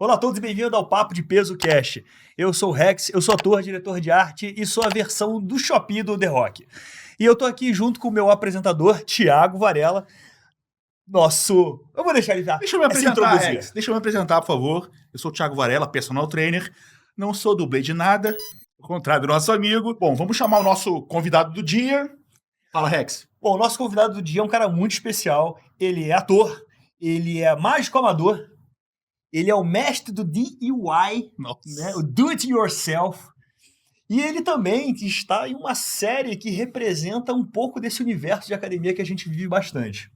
Olá a todos e bem-vindos ao Papo de Peso Cast. Eu sou o Rex, eu sou ator, diretor de arte e sou a versão do Shopee do The Rock. E eu tô aqui junto com o meu apresentador, Thiago Varela. Eu vou deixar ele Deixa eu me apresentar, Rex. Deixa eu me apresentar, por favor. Eu sou o Thiago Varela, personal trainer. Não sou dublê de nada, ao contrário do nosso amigo. Bom, vamos chamar o nosso convidado do dia. Fala, Rex. Bom, o nosso convidado do dia é um cara muito especial. Ele é ator, ele é mágico amador, ele é o mestre do DIY, né? O Do It Yourself. E ele também está em uma série que representa um pouco desse universo de academia que a gente vive bastante.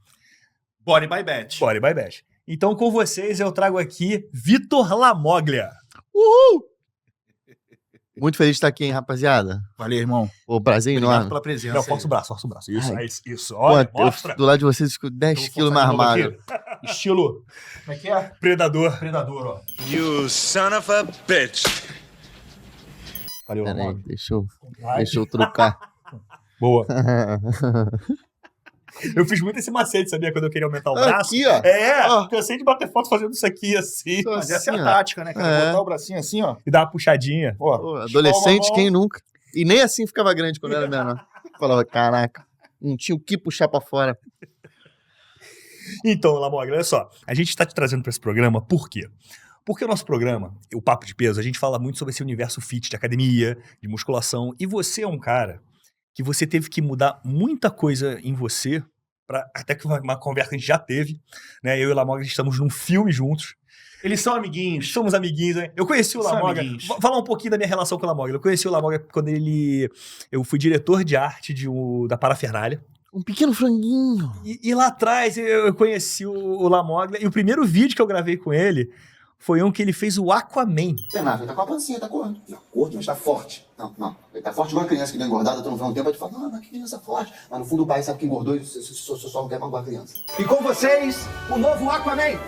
Body by Bat. Body by Bat. Então, com vocês, eu trago aqui Vitor Lamoglia. Uhul! Muito feliz de estar aqui, hein, rapaziada. Valeu, irmão. O prazer Obrigado enorme. pela presença. Não, força o braço. Isso, Ai. isso. Olha, Pô, mostra. do lado de vocês, fico 10 quilos mais magro. Estilo Como é que é? predador. Predador, ó. You son of a bitch. Valeu, Pera aí, Lamoglia. deixa eu trocar. Boa. Eu fiz muito esse macete, sabia? Quando eu queria aumentar o braço. Aqui, ó. É, cansei de bater foto fazendo isso aqui, assim. Só Mas essa é assim, a ó. tática, né, cara? É. Botar o bracinho assim, ó. E dar uma puxadinha. Ó. Pô, adolescente, Palma, quem nunca? E nem assim ficava grande quando era menor. Falava, caraca, não tinha o que puxar pra fora. Então, Lamoglia, olha só. A gente está te trazendo para esse programa por quê? Porque o nosso programa, o Papo de Peso, a gente fala muito sobre esse universo fit de academia, de musculação. E você é um cara que você teve que mudar muita coisa em você, até que uma conversa que a gente já teve, né? Eu e o Lamoglia estamos num filme juntos. Eles são amiguinhos. Somos amiguinhos, né? Eu conheci o São Lamoglia. amiguinhos. Vou falar um pouquinho da minha relação com o Lamoglia. Eu conheci o Lamoglia quando eu fui diretor de arte da Parafernália. Um pequeno franguinho. E lá atrás eu conheci o Lamoglia. E o primeiro vídeo que eu gravei com ele foi um que ele fez o Aquaman. Renato, ele tá com a pancinha, tá gordo. Tá gordo, mas tá forte. Não. Ele tá forte igual uma criança que deu engordada, tu não vê um tempo, aí tu fala, não, mas que criança forte. Mas no fundo o pai sabe que engordou e só não quer magoar a criança. E com vocês, o novo Aquaman.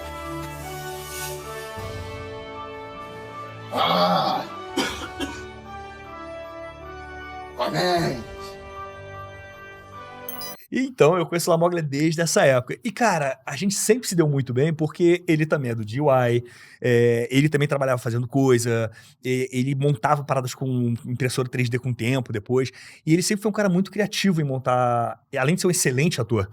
Ah! Amém! E então eu conheço o Lamoglia desde essa época. E, cara, a gente sempre se deu muito bem porque ele também é do DIY, ele também trabalhava fazendo coisa, ele montava paradas com impressora 3D com tempo depois. E ele sempre foi um cara muito criativo em montar, além de ser um excelente ator.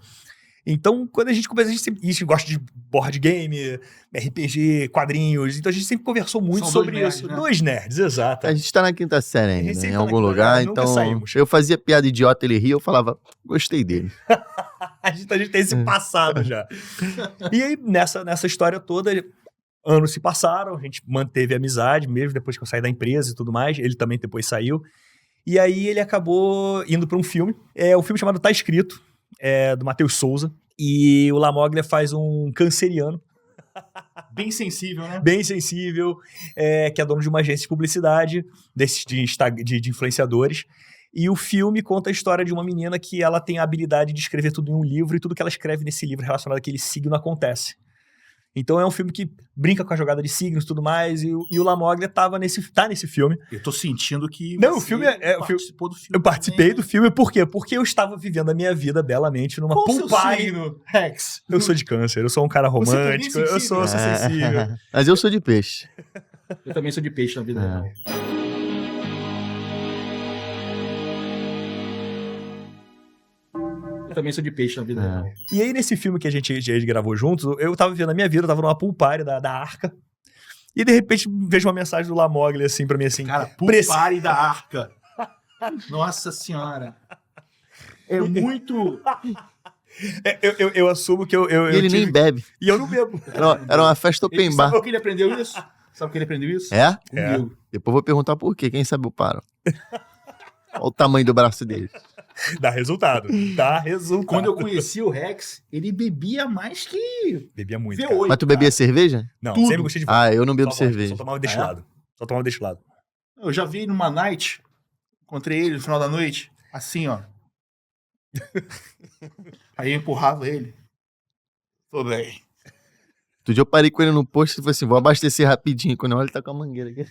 Então, quando a gente começa, a gente gosta de board game, RPG, quadrinhos. Então a gente sempre conversou muito São sobre dois nerds, isso. né? 2 nerds, exato. A gente tá na quinta série A gente ainda, sempre em tá algum na quinta lugar, série, nunca então saímos. eu fazia piada idiota, ele ria, eu falava, gostei dele. A gente tem esse passado já. E aí, nessa história toda, anos se passaram, a gente manteve a amizade, mesmo depois que eu saí da empresa e tudo mais. Ele também depois saiu. E aí ele acabou indo para um filme. Um filme chamado Tá Escrito, do Matheus Souza. E o Lamoglia faz um canceriano, Bem sensível, né? bem sensível, que é dono de uma agência de publicidade, de influenciadores. E o filme conta a história de uma menina que ela tem a habilidade de escrever tudo em um livro e tudo que ela escreve nesse livro relacionado àquele signo acontece. Então é um filme que brinca com a jogada de signos e tudo mais, e o Lamoglia tá nesse filme. Eu tô sentindo que Não, o você filme participou do filme. Eu participei também. do filme, por quê? Porque eu estava vivendo a minha vida belamente numa Qual o pool seu party. signo, Rex? Eu sou de câncer, eu sou um cara Você também é romântico, eu sou sensível? sensível. Mas eu sou de peixe. Eu também sou de peixe na vida real. Eu também sou de peixe na vida real. E aí, nesse filme que a gente gravou juntos, eu tava vivendo a minha vida, eu tava numa pool party da Arca. E de repente vejo uma mensagem do Lamoglia assim pra mim assim. Cara, Preci- pare da arca. Nossa senhora. É muito... Eu assumo que eu E ele nem tive- bebe. E eu não bebo. Era uma festa open bar. Sabe o que ele aprendeu isso? Sabe o que ele aprendeu isso? É? Comigo. Depois eu vou perguntar por quê, quem sabe eu paro. Olha o tamanho do braço dele. Dá resultado. Dá resultado. Quando eu conheci o Rex, ele bebia mais que Bebia muito. V8. Cara. Mas tu bebia cerveja? Não, tudo. sempre gostei de vodka. Ah, eu não bebo Só vodka, cerveja. Só tomava destilado. Só tomava destilado. Eu já vi ele numa night, encontrei ele no final da noite, assim, ó. Aí eu empurrava ele. Tô bem. Outro dia eu parei com ele no posto e falei assim, vou abastecer rapidinho. Quando eu olho, ele tá com a mangueira aqui.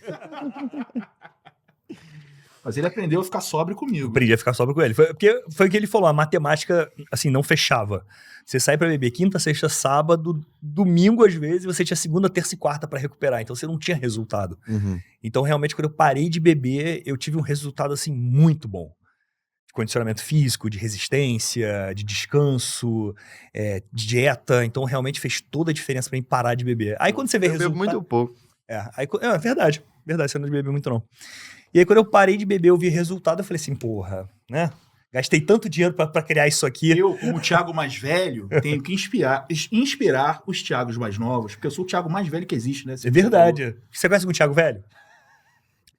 Mas ele aprendeu a ficar sóbrio comigo. Aprendi a ficar sóbrio com ele. Porque foi o que ele falou, a matemática, assim, não fechava. Você sai pra beber quinta, sexta, sábado, domingo, às vezes, você tinha segunda, terça e quarta pra recuperar. Então, você não tinha resultado. Uhum. Então, realmente, quando eu parei de beber, eu tive um resultado, assim, muito bom. De condicionamento físico, de resistência, de descanso, de dieta. Então, realmente fez toda a diferença pra mim parar de beber. Aí, quando você vê Eu bebo resultado... muito pouco. É verdade. Verdade, você não bebe muito, não. E aí, quando eu parei de beber, eu vi resultado, eu falei assim, porra, né? Gastei tanto dinheiro pra criar isso aqui. Eu, como o Thiago mais velho, tenho que inspirar os Thiagos mais novos, porque eu sou o Thiago mais velho que existe, né? É verdade. Você conhece o Thiago velho?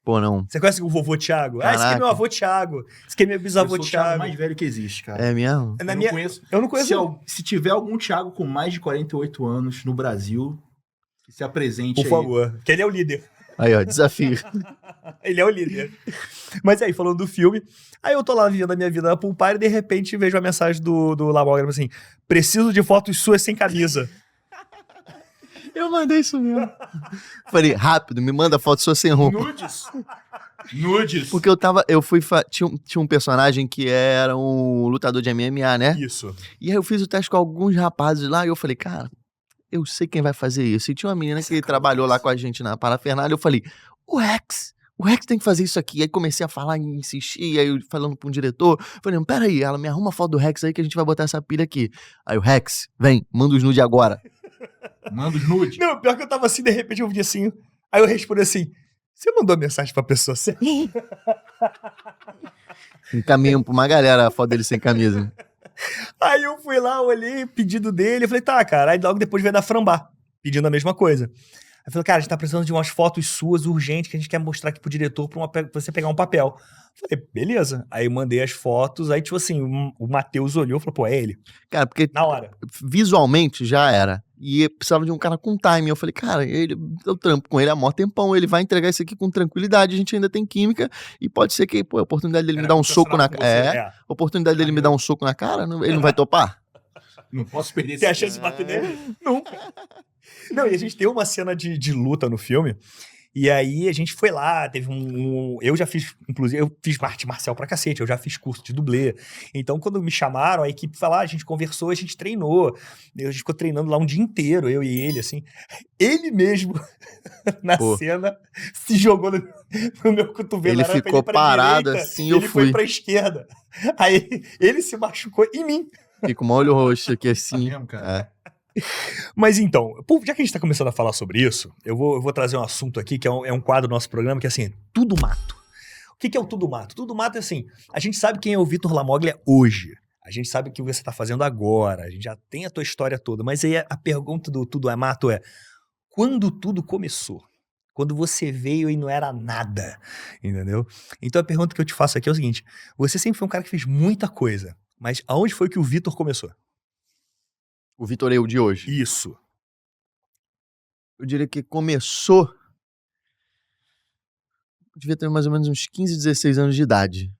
Pô, não. Você conhece o vovô Thiago? Caraca. Esse aqui é meu avô Thiago. Esse aqui é meu Eu bisavô sou o Thiago Thiago. mais velho que existe, cara. É mesmo? Eu não conheço. Se tiver algum Thiago com mais de 48 anos no Brasil, que se apresente Por aí. favor. Porque ele é o líder. Aí, ó, desafio. Ele é o líder. Mas aí, falando do filme, aí eu tô lá vivendo a minha vida na Pool Party e de repente vejo a mensagem do Lamógrafo assim, preciso de fotos suas sem camisa. Eu mandei isso mesmo. Falei, rápido, me manda foto sua sem roupa. Nudes. Porque tinha um personagem que era um lutador de MMA, né? Isso. E aí eu fiz o teste com alguns rapazes lá e eu falei, cara, eu sei quem vai fazer isso. E tinha uma menina que trabalhou lá com a gente na parafernália, eu falei, o Rex tem que fazer isso aqui. Aí comecei a falar e insistir, aí eu falando pra um diretor, falei, peraí, ela me arruma a foto do Rex aí que a gente vai botar essa pilha aqui. Aí o Rex, vem, manda os nudes agora. Manda os nudes. Não, pior que eu tava assim, de repente eu vi assim, aí eu respondi assim, você mandou a mensagem pra pessoa certa? Encaminham pra uma galera a foto dele sem camisa. Aí eu fui lá, olhei o pedido dele, eu falei, tá, cara. Aí logo depois veio da Frambá, pedindo a mesma coisa. Aí eu falei, cara, a gente tá precisando de umas fotos suas urgentes que a gente quer mostrar aqui pro diretor pra você pegar um papel. Eu falei, beleza. Aí eu mandei as fotos, aí tipo assim, o Matheus olhou e falou, pô, é ele. Cara, porque Na hora. visualmente já era. E precisava de um cara com time. Eu falei, cara, eu trampo com ele há mó tempão, ele vai entregar isso aqui com tranquilidade, a gente ainda tem química, e pode ser que, pô, a oportunidade dele me dar um soco na cara. A oportunidade dele me dar um soco na cara, ele não vai topar? Não posso perder Tem a chance de bater nele? Nunca. Não, e a gente tem uma cena de luta no filme. E aí a gente foi lá, teve eu já fiz, inclusive, eu fiz arte marcial pra cacete, eu já fiz curso de dublê. Então, quando me chamaram, a equipe foi lá, a gente conversou, a gente treinou. A gente ficou treinando lá um dia inteiro, eu e ele, assim. Ele mesmo, na cena, se jogou no meu cotovelo. Ele ficou parado direita, assim, eu ele fui. foi pra esquerda. Aí ele se machucou em mim. Fica com o olho roxo aqui Tá assim. mesmo, cara? Mas então, já que a gente tá começando a falar sobre isso, eu vou trazer um assunto aqui, que é um quadro do nosso programa, que é assim, tudo mato. O que é o tudo mato? Tudo mato é assim, a gente sabe quem é o Vitor Lamoglia hoje. A gente sabe o que você tá fazendo agora, a gente já tem a tua história toda, mas aí a pergunta do tudo é mato é, quando tudo começou? Quando você veio e não era nada, entendeu? Então a pergunta que eu te faço aqui é o seguinte, você sempre foi um cara que fez muita coisa, mas aonde foi que o Vitor começou? O Vitor Eu de hoje. Isso. Eu diria que começou. Eu devia ter mais ou menos uns 15, 16 anos de idade.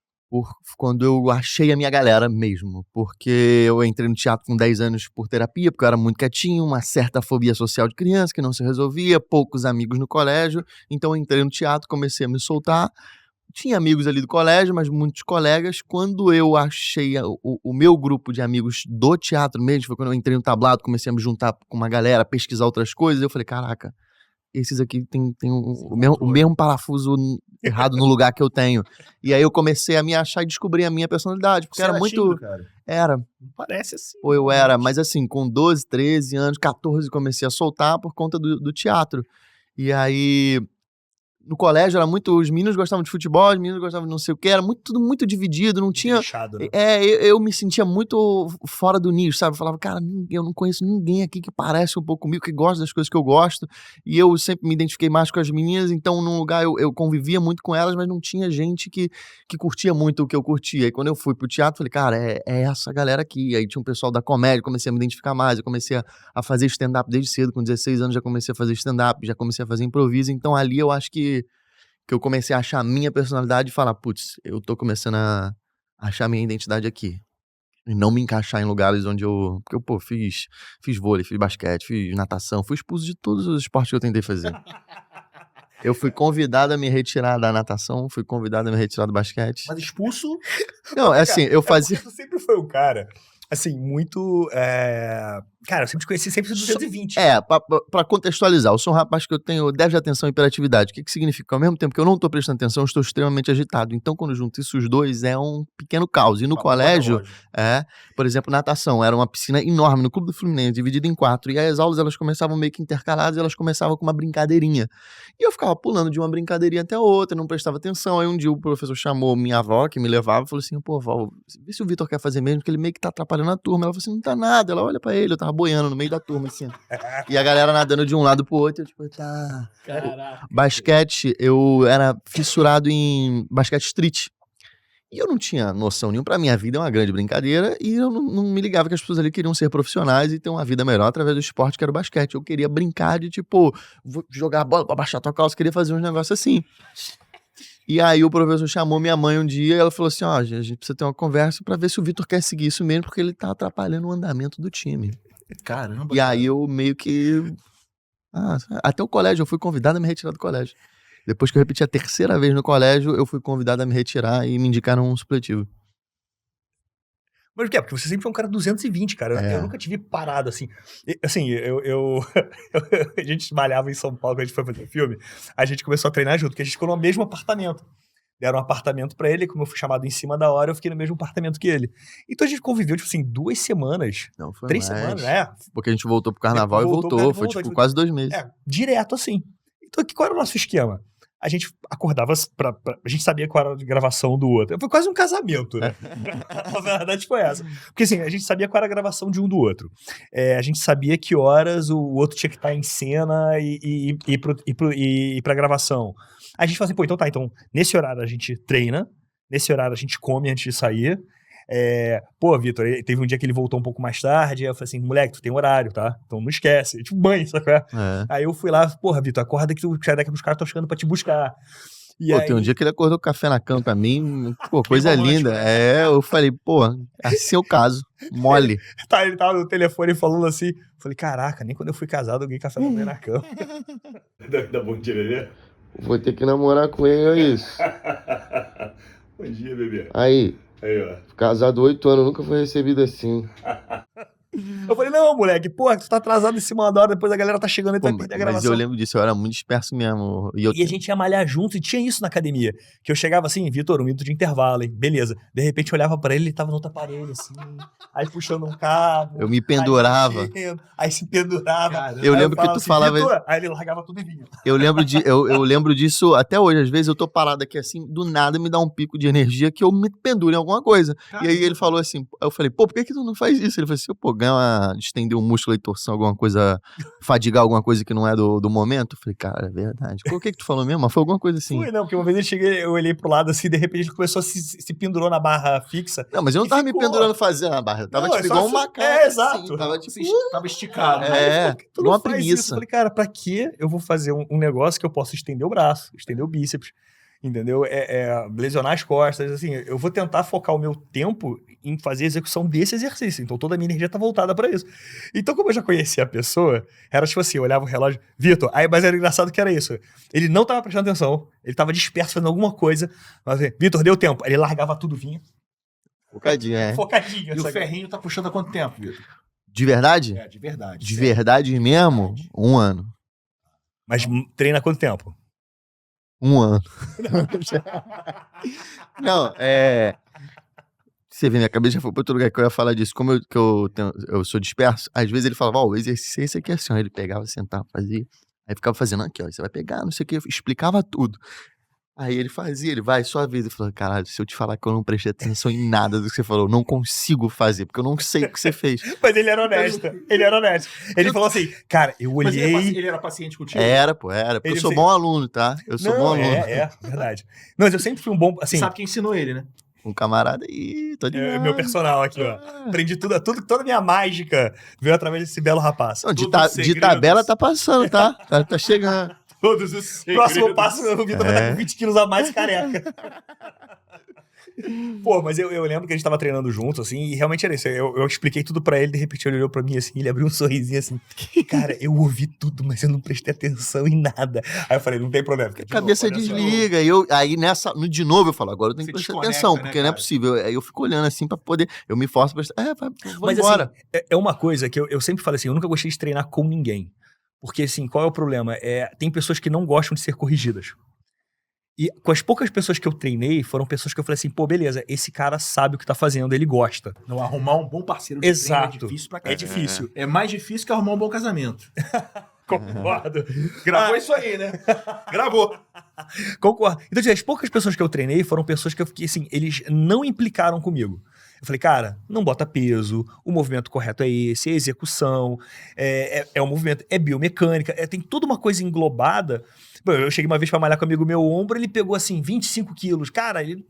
Quando eu achei a minha galera mesmo. Porque eu entrei no teatro com 10 anos por terapia, porque eu era muito quietinho, uma certa fobia social de criança que não se resolvia, poucos amigos no colégio. Então eu entrei no teatro, comecei a me soltar. Tinha amigos ali do colégio, mas muitos colegas. Quando eu achei o meu grupo de amigos do teatro mesmo, foi quando eu entrei no tablado, comecei a me juntar com uma galera, pesquisar outras coisas, eu falei, caraca, esses aqui tem o mesmo parafuso errado no lugar que eu tenho. E aí eu comecei a me achar e descobrir a minha personalidade, porque Você era muito... tímido, cara? Era. Não parece assim. Pô, eu era, mas assim, com 12, 13 anos, 14, comecei a soltar por conta do teatro. E aí... No colégio era muito... Os meninos gostavam de futebol, os meninos gostavam de não sei o que. Era tudo muito dividido, não tinha... Inchado, né? Eu me sentia muito fora do nicho, sabe? Eu falava, cara, eu não conheço ninguém aqui que parece um pouco comigo, que gosta das coisas que eu gosto. E eu sempre me identifiquei mais com as meninas, então num lugar eu convivia muito com elas, mas não tinha gente que curtia muito o que eu curtia. E quando eu fui pro teatro, falei, cara, é essa galera aqui. Aí tinha um pessoal da comédia, comecei a me identificar mais. Eu comecei a fazer stand-up desde cedo, com 16 anos já comecei a fazer stand-up, já comecei a fazer improviso. Então ali eu acho que eu comecei a achar a minha personalidade e falar, putz, eu tô começando a achar minha identidade aqui. E não me encaixar em lugares onde eu... Porque eu, pô, fiz vôlei, fiz basquete, fiz natação, fui expulso de todos os esportes que eu tentei fazer. Eu fui convidado a me retirar da natação, fui convidado a me retirar do basquete. Mas expulso. Não, é assim, eu fazia... Tu sempre foi um cara, assim, muito... Cara, eu sempre te conheci sempre 220. Pra contextualizar, eu sou um rapaz que eu tenho déficit de atenção e hiperatividade. O que significa? Ao mesmo tempo que eu não tô prestando atenção, eu estou extremamente agitado. Então, quando eu junto isso os dois, é um pequeno caos. E no colégio, por exemplo, natação. Era uma piscina enorme no Clube do Fluminense, dividida em 4. E aí as aulas, elas começavam meio que intercaladas e elas começavam com uma brincadeirinha. E eu ficava pulando de uma brincadeirinha até a outra, não prestava atenção. Aí um dia o professor chamou minha avó, que me levava, e falou assim, pô, vó, vê se o Vitor quer fazer mesmo, que ele meio que tá atrapalhando a turma. Ela falou assim, não tá nada. Ela olha pra ele, eu tava boiando no meio da turma, assim. E a galera nadando de um lado pro outro. Eu, tipo, tá. Caraca. Basquete, eu era fissurado em basquete street. E eu não tinha noção nenhuma. Pra minha vida é uma grande brincadeira. E eu não me ligava que as pessoas ali queriam ser profissionais e ter uma vida melhor através do esporte que era o basquete. Eu queria brincar de, tipo, vou jogar a bola pra baixar a tua calça. Queria fazer uns negócios assim. E aí o professor chamou minha mãe um dia e ela falou assim, ó, a gente precisa ter uma conversa pra ver se o Vitor quer seguir isso mesmo, porque ele tá atrapalhando o andamento do time. Caramba. E aí eu meio que... até o colégio, eu fui convidado a me retirar do colégio. Depois que eu repeti a terceira vez no colégio, eu fui convidado a me retirar e me indicaram um supletivo. Mas por quê? Porque você sempre foi um cara 220, cara. Eu nunca te vi parado assim. Assim, a gente malhava em São Paulo quando a gente foi fazer filme. A gente começou a treinar junto, porque a gente ficou no mesmo apartamento. Deram um apartamento pra ele, como eu fui chamado em cima da hora, eu fiquei no mesmo apartamento que ele. Então a gente conviveu, tipo assim, 2 semanas. Não, foi 3 mais. semanas, né? Porque a gente voltou pro carnaval e voltou. Foi tipo quase 2 meses. Direto assim. Então qual era o nosso esquema? A gente acordava a gente sabia qual era a gravação do outro. Foi quase um casamento, né? A verdade foi essa. Porque assim, a gente sabia qual era a gravação de um do outro. A gente sabia que horas o outro tinha que estar em cena e ir pra gravação. A gente fala assim, pô, então tá, então nesse horário a gente treina, nesse horário a gente come antes de sair. Pô, Vitor, teve um dia que ele voltou um pouco mais tarde, aí eu falei assim, moleque, tu tem horário, tá? Então não esquece. Tipo, mãe, sabe qual é? Aí eu fui lá, porra, Vitor, acorda que daqui os caras estão chegando pra te buscar. E pô, aí... tem um dia que ele acordou com café na cama pra mim, pô, coisa linda. Eu falei, pô, assim é o caso, mole. Ele tava no telefone falando assim, falei, caraca, nem quando eu fui casado eu ganhei café da manhã na cama. Dá bom dia, bebê? Vou ter que namorar com ele, é isso. Bom dia, bebê. Aí, ó. Casado 8 anos, nunca foi recebido assim. Eu falei, não, moleque, porra, tu tá atrasado em cima da hora, depois a galera tá chegando e tu vai perder a gravação. Mas eu lembro disso, eu era muito disperso mesmo. E a gente ia malhar junto, e tinha isso na academia. Que eu chegava assim, Vitor, 1 minuto de intervalo, hein? Beleza. De repente eu olhava pra ele, ele tava no outro aparelho, assim. Aí puxando um cabo. Eu me pendurava. Aí se pendurava. Caramba. Eu lembro que tu assim, falava... Vitor, aí ele largava tudo e vinha. Eu lembro disso até hoje. Às vezes eu tô parado aqui assim, do nada me dá um pico de energia que eu me penduro em alguma coisa. Caramba. E aí ele falou assim, eu falei, pô, por que tu não faz isso? Ele falou assim, pô, estender um músculo e torcer alguma coisa, fadigar alguma coisa que não é do momento. Eu falei, cara, é verdade. O que tu falou mesmo? Mas foi alguma coisa assim. Foi, não, porque uma vez eu olhei pro lado assim, de repente ele começou a se pendurou na barra fixa. Não, mas eu não tava me pendurando fazendo a barra. Eu tava tipo igual um macaco. Exato. Assim, tava tipo... Tava esticado. Igual uma preguiça. Eu falei, cara, pra que eu vou fazer um negócio que eu posso estender o braço, estender o bíceps, entendeu? Lesionar as costas, assim, eu vou tentar focar o meu tempo em fazer a execução desse exercício, então toda a minha energia tá voltada pra isso. Então, como eu já conhecia a pessoa, era tipo assim, eu olhava o relógio, Vitor, aí, mas era engraçado que era isso, ele não tava prestando atenção, ele tava disperso fazendo alguma coisa, mas assim, Vitor, deu tempo, aí ele largava tudo, vinha. Focadinho, Focadinho. E o ferrinho tá puxando há quanto tempo, Vitor? De verdade? De verdade. De verdade mesmo? 1 ano. Mas treina há quanto tempo? 1 ano. Não, Você vê, minha cabeça já foi pra outro lugar que eu ia falar disso. Como eu sou disperso, às vezes ele falava, o exercício aqui é assim, ó. Ele pegava, sentava, fazia. Aí ficava fazendo aqui, ó. Você vai pegar, não sei o que, explicava tudo. Aí ele fazia, ele vai, sua vez. Eu falei, caralho, se eu te falar que eu não prestei atenção em nada do que você falou, eu não consigo fazer, porque eu não sei o que você fez. Mas ele era honesto, Ele falou assim, cara, eu olhei... Mas ele era paciente contigo? Era, porque eu sou bom aluno, tá? Eu sou bom aluno. Verdade. Não, mas eu sempre fui um bom, assim... Sabe quem ensinou ele, né? Um camarada aí, tô de meu personal aqui, ó. Aprendi tudo, toda a minha mágica veio através desse belo rapaz. Não, de tabela tá passando, tá? Tá chegando. Todos os segredos. Próximo passo, o Vitor vai estar com 20 quilos a mais careca. Pô, mas eu lembro que a gente tava treinando juntos, assim, e realmente era isso. Eu expliquei tudo pra ele, de repente ele olhou pra mim, assim, ele abriu um sorrisinho, assim. Cara, eu ouvi tudo, mas eu não prestei atenção em nada. Aí eu falei, não tem problema. A cabeça desliga. Aí de novo eu falo, agora eu tenho que prestar atenção, né, porque não é possível. Aí eu fico olhando assim pra poder. Eu me forço pra prestar. Vou Mas embora. assim, é uma coisa que eu sempre falei assim, eu nunca gostei de treinar com ninguém. Porque assim, qual é o problema? Tem pessoas que não gostam de ser corrigidas. E com as poucas pessoas que eu treinei, foram pessoas que eu falei assim, pô, beleza, esse cara sabe o que tá fazendo, ele gosta. Não, arrumar um bom parceiro de Exato. treino é difícil pra É caralho. difícil. É mais difícil que arrumar um bom casamento. Concordo. Gravou isso aí, né? Gravou. Concordo. Então, assim, as poucas pessoas que eu treinei foram pessoas que eu fiquei assim, eles não implicaram comigo. Eu falei, cara, não bota peso, o movimento correto é esse, é execução, é o movimento, é biomecânica, tem toda uma coisa englobada. Pô, eu cheguei uma vez pra malhar com um amigo meu, o ombro, ele pegou assim, 25 quilos. Cara, ele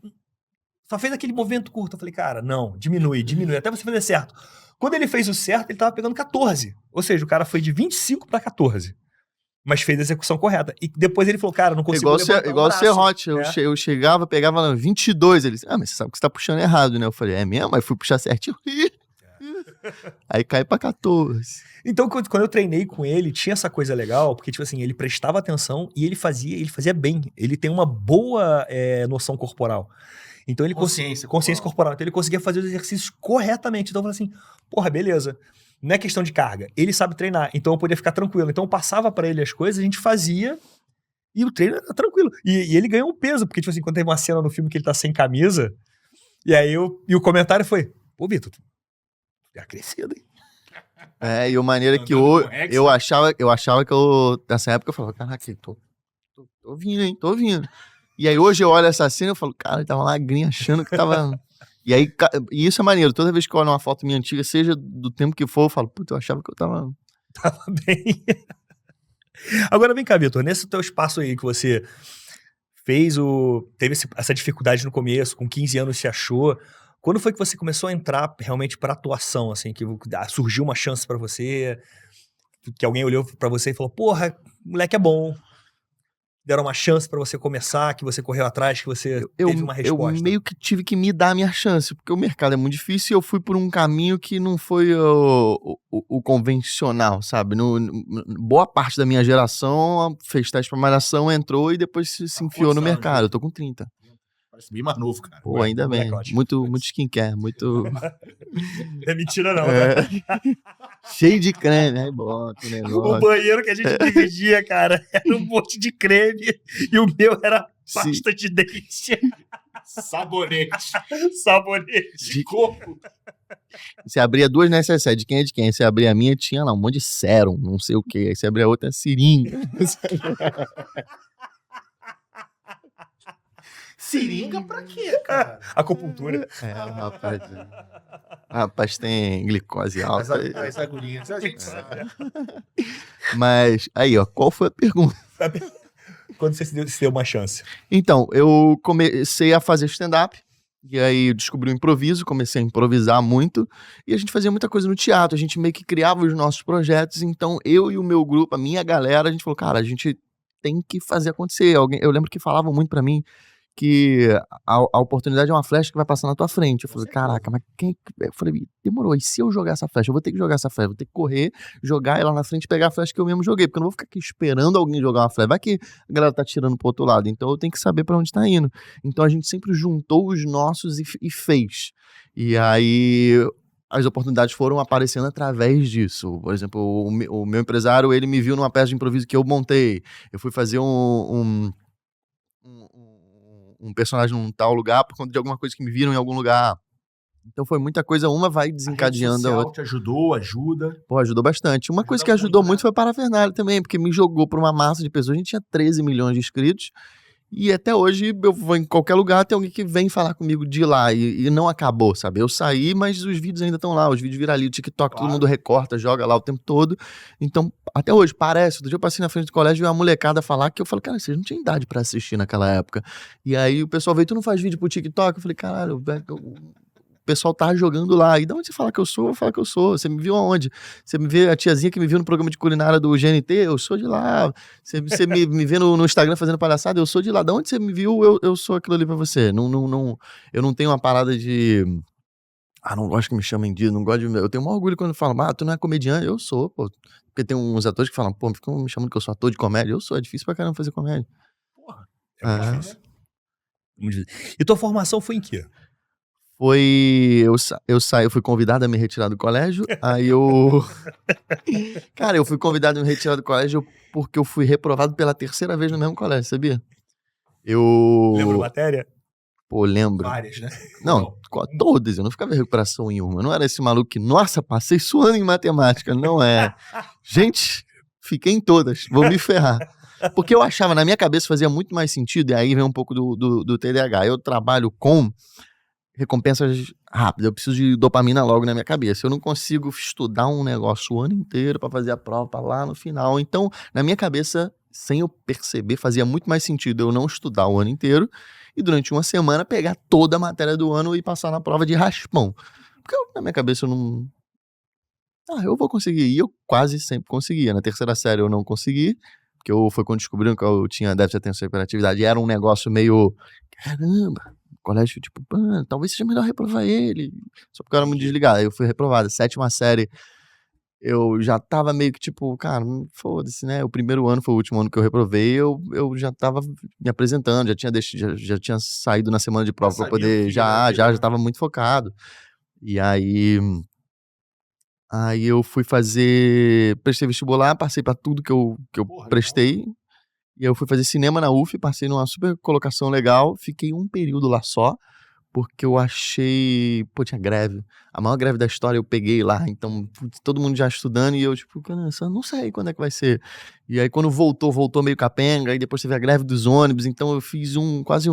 só fez aquele movimento curto. Eu falei, cara, não, diminui, até você fazer certo. Quando ele fez o certo, ele tava pegando 14. Ou seja, o cara foi de 25 pra 14. Mas fez a execução correta. E depois ele falou, cara, não consigo levantar Igual o braço. Serrote. Eu chegava, pegava lá 22. Ele disse, mas você sabe que você tá puxando errado, né? Eu falei, é mesmo? Aí fui puxar certinho. Aí cai pra 14. Então, quando eu treinei com ele, tinha essa coisa legal, porque, tipo assim, ele prestava atenção e ele fazia bem. Ele tem uma boa noção corporal. Então, ele consciência corporal. Então, ele conseguia fazer os exercícios corretamente. Então, eu falei assim, porra, beleza. Não é questão de carga. Ele sabe treinar, então eu podia ficar tranquilo. Então eu passava pra ele as coisas, a gente fazia e o treino era tranquilo. E ele ganhou um peso, porque, tipo assim, quando teve uma cena no filme que ele tá sem camisa, e aí e o comentário foi, pô, Vitor, tu é crescido, hein? E o maneiro é que eu achava que nessa época eu falava, caraca, tô vindo, hein, tô vindo. E aí hoje eu olho essa cena e eu falo, cara, ele tava magrinho achando que tava... E aí, e isso é maneiro. Toda vez que eu olho uma foto minha antiga, seja do tempo que for, eu falo, puta, eu achava que eu tava bem. Agora vem cá, Vitor, nesse teu espaço aí que você teve essa dificuldade no começo, com 15 anos se achou. Quando foi que você começou a entrar realmente pra atuação, assim, que surgiu uma chance pra você, que alguém olhou pra você e falou, porra, moleque é bom. Deram uma chance pra você começar, que você correu atrás, que você teve uma resposta? Eu meio que tive que me dar a minha chance, porque o mercado é muito difícil e eu fui por um caminho que não foi o convencional, sabe? Boa parte da minha geração fez teste pra malhação, entrou e depois se enfiou no mercado. Eu tô com 30. Parece bem mais novo, cara. Pô, ainda bem. Muito skincare, muito... É mentira não, Cheio de creme, aí bota o negócio. O banheiro que a gente dividia, cara, era um monte de creme e o meu era pasta de dente. Sabonete. Sabonete. Coco. Você abria duas necessárias, de quem é de quem? Você abria a minha, tinha lá um monte de sérum, não sei o que. Aí você abria a outra, seringa. Seringa pra quê, cara? Acupuntura. Rapaz, tem glicose alta. As agulhinhas, a gente sabe. Mas, aí, ó, qual foi a pergunta? Quando você se deu uma chance? Então, eu comecei a fazer stand-up, e aí eu descobri o improviso, comecei a improvisar muito, e a gente fazia muita coisa no teatro, a gente meio que criava os nossos projetos, então eu e o meu grupo, a minha galera, a gente falou, cara, a gente tem que fazer acontecer. Eu lembro que falavam muito pra mim que a oportunidade é uma flecha que vai passar na tua frente. Eu falei, caraca, mas quem... Eu falei, demorou, e se eu jogar essa flecha? Eu vou ter que jogar essa flecha, vou ter que correr, jogar ela na frente e pegar a flecha que eu mesmo joguei, porque eu não vou ficar aqui esperando alguém jogar uma flecha. Vai que a galera tá tirando pro outro lado, então eu tenho que saber pra onde tá indo. Então a gente sempre juntou os nossos e fez. E aí... as oportunidades foram aparecendo através disso. Por exemplo, o meu empresário, ele me viu numa peça de improviso que eu montei. Eu fui fazer um personagem num tal lugar por conta de alguma coisa que me viram em algum lugar. Então foi muita coisa, uma vai desencadeando a outra. Te ajudou, ajuda. Pô, ajudou bastante. Uma coisa que ajudou muito foi a parafernália também, porque me jogou pra uma massa de pessoas. A gente tinha 13 milhões de inscritos. E até hoje, eu vou em qualquer lugar, tem alguém que vem falar comigo de lá. E não acabou, sabe? Eu saí, mas os vídeos ainda estão lá. Os vídeos viralizam, o TikTok, todo mundo recorta, joga lá o tempo todo. Então, até hoje, parece. Outro dia eu passei na frente do colégio e vi uma molecada falar que eu falei, cara, vocês não tinham idade pra assistir naquela época. E aí o pessoal veio, tu não faz vídeo pro TikTok? Eu falei, caralho, pessoal tá jogando lá. E de onde você fala que eu sou? Eu vou falar que eu sou. Você me viu aonde? Você me vê a tiazinha que me viu no programa de culinária do GNT? Eu sou de lá. Você me vê no Instagram fazendo palhaçada? Eu sou de lá. De onde você me viu? Eu sou aquilo ali pra você. Eu não tenho uma parada de... não gosto que me chamem de... Não gosto de... Eu tenho um orgulho quando falam, tu não é comediante? Eu sou, pô. Porque tem uns atores que falam, pô, ficam me chamando que eu sou ator de comédia. Eu sou, é difícil pra caramba fazer comédia. É muito difícil. Muito difícil. E tua formação foi em quê? Eu fui convidado a me retirar do colégio, aí eu... Cara, eu fui convidado a me retirar do colégio porque eu fui reprovado pela 3ª vez no mesmo colégio, sabia? Lembra matéria? Pô, lembro. Várias, né? Não, todas, eu não ficava em recuperação em uma. Eu não era esse maluco que, nossa, passei suando em matemática. Não é. Gente, fiquei em todas, vou me ferrar. Porque eu achava, na minha cabeça, fazia muito mais sentido, e aí vem um pouco do TDAH. Eu trabalho com recompensas rápidas, eu preciso de dopamina logo na minha cabeça. Eu não consigo estudar um negócio o ano inteiro pra fazer a prova pra lá no final. Então, na minha cabeça, sem eu perceber, fazia muito mais sentido eu não estudar o ano inteiro e durante uma semana pegar toda a matéria do ano e passar na prova de raspão. Porque na minha cabeça eu não... eu vou conseguir. E eu quase sempre conseguia. Na 3ª série eu não consegui, porque foi quando descobriram que eu tinha déficit de atenção e hiperatividade. E era um negócio meio... Caramba, colégio, tipo, talvez seja melhor reprovar ele. Só porque eu era muito desligado. Aí eu fui reprovado. 7ª série, eu já tava meio que tipo, cara, foda-se, né? O primeiro ano foi o último ano que eu reprovei, eu já tava me apresentando, já tinha saído na semana de prova pra poder, já tava muito focado. E aí eu fui prestei vestibular, passei pra tudo que eu prestei. E eu fui fazer cinema na UF, passei numa super colocação legal, fiquei um período lá só, porque eu achei... Pô, tinha greve. A maior greve da história eu peguei lá, então todo mundo já estudando e eu tipo, não sei quando é que vai ser. E aí quando voltou meio capenga, aí depois teve a greve dos ônibus, então eu fiz quase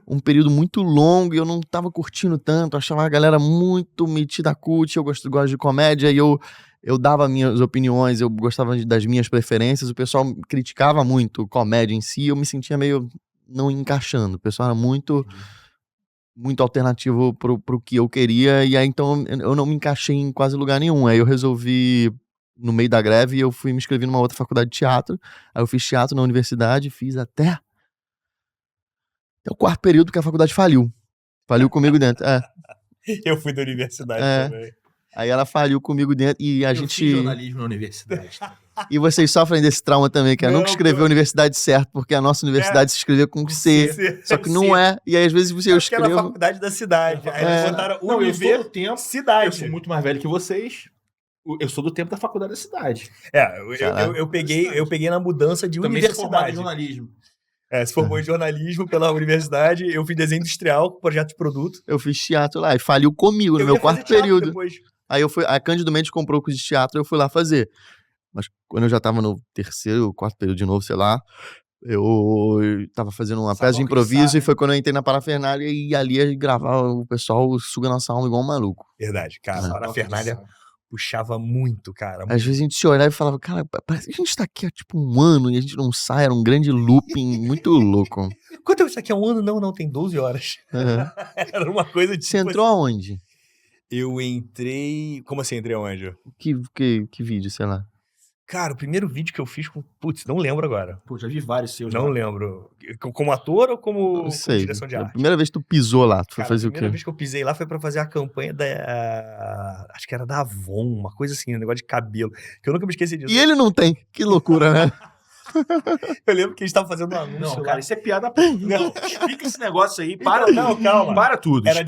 um período muito longo e eu não tava curtindo tanto, achava a galera muito metida a cult, eu gosto de comédia e eu dava minhas opiniões, eu gostava das minhas preferências, o pessoal criticava muito comédia em si, eu me sentia meio não encaixando, o pessoal era muito alternativo pro que eu queria, e aí então eu não me encaixei em quase lugar nenhum, aí eu resolvi, no meio da greve, eu fui me inscrever numa outra faculdade de teatro, aí eu fiz teatro na universidade, fiz até o 4º período que a faculdade faliu comigo dentro, Eu fui da universidade também. Aí ela faliu comigo dentro e a gente... fiz jornalismo na universidade. E vocês sofrem desse trauma também, que é nunca escrever a universidade certo, porque a nossa universidade se escreveu com C, só que não é. E aí às vezes eu escrevo... Porque é na faculdade da cidade. Aí eles botaram eu sou do tempo... cidade. Eu sou muito mais velho que vocês. Eu sou do tempo da faculdade da cidade. Eu peguei na mudança de também universidade. Também se formou em jornalismo. Se formou em jornalismo pela universidade, eu fiz desenho industrial, projeto de produto. Eu fiz teatro lá e faliu comigo no meu 4º período. Depois. Aí a Cândido Mendes comprou o curso de teatro, eu fui lá fazer. Mas quando eu já tava no 3º, 4º período de novo, sei lá, eu tava fazendo uma peça de improviso e foi quando eu entrei na parafernália e ali a gente gravava, o pessoal suga nossa alma igual um maluco. Verdade, cara. A parafernália puxava muito, cara. Às vezes a gente se olhava e falava, cara, parece que a gente tá aqui há tipo um ano e a gente não sai, era um grande looping muito louco. Quanto tempo isso aqui é um ano? Não, tem 12 horas. Era uma coisa de... Você entrou aonde? Eu entrei... Como assim, entrei aonde? Que vídeo, sei lá? Cara, o primeiro vídeo que eu fiz com... Putz, não lembro agora. Pô, já vi vários seus. Não lembro. Como ator ou como direção de arte? A primeira vez que tu pisou lá, tu foi fazer o quê? A primeira vez que eu pisei lá foi pra fazer a campanha da... Acho que era da Avon, uma coisa assim, um negócio de cabelo. Que eu nunca me esqueci disso. E ele não tem. Que loucura, né? Eu lembro que a gente tava fazendo um anúncio. Não, lá. cara, isso é piada. Não, explica esse negócio aí. Para, não, calma. Para tudo. Era a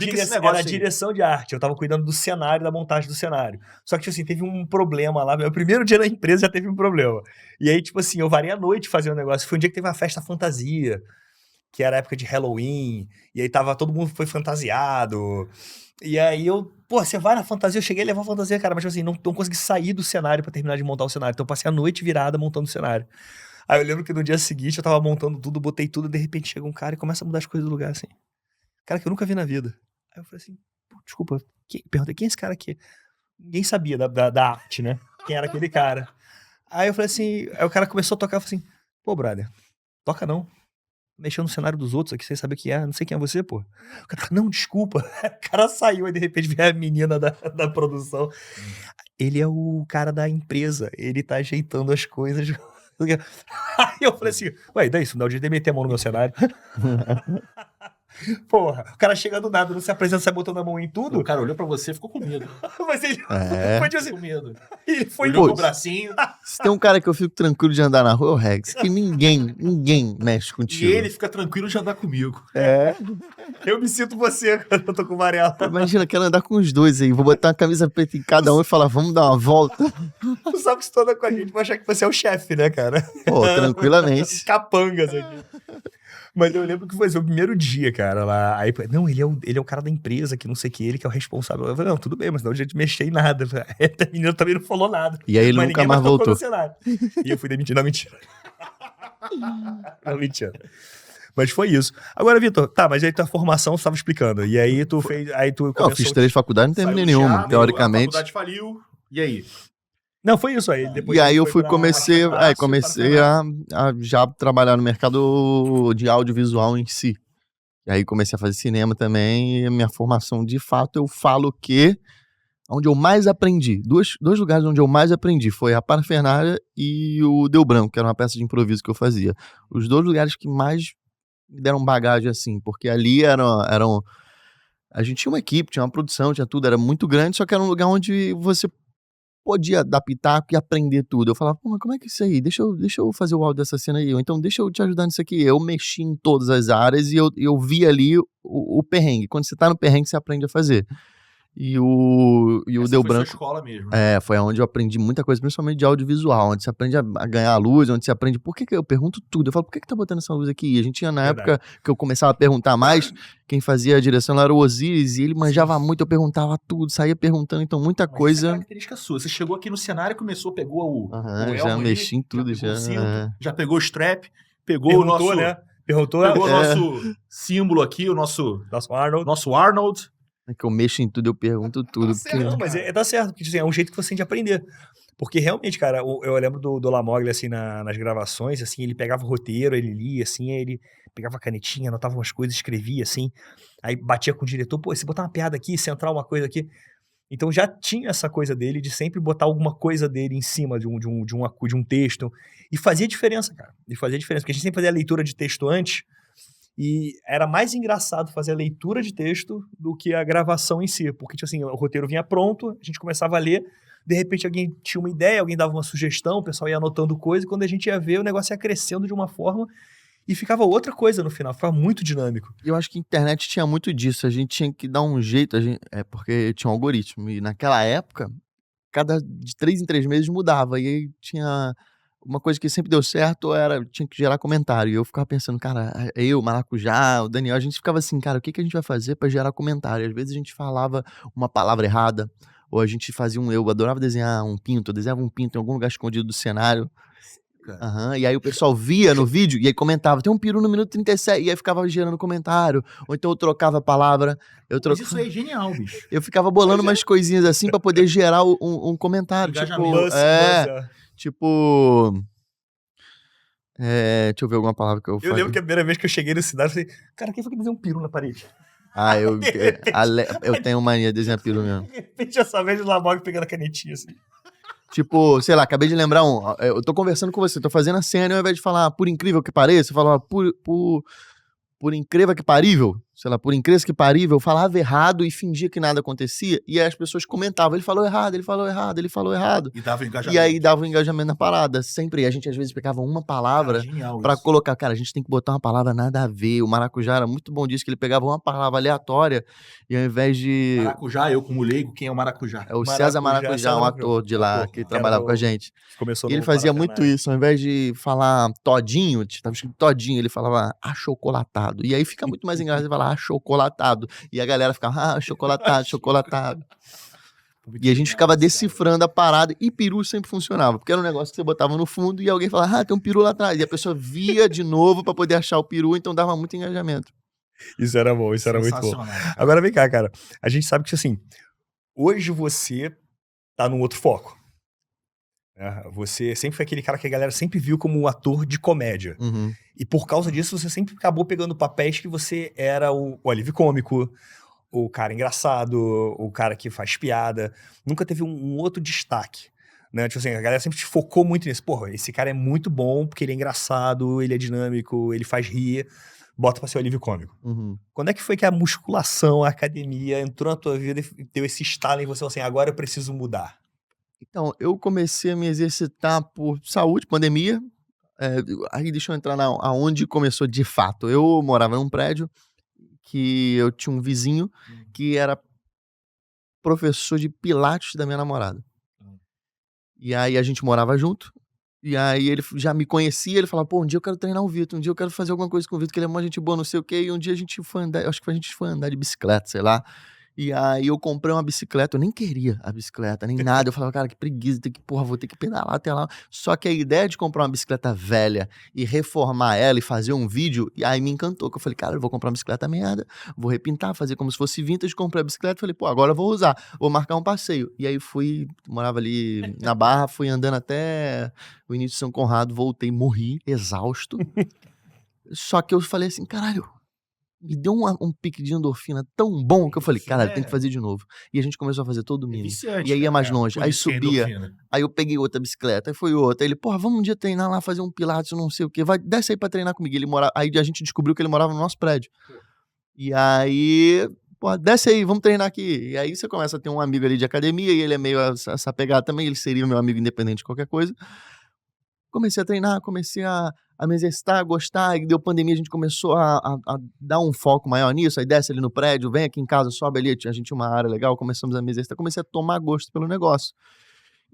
direção de arte. Eu tava cuidando do cenário, da montagem do cenário. Só que, tipo assim, teve um problema lá. Meu primeiro dia na empresa já teve um problema. E aí, tipo assim, eu varei a noite fazendo um negócio. Foi um dia que teve uma festa fantasia, que era a época de Halloween. E aí todo mundo foi fantasiado. E aí você vai na fantasia, eu cheguei a levar a fantasia, cara, mas tipo assim, não consegui sair do cenário pra terminar de montar o cenário. Então eu passei a noite virada montando o cenário. Aí eu lembro que no dia seguinte eu tava montando tudo, botei tudo, de repente chega um cara e começa a mudar as coisas do lugar, assim. Cara que eu nunca vi na vida. Aí eu falei assim, desculpa, perguntei, quem é esse cara aqui? Ninguém sabia da arte, né? Quem era aquele cara. Aí eu falei assim, aí o cara começou a tocar, eu falei assim, pô, brother, toca não. mexendo no cenário dos outros aqui, sem saber o que é, não sei quem é você, pô. O cara, não, desculpa. O cara saiu, aí de repente veio a menina da produção. Ele é o cara da empresa, ele tá ajeitando as coisas. Aí eu falei assim, ué, daí isso, não dá o jeito de meter a mão no meu cenário. Porra, o cara chega do nada, não se apresenta, sai botando a mão em tudo. O cara olhou pra você e ficou com medo. Mas ele foi tipo assim, Com medo. ele foi Olhou Pô, com o bracinho. Se tem um cara que eu fico tranquilo de andar na rua, é o Rex. Que ninguém mexe E contigo. ele fica tranquilo de andar comigo. É. Eu me sinto você quando eu tô com o Varela. Pô, imagina, eu quero andar com os dois aí. Vou botar uma camisa preta em cada um e falar, vamos dar uma volta. Tu sabe que se tu anda com a gente, vai achar que você é o chefe, né, cara? Pô, tranquilamente. Os capangas aqui. Mas eu lembro que foi o primeiro dia, cara, lá. Aí, não, ele é o cara da empresa, que não sei o que, ele que é o responsável. Eu falei, não, tudo bem, mas não, a gente mexer em nada. A menina também não falou nada. E aí ele Mas nunca ninguém mais tocou voltou. no cenário. E eu fui demitido. Não, mentira. Não, mentira. Mas foi isso. Agora, Vitor, tá, mas aí tua formação você tava explicando. E aí tu fez. Aí tu Não, eu começou. fiz 3 faculdades, não terminei Saiu do nenhuma, teatro, teoricamente. A faculdade faliu. E aí? Não, foi isso aí. Depois E aí eu foi fui, pra comecei Braço, a já trabalhar no mercado de audiovisual em si. E aí comecei a fazer cinema também, e a minha formação, de fato, eu falo que onde eu mais aprendi, dois lugares onde eu mais aprendi, foi a Parafernália e o Deu Branco, que era uma peça de improviso que eu fazia. Os 2 lugares que mais me deram bagagem, assim, porque ali eram a gente tinha uma equipe, tinha uma produção, tinha tudo, era muito grande, só que era um lugar onde você podia dar pitaco e aprender tudo. Eu falava, pô, mas como é que é isso aí? Deixa eu fazer o áudio dessa cena aí. Ou então, deixa eu te ajudar nisso aqui. Eu mexi em todas as áreas e eu vi ali o perrengue. Quando você tá no perrengue, você aprende a fazer. E o Essa Deu foi Branco... sua escola mesmo. foi onde eu aprendi muita coisa, principalmente de audiovisual, onde você aprende a ganhar a luz, onde você aprende... Por que eu pergunto tudo? Eu falo, por que tá botando essa luz aqui? E a gente tinha, na época, que eu começava a perguntar mais, quem fazia a direção lá era o Osiris, e ele manjava muito, eu perguntava tudo, saía perguntando, então muita Mas coisa... Essa é característica sua. Você chegou aqui no cenário, começou, pegou o Aham, elmo já ali, mexi em tudo, pegou já. o cinto, já pegou o strap, pegou o Perguntou, nosso... né? Perguntou Pegou o É. nosso símbolo aqui, o nosso Nosso Arnold. Arnold. É que eu mexo em tudo, eu pergunto tudo. Tá porque- certo. Não, mas tá certo, porque assim, é um jeito que você tem de aprender. Porque realmente, cara, eu lembro do Lamoglia, assim, nas gravações, assim, ele pegava o roteiro, ele lia, assim, aí ele pegava a canetinha, anotava umas coisas, escrevia, assim, aí batia com o diretor, pô, se botar uma piada aqui, centrar uma coisa aqui. Então já tinha essa coisa dele de sempre botar alguma coisa dele em cima de um texto. E fazia diferença, cara. E fazia diferença, porque a gente sempre fazia a leitura de texto antes, e era mais engraçado fazer a leitura de texto do que a gravação em si. Porque, tipo assim, o roteiro vinha pronto, a gente começava a ler, de repente alguém tinha uma ideia, alguém dava uma sugestão, o pessoal ia anotando coisa, e quando a gente ia ver, o negócio ia crescendo de uma forma e ficava outra coisa no final, ficava muito dinâmico. Eu acho que a internet tinha muito disso, a gente tinha que dar um jeito, porque tinha um algoritmo, e naquela época, de 3 em 3 meses mudava, e aí tinha... Uma coisa que sempre deu certo tinha que gerar comentário. E eu ficava pensando, cara, eu, Maracujá, o Daniel, a gente ficava assim, cara, o que a gente vai fazer pra gerar comentário? Às vezes a gente falava uma palavra errada, ou a gente fazia eu adorava desenhar um pinto, eu desenhava um pinto em algum lugar escondido do cenário. E aí o pessoal via no vídeo e aí comentava, tem um peru no minuto 37, e aí ficava gerando comentário. Ou então eu trocava a palavra. Mas isso aí é genial, bicho. Eu ficava bolando umas coisinhas assim pra poder gerar um comentário. Engajamento. Tipo, deixa eu ver alguma palavra que eu Eu falei. lembro que a primeira vez que eu cheguei na cidade, eu falei, cara, quem foi que desenhou um peru na parede? Eu tenho mania de desenhar peru mesmo. De repente, essa vez o Lamog pegando a canetinha assim. Tipo, sei lá, acabei de lembrar eu tô conversando com você, tô fazendo a cena e ao invés de falar por incrível que pareça, eu falava por incrível que parível, sei lá, por incrível que parível, eu falava errado e fingia que nada acontecia, e aí as pessoas comentavam, ele falou errado, ele falou errado, ele falou errado. E dava engajamento. E aí dava o engajamento na parada, sempre. A gente às vezes pegava uma palavra Genial pra isso. colocar, cara, a gente tem que botar uma palavra nada a ver. O Maracujá era muito bom disso, que ele pegava uma palavra aleatória e ao invés de... Maracujá, eu como leigo, quem é o Maracujá? É o César Maracujá, César um Maracujá, ator de lá, ator, que que trabalhava era com a gente. Começou E ele no fazia muito Parafernália. isso, ao invés de falar todinho, tava escrito todinho, ele falava achocolatado. E aí fica muito mais engraçado ele falar achocolatado. E a galera ficava, chocolatado, chocolatado. E a gente ficava decifrando a parada e peru sempre funcionava, porque era um negócio que você botava no fundo e alguém falava, tem um peru lá atrás. E a pessoa via de novo pra poder achar o peru, então dava muito engajamento. Isso era bom, isso era muito bom. Sensacional. Agora vem cá, cara. A gente sabe que, assim, hoje você tá num outro foco. Você sempre foi aquele cara que a galera sempre viu como um ator de comédia. Uhum. E por causa disso, você sempre acabou pegando papéis que você era o alívio cômico, o cara engraçado, o cara que faz piada. Nunca teve um outro destaque. Né? Tipo assim, a galera sempre te focou muito nisso. Porra, esse cara é muito bom porque ele é engraçado, ele é dinâmico, ele faz rir. Bota pra ser o alívio cômico. Uhum. Quando é que foi que a musculação, a academia entrou na tua vida e deu esse estalo em você? Assim, agora eu preciso mudar. Então, eu comecei a me exercitar por saúde, pandemia. Aí deixa eu entrar aonde começou de fato. Eu morava num prédio que eu tinha um vizinho que era professor de pilates da minha namorada. E aí a gente morava junto. E aí ele já me conhecia, ele falava, pô, um dia eu quero treinar o Vitor, um dia eu quero fazer alguma coisa com o Vitor, que ele é uma gente boa, não sei o quê. E um dia a gente foi andar, acho que a gente foi andar de bicicleta, sei lá. E aí eu comprei uma bicicleta, eu nem queria a bicicleta, nem nada. Eu falava, cara, que preguiça, vou ter que pedalar até lá. Só que a ideia de comprar uma bicicleta velha e reformar ela e fazer um vídeo, e aí me encantou. Que eu falei, cara, eu vou comprar uma bicicleta merda, vou repintar, fazer como se fosse vintage, comprei a bicicleta, falei, pô, agora eu vou usar, vou marcar um passeio. E aí morava ali na Barra, fui andando até o início de São Conrado, voltei, morri, exausto. Só que eu falei assim, caralho, me deu um pique de endorfina tão bom que eu falei, cara, tem que fazer de novo. E a gente começou a fazer todo domingo. Viciante, E aí ia mais cara. longe, Por aí isso que é subia, endorfina. aí eu peguei outra bicicleta, aí foi outra. Aí ele, porra, vamos um dia treinar lá, fazer um pilates, não sei o quê. Desce aí pra treinar comigo. Aí a gente descobriu que ele morava no nosso prédio. E aí, pô, desce aí, vamos treinar aqui. E aí você começa a ter um amigo ali de academia, e ele é meio essa pegada também, ele seria meu amigo independente de qualquer coisa. Comecei a treinar, comecei a me exercitar, a gostar, e deu pandemia, a gente começou a dar um foco maior nisso, aí desce ali no prédio, vem aqui em casa, sobe ali, a gente tinha uma área legal, começamos a me exercitar, comecei a tomar gosto pelo negócio.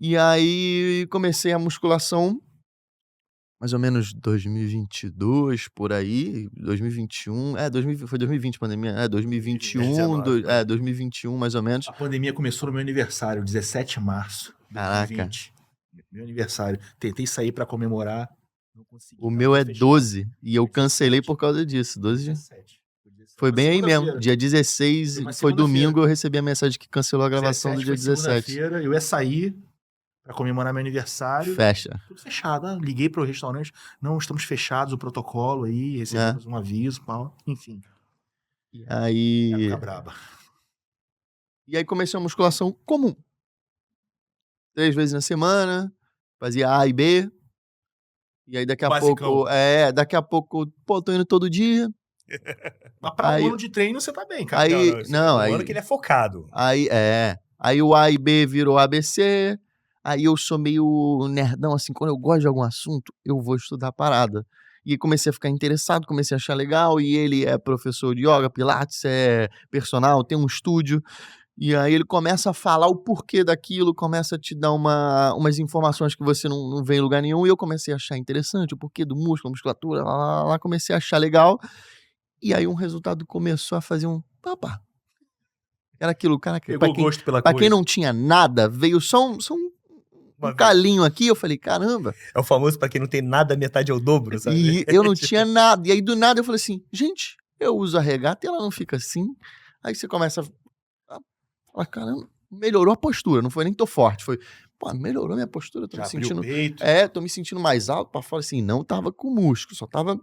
E aí comecei a musculação, mais ou menos 2022, por aí, 2021, foi 2020 pandemia, 2021, 2021 mais ou menos. A pandemia começou no meu aniversário, 17 de março de Caraca. 2020. Meu aniversário. Tentei sair pra comemorar, não consegui. O meu é Fechado. 12, e eu 17. cancelei por causa disso, 12 de... 17. Foi bem aí mesmo, Segunda-feira. dia 16, Foi uma foi domingo, segunda-feira. eu recebi a mensagem que cancelou a gravação do dia foi 17. segunda-feira, eu ia sair pra comemorar meu aniversário. Fecha. Tudo fechado. Liguei pro restaurante. Não, estamos fechados, o protocolo aí, recebemos um aviso, pau. Enfim. E aí... Época braba. E aí comecei a musculação comum. 3 vezes na semana, fazia A e B. E aí daqui a Basicão. pouco, pô, tô indo todo dia. Mas pra Aí- um ano de treino você tá bem, cara. Aí, não, O aí... ano que ele é focado. Aí o A e B virou ABC. Aí eu sou meio nerdão, assim, quando eu gosto de algum assunto, eu vou estudar a parada. E aí comecei a ficar interessado, comecei a achar legal. E ele é professor de yoga, pilates, é personal, tem um estúdio. E aí ele começa a falar o porquê daquilo, começa a te dar umas informações que você não vê em lugar nenhum. E eu comecei a achar interessante o porquê do músculo, musculatura, lá, comecei a achar legal. E aí um resultado começou a fazer Opa! Era aquilo, cara, Pegou gosto pela pra coisa. quem não tinha nada, veio só um calinho aqui, eu falei, caramba. É o famoso pra quem não tem nada, metade é o dobro, sabe? E eu não tinha nada. E aí, do nada, eu falei assim, gente, eu uso a regata e ela não fica assim. Aí você começa a falar, caramba, melhorou a postura. Não foi nem tô forte, foi, pô, melhorou minha postura. Tô Já me abriu sentindo... o peito. tô me sentindo mais alto pra fora, assim, não tava com músculo, só tava...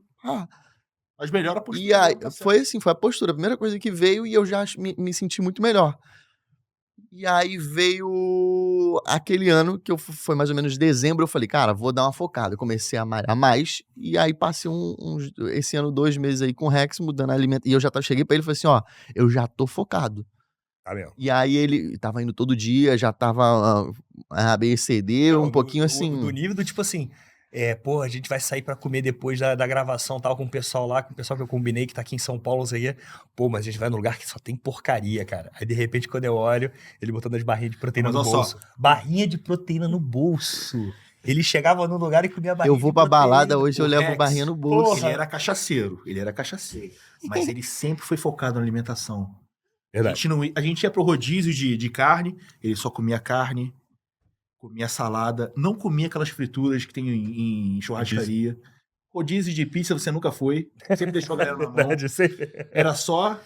Mas melhora a postura. E aí, tá certo. foi assim, foi a postura, a primeira coisa que veio e eu já me senti muito melhor. E aí veio aquele ano, que foi mais ou menos dezembro, eu falei, cara, vou dar uma focada. Eu comecei a malhar mais, e aí passei esse ano 2 meses aí com o Rex, mudando a alimentação. E eu já cheguei pra ele e falei assim, ó, eu já tô focado. Tá mesmo. E aí ele tava indo todo dia, já tava ABCD, um pouquinho assim... Do nível do tipo assim, pô, a gente vai sair pra comer depois da gravação tal, com o pessoal lá, com o pessoal que eu combinei, que tá aqui em São Paulo, isso aí. Pô, mas a gente vai num lugar que só tem porcaria, cara. Aí, de repente, quando eu olho, ele botando as barrinhas de proteína Mas no olha bolso. Barrinha de proteína no bolso. Ele chegava no lugar e comia a barrinha Eu vou de pra proteína. balada, hoje eu O levo Rex, barrinha no bolso. Ele era cachaceiro. Mas ele sempre foi focado na alimentação. Verdade. A gente ia pro rodízio de carne, ele só comia carne, comia salada, não comia aquelas frituras que tem em churrascaria. Rodízio de pizza você nunca foi, sempre deixou a galera na mão. Verdade, sempre. Era só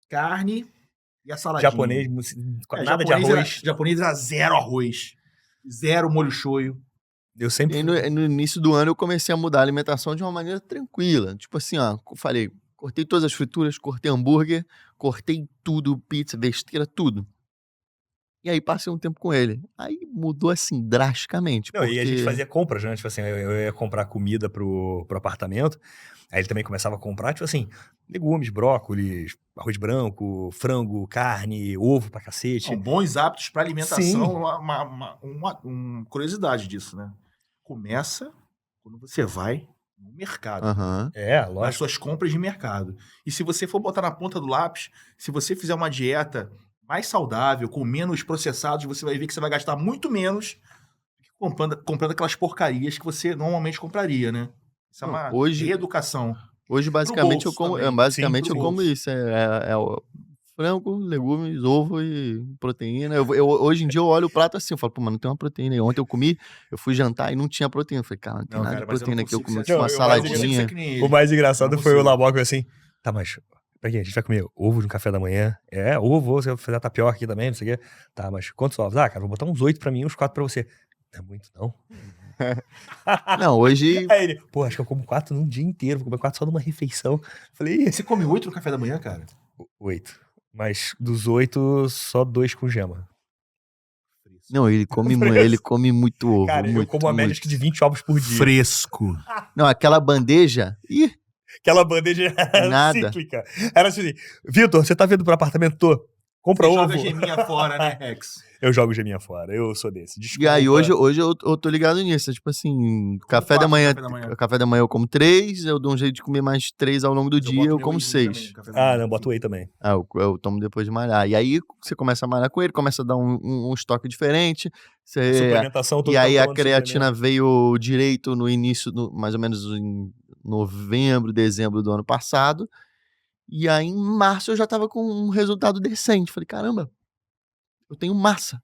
carne e a saladinha. Japonês, nada de Japonês arroz. japonês era zero arroz, zero molho shoyu. Eu E sempre. aí, no início do ano eu comecei a mudar a alimentação de uma maneira tranquila. Tipo assim, ó, eu falei, cortei todas as frituras, cortei hambúrguer, cortei tudo, pizza, besteira, tudo. E aí passei um tempo com ele. Aí mudou assim drasticamente, Não, e a gente porque fazia compras, né? Tipo assim, eu ia comprar comida pro apartamento. Aí ele também começava a comprar, tipo assim, legumes, brócolis, arroz branco, frango, carne, ovo pra cacete. São bons hábitos para alimentação. Sim. Uma curiosidade disso, né? Começa quando você vai no mercado. aham. É, Nas lógico. suas compras de mercado. E se você for botar na ponta do lápis, se você fizer uma dieta mais saudável, com menos processados, você vai ver que você vai gastar muito menos do que comprando aquelas porcarias que você normalmente compraria, né? Isso é Não, uma hoje- reeducação. Hoje basicamente eu bolso como, também. basicamente Sim, eu pro como bolso. isso, é o frango, legumes, ovo e proteína. Hoje em dia eu olho o prato assim, eu falo, pô, mas não tem uma proteína aí. Ontem eu comi, eu fui jantar e não tinha proteína. Eu falei, cara, não tem Não, nada cara, de mas eu não proteína aqui. Eu consigo comi ser uma assim. Não, eu Eu não consigo saladinha. ser que nem ele. O mais engraçado Não foi o consigo. Laboca assim, tá, mas peraí, a gente vai comer ovo no café da manhã? É, ovo, você vai fazer tapioca aqui também, não sei o quê. Tá, mas quantos ovos? Ah, cara, vou botar uns 8 pra mim e uns 4 pra você. Não é muito, não. Não, hoje Aí ele, pô, acho que eu como 4 num dia inteiro, vou comer 4 só numa refeição. Falei, ih, Você come 8 no café da manhã, cara? 8. Mas dos 8, só 2 com gema. não, ele come muito ovo, Cara, eu muito, como a média muito. acho que de 20 ovos por dia. Fresco. Não, aquela bandeja, ih, Aquela bandeja Nada. cíclica. Era assim, Vitor, você tá vindo pro apartamento? Tô. Compra Você ovo. joga geminha fora, né, Rex? Eu jogo geminha fora, eu sou desse. Desculpa. e aí hoje eu tô ligado nisso, tipo assim, café da quatro no manhã, café da manhã. eu como 3, eu dou um jeito de comer mais 3 ao longo do dia, eu como 6. Ah, não, boto whey também. Ah, eu tomo depois de malhar. E aí você começa a malhar com ele, começa a dar um estoque diferente. Suplementação, todo E aí mundo a falando de creatina suplemento. veio direito no início, mais ou menos em novembro, dezembro do ano passado. E aí em março eu já tava com um resultado decente. Falei, caramba, eu tenho massa.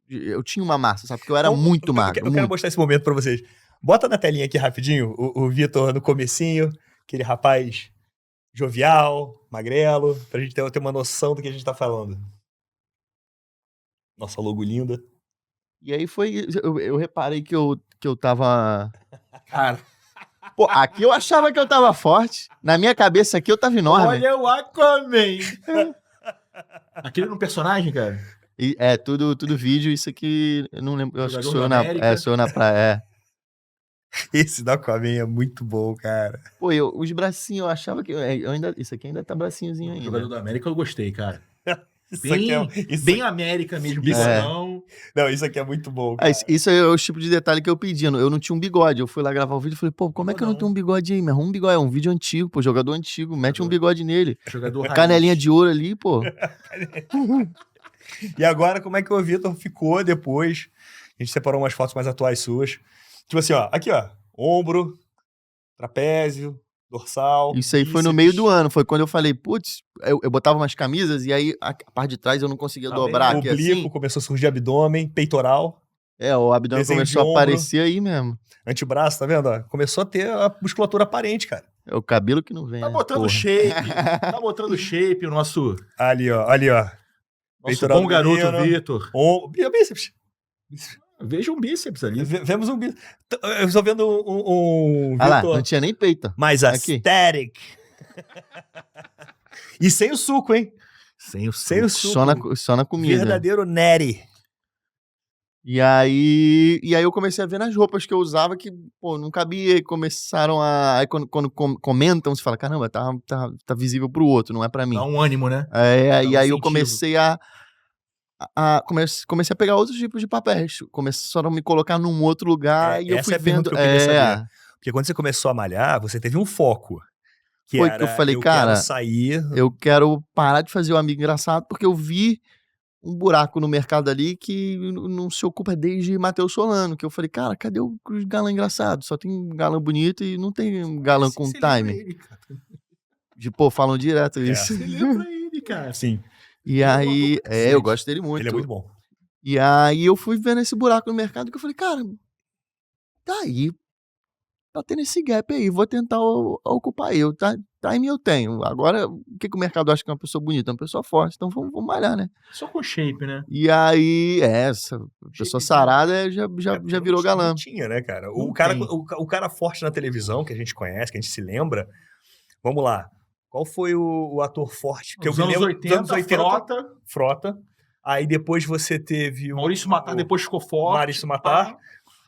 Eu tinha uma massa, sabe? Porque eu era Então, muito eu magro. quero muito. mostrar esse momento pra vocês. Bota na telinha aqui rapidinho o Vitor no comecinho, aquele rapaz jovial, magrelo, pra gente ter uma noção do que a gente tá falando. Nossa, logo linda. E aí foi. Eu reparei que eu tava. Cara, Pô, aqui eu achava que eu tava forte. Na minha cabeça aqui eu tava enorme. olha o Aquaman. Aquele no personagem, cara? E é tudo vídeo, isso aqui. Eu não lembro. Eu acho que Jogador sou eu da na. América. Sou eu na praia. Esse da Aquaman é muito bom, cara. Pô, os bracinhos, eu achava que. Eu ainda, isso aqui ainda tá bracinhozinho O ainda. jogador da América eu gostei, cara. Isso Bem, aqui é, isso bem América mesmo, Isso é. bigodão. Não, isso aqui é muito bom, Ah, cara. isso é o tipo de detalhe que eu pedi. Eu não tinha um bigode. Eu fui lá gravar o vídeo e falei, pô, como é que eu não tenho um bigode aí? Me arruma um bigode. É um vídeo antigo, pô, jogador antigo. Mete um bigode nele. Jogador raiz. Canelinha de ouro ali, pô. E agora, como é que o Vitor ficou depois? A gente separou umas fotos mais atuais suas. Tipo assim, ó. Aqui, ó. Ombro, trapézio, dorsal. Isso aí foi no bíceps. meio do ano. Foi quando eu falei, putz, eu botava umas camisas e aí a parte de trás eu não conseguia Tá dobrar bem? aqui Oblíquo, assim. começou a surgir abdômen, peitoral, O abdômen desenho de começou a ombro. aparecer aí mesmo. antebraço, tá vendo? Ó? Começou a ter a musculatura aparente, cara. É o cabelo que não vem. Tá né, botando porra. shape. Tá botando shape o nosso Ali, ó. Ali, ó. Peitoral bom do garoto menino. Vitor. Bíceps. Veja um bíceps ali. Vemos um bíceps. Eu estou vendo um Ah lá, Vitor não tinha nem peito. mais Aqui. aesthetic. E sem o suco, hein? Sem o Sem o suco. suco. Só na comida. Verdadeiro Neri. E aí eu comecei a ver nas roupas que eu usava que, pô, não cabia. E começaram a. Aí quando comentam, você fala, caramba, tá visível pro outro, não é pra mim. Dá um ânimo, né? E um aí eu incentivo. comecei comecei a pegar outros tipos de papéis. Começaram a me colocar num outro lugar e eu Essa fui é a pergunta vendo. que eu queria saber. Porque quando você começou a malhar, você teve um foco. Que Foi era, que eu falei, quero cara, sair... eu quero parar de fazer o amigo engraçado porque eu vi um buraco no mercado ali que não se ocupa desde Matheus Solano, que eu falei, cara, cadê o galã engraçado? Só tem galã bonito e não tem galã com Você lembra time. ele, cara. Pô, falam direto isso. Você lembra ele, cara. Sim, E aí, eu gosto dele muito. ele é muito bom. E aí eu fui vendo esse buraco no mercado que eu falei, cara, tá aí. tá tendo esse gap aí, vou tentar ocupar aí. Time eu tenho. Agora, o que o mercado acha que é uma pessoa bonita? Uma pessoa forte. Então vamos malhar, né? Só com shape, né? E aí, essa pessoa sarada já virou galã. Não tinha, né, cara? Não O cara, tem. o cara forte na televisão, que a gente conhece, que a gente se lembra. Vamos lá. Qual foi o ator forte? Que Nos eu me anos lembro, 80, Frota. Frota. Aí depois você teve Maurício Matar depois ficou forte. Maurício Matar.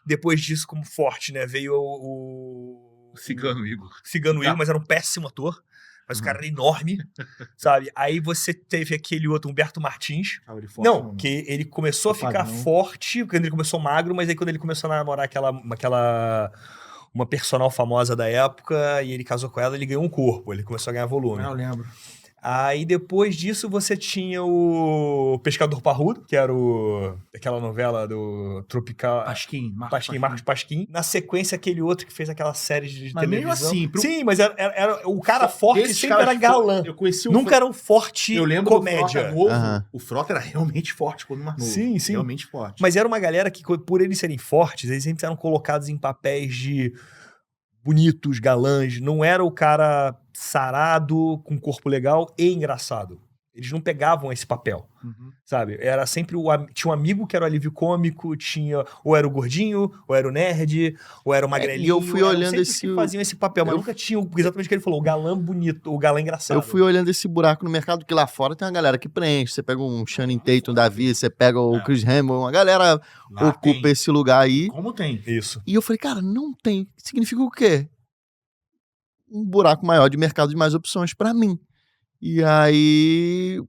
Depois disso, como forte, né? Veio o Cigano Igor. Cigano Igor, mas era um péssimo ator. Mas o cara era enorme, sabe? Aí você teve aquele outro, Humberto Martins. Ah, ele forte, Não, que ele começou a ficar Padrão. forte, quando ele começou magro, mas aí quando ele começou a namorar uma personal famosa da época, e ele casou com ela, ele ganhou um corpo, ele começou a ganhar volume. Eu lembro. Aí depois disso você tinha o Pescador Parrudo, que era aquela novela do Tropical... Pasquim. Marcos Pasquim. Na sequência, aquele outro que fez aquela série de Mas meio televisão. assim, Sim, mas era o cara forte Desses sempre caras era galã. Eu conheci o Nunca era um forte Eu lembro comédia. do Frota novo. Aham. O Frota era realmente forte quando mais novo. Sim, sim. Realmente forte. Mas era uma galera que, por eles serem fortes, eles sempre eram colocados em papéis de bonitos, galãs. Não era o cara sarado, com corpo legal e engraçado. Eles não pegavam esse papel, Uhum. sabe? Era sempre tinha um amigo que era o alívio cômico, ou era o gordinho, ou era o nerd, ou era o magrelinho. E eu fui eram olhando sempre esse- que faziam esse papel, mas eu- nunca tinha exatamente o que ele falou, o galã bonito, o galã engraçado. Eu fui olhando esse buraco no mercado, que lá fora tem uma galera que preenche. Você pega um Channing Tatum da vida, você pega o Chris Hemsworth, uma galera Lá ocupa tem. esse lugar aí. Como tem? Isso. E eu falei, cara, não tem. Significa o quê? Um buraco maior de mercado de mais opções pra mim. E aí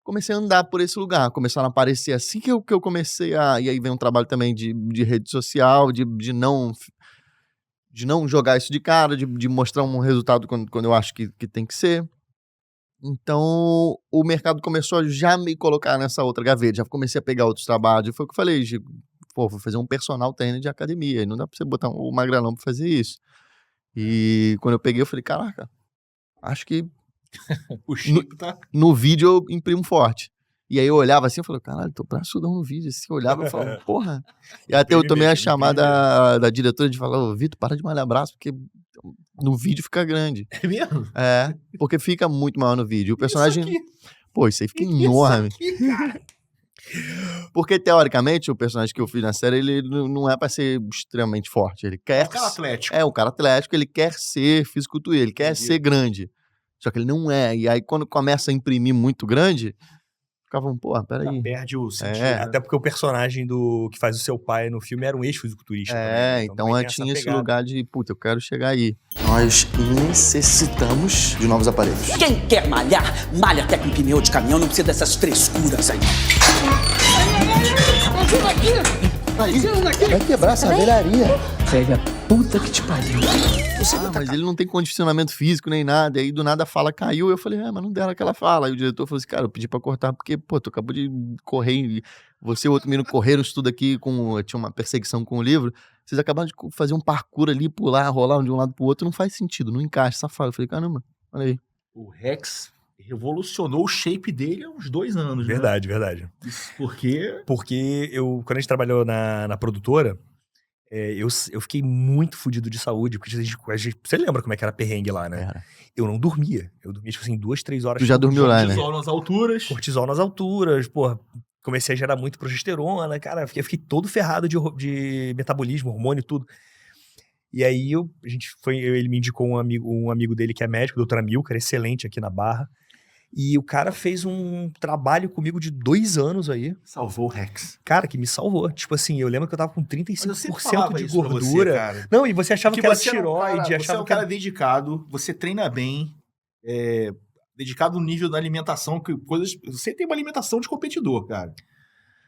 comecei a andar por esse lugar, começaram a aparecer assim que eu comecei a... E aí vem um trabalho também de rede social, de não jogar isso de cara, de mostrar um resultado quando eu acho que tem que ser. Então, o mercado começou a já me colocar nessa outra gaveta, já comecei a pegar outros trabalhos, e foi o que eu falei, vou fazer um personal trainer de academia, e não dá pra você botar um magrelão pra fazer isso. E quando eu peguei, eu falei, caraca, acho que O chip tá... no vídeo eu imprimo forte. E aí eu olhava assim, eu falei, caralho, tô braçudão no vídeo. Assim, eu olhava e falava, porra. E até eu tomei a chamada da diretora de falar, ô, Vitor, para de malhar braço, porque no vídeo fica grande. É mesmo? É, porque fica muito maior no vídeo. O personagem... Isso aqui. Pô, isso aí fica enorme. Isso aqui, cara. Porque, teoricamente, o personagem que eu fiz na série, ele não é pra ser extremamente forte. Ele É quer... um cara atlético. É, um cara atlético, ele quer ser fisiculturista, ele quer Entendi. ser grande. Só que ele não é. E aí, quando começa a imprimir muito grande, ficavam, pô, Já peraí. perde o sentido. É. né? Até porque o personagem que faz o seu pai no filme era um ex-fisiculturista. também, É, né? então também tem antes essa tinha esse pegada. lugar de, puta, eu quero chegar aí. Nós necessitamos de novos aparelhos. Quem quer malhar, malha até com pneu de caminhão, não precisa dessas frescuras aí. Vai quebrar essa velharia. Velha puta que te pariu. Ah, mas ele não tem condicionamento físico nem nada. E aí do nada a fala caiu. Eu falei, mas não deram aquela fala. Aí o diretor falou assim, cara, eu pedi pra cortar porque, pô, tu acabou de correr. Você e o outro menino correram isso tudo aqui, tinha uma perseguição com o livro. Vocês acabaram de fazer um parkour ali, pular, rolar de um lado pro outro. Não faz sentido, não encaixa essa fala. Eu falei, caramba, olha aí. O Rex revolucionou o shape dele há uns 2 anos, né? Verdade, verdade. Porque... Porque quando a gente trabalhou na produtora, eu fiquei muito fudido de saúde, porque você lembra como é que era perrengue lá, né? Era. Eu não dormia. Eu dormia, tipo assim, 2, 3 horas. Tu já dormiu lá, né? Cortisol nas alturas. Cortisol nas alturas, porra. Comecei a gerar muito progesterona, cara. Eu fiquei todo ferrado de metabolismo, hormônio, tudo. E aí ele me indicou um amigo dele que é médico, o Dr. Amilcar, excelente aqui na Barra. E o cara fez um trabalho comigo de 2 anos aí. Salvou o Rex. Cara, que me salvou. Tipo assim, eu lembro que eu tava com Mas eu sempre 35% falava de isso pra você, gordura. cara. Não, e você achava Porque que era você é um tiroide, cara- Você é achava um que era... cara dedicado, você treina bem, dedicado no nível da alimentação, você tem uma alimentação de competidor, cara.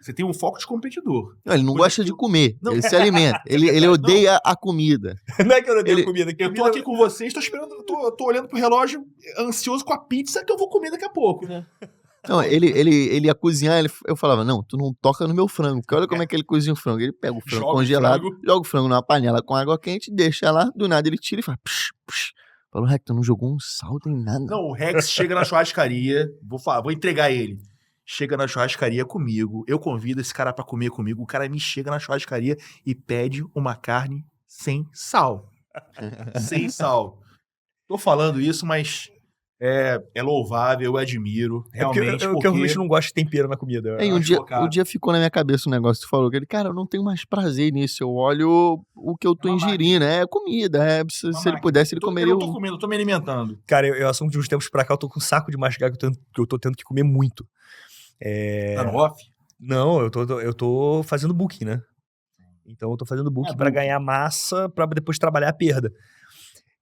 Você tem um foco de competidor. Não, ele não Coisa gosta que de eu- comer, Não. ele se alimenta. Ele odeia a comida. Não é que eu não tenho Ele- comida. Eu tô aqui com vocês, tô esperando, tô olhando pro relógio, ansioso com a pizza que eu vou comer daqui a pouco, né? Não, ele ia cozinhar, eu falava, não, tu não toca no meu frango, porque olha como é que ele cozinha o frango. Ele pega o frango Joga o congelado, frango. joga o frango numa panela com água quente, deixa lá, do nada ele tira e faz psh, psh. Falou, Rex, tu não jogou um sal, tem nada. Não, o Rex chega na churrascaria, vou entregar ele. Chega na churrascaria comigo, eu convido esse cara pra comer comigo, o cara me chega na churrascaria e pede uma carne sem sal. Sem sal. Tô falando isso, mas é louvável, eu admiro. É porque Realmente, eu realmente não gosto de tempero na comida. Aí, um acho dia, focado. um dia ficou na minha cabeça um negócio que tu falou, que ele, cara, eu não tenho mais prazer nisso, eu olho o que eu tô uma ingerindo, é comida, se ele pudesse, ele comeria Eu não tô comendo, eu tô me alimentando. Cara, eu assumo de uns tempos pra cá, eu tô com um saco de mascar que eu tô tendo que comer muito. Tá no off? Não, eu tô fazendo booking, né? Então eu tô fazendo booking pra booking. ganhar massa pra depois trabalhar a perda.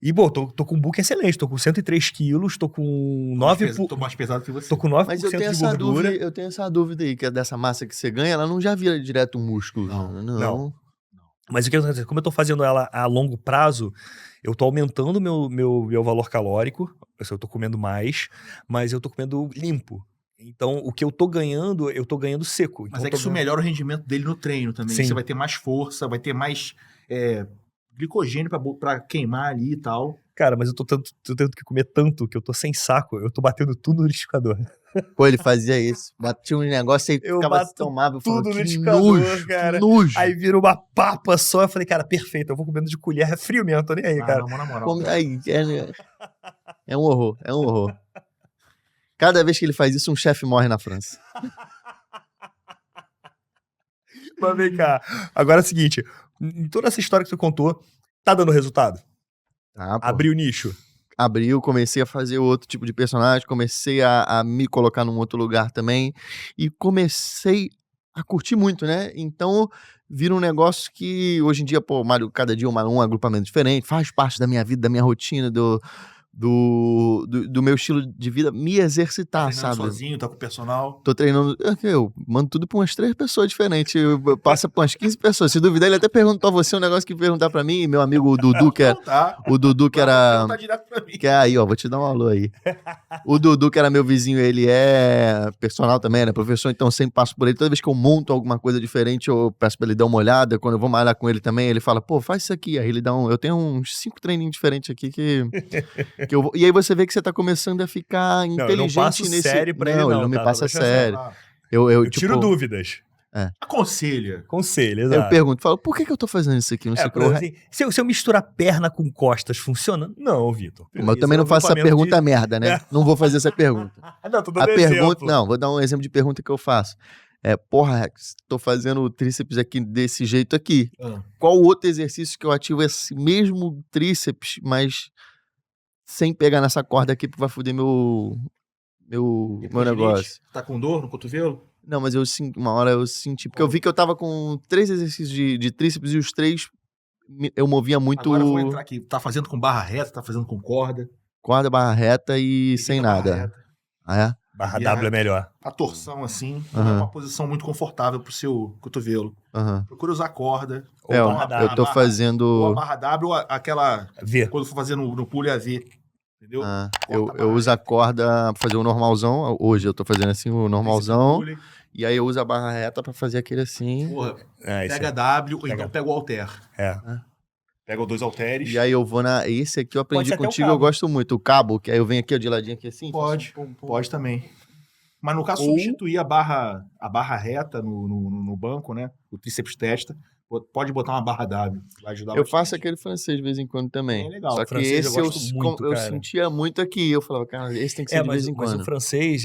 E, bom, tô com um booking excelente, tô com 103 quilos, tô com 9... Tô mais pesado que você. Tô com 9% Mas eu tenho de essa gordura. dúvida, eu tenho essa dúvida aí, que é dessa massa que você ganha, ela não já vira direto um músculo. Não. Mas o que acontece? Como eu tô fazendo ela a longo prazo, eu tô aumentando o meu valor calórico, eu tô comendo mais, mas eu tô comendo limpo. Então, o que eu tô ganhando seco. Mas Então, é que isso melhora o rendimento dele no treino também. Sim. Você vai ter mais força, vai ter mais glicogênio pra queimar ali e tal. Cara, mas eu tô tendo que comer tanto que eu tô sem saco, eu tô batendo tudo no liquidificador. Pô, ele fazia isso, batia um negócio e Eu ficava bato tomava, eu falava, tudo no que liquidificador, nojo, cara. que nojo. Aí vira uma papa só, eu falei, cara, perfeito, eu vou comendo de colher, é frio mesmo, tô nem aí, cara. Não, na moral. Come- aí, é um horror, é um horror. Cada vez que ele faz isso, um chefe morre na França. Mas vem cá, agora é o seguinte, em toda essa história que tu contou, tá dando resultado? Ah, pô. Abriu o nicho? Abriu, comecei a fazer outro tipo de personagem, comecei a me colocar num outro lugar também, e comecei a curtir muito, né? Então, vira um negócio que hoje em dia, pô, Mário, cada dia um agrupamento diferente, faz parte da minha vida, da minha rotina, do meu estilo de vida, me exercitar, Treinando sabe? sozinho, tá com o personal. Tô treinando, eu mando tudo pra umas 3 pessoas diferentes, passa pra umas 15 pessoas. Se duvidar, ele até pergunta pra você um negócio que perguntar pra mim, meu amigo o Dudu, que era... Tá direto pra mim. Que é aí, ó, vou te dar um alô aí. O Dudu, que era meu vizinho, ele é personal também, né? Professor, então sempre passo por ele. Toda vez que eu monto alguma coisa diferente, eu peço pra ele dar uma olhada. Quando eu vou malhar com ele também, ele fala, pô, faz isso aqui. Aí ele dá eu tenho uns 5 treininhos diferentes aqui que eu vou... E aí você vê que você tá começando a ficar inteligente eu não passo nesse... sério pra ele, não, não, ele não me tá? passa Deixa sério. Ah, Eu Eu tiro tipo, dúvidas. aconselha. Conselho, eu exato. pergunto, falo, por que eu tô fazendo isso aqui? Não sei o que. Por exemplo, assim, se eu misturar perna com costas, funciona? Não, Vitor. Mas eu Isso também é não um faço essa agrupamento pergunta merda, né? Não vou fazer essa pergunta. Não, tô A dando pergunta, exemplo. não, vou dar um exemplo de pergunta que eu faço. Porra, Rex, tô fazendo o tríceps aqui desse jeito aqui. Qual outro exercício que eu ativo esse mesmo tríceps, mas sem pegar nessa corda aqui, porque vai foder meu negócio? Tá com dor no cotovelo? Não, mas uma hora eu senti, porque eu vi que eu tava com 3 exercícios de tríceps e os 3 eu movia muito Agora eu vou entrar aqui. Tá fazendo com barra reta, tá fazendo com corda. corda, barra reta e Evita sem barra nada. reta. Ah, é? Barra E W é melhor. A torção, assim, não é Aham. uma posição muito confortável pro seu cotovelo. Aham. Procura usar corda. Ou É, barra W. eu tô Ou a fazendo... barra W, ou aquela... V. Quando for fazer no pulo é a V. Entendeu? Ah, Corta a eu barra uso a corda pra fazer o normalzão. Hoje eu tô fazendo assim o normalzão. Pule. E aí eu uso a barra reta pra fazer aquele assim. Porra, Isso pega é. W ou Pega. então pega o halter. É. Pega os 2 halteres. E aí eu vou na... Esse aqui eu aprendi ser até o contigo, eu cabo. gosto muito. O cabo, que aí eu venho aqui ó, de ladinho aqui assim. Pode, faço um pum, pum. pode também. Mas no caso, Ou- substituir a barra reta no banco, né? O tríceps testa. Pode botar uma barra W. Vai ajudar Eu bastante. faço aquele francês de vez em quando também. É legal. Só O que francês eu esse eu, gosto muito, eu cara. sentia muito aqui. Eu falava, cara, esse tem que ser de vez em Mas quando. o francês,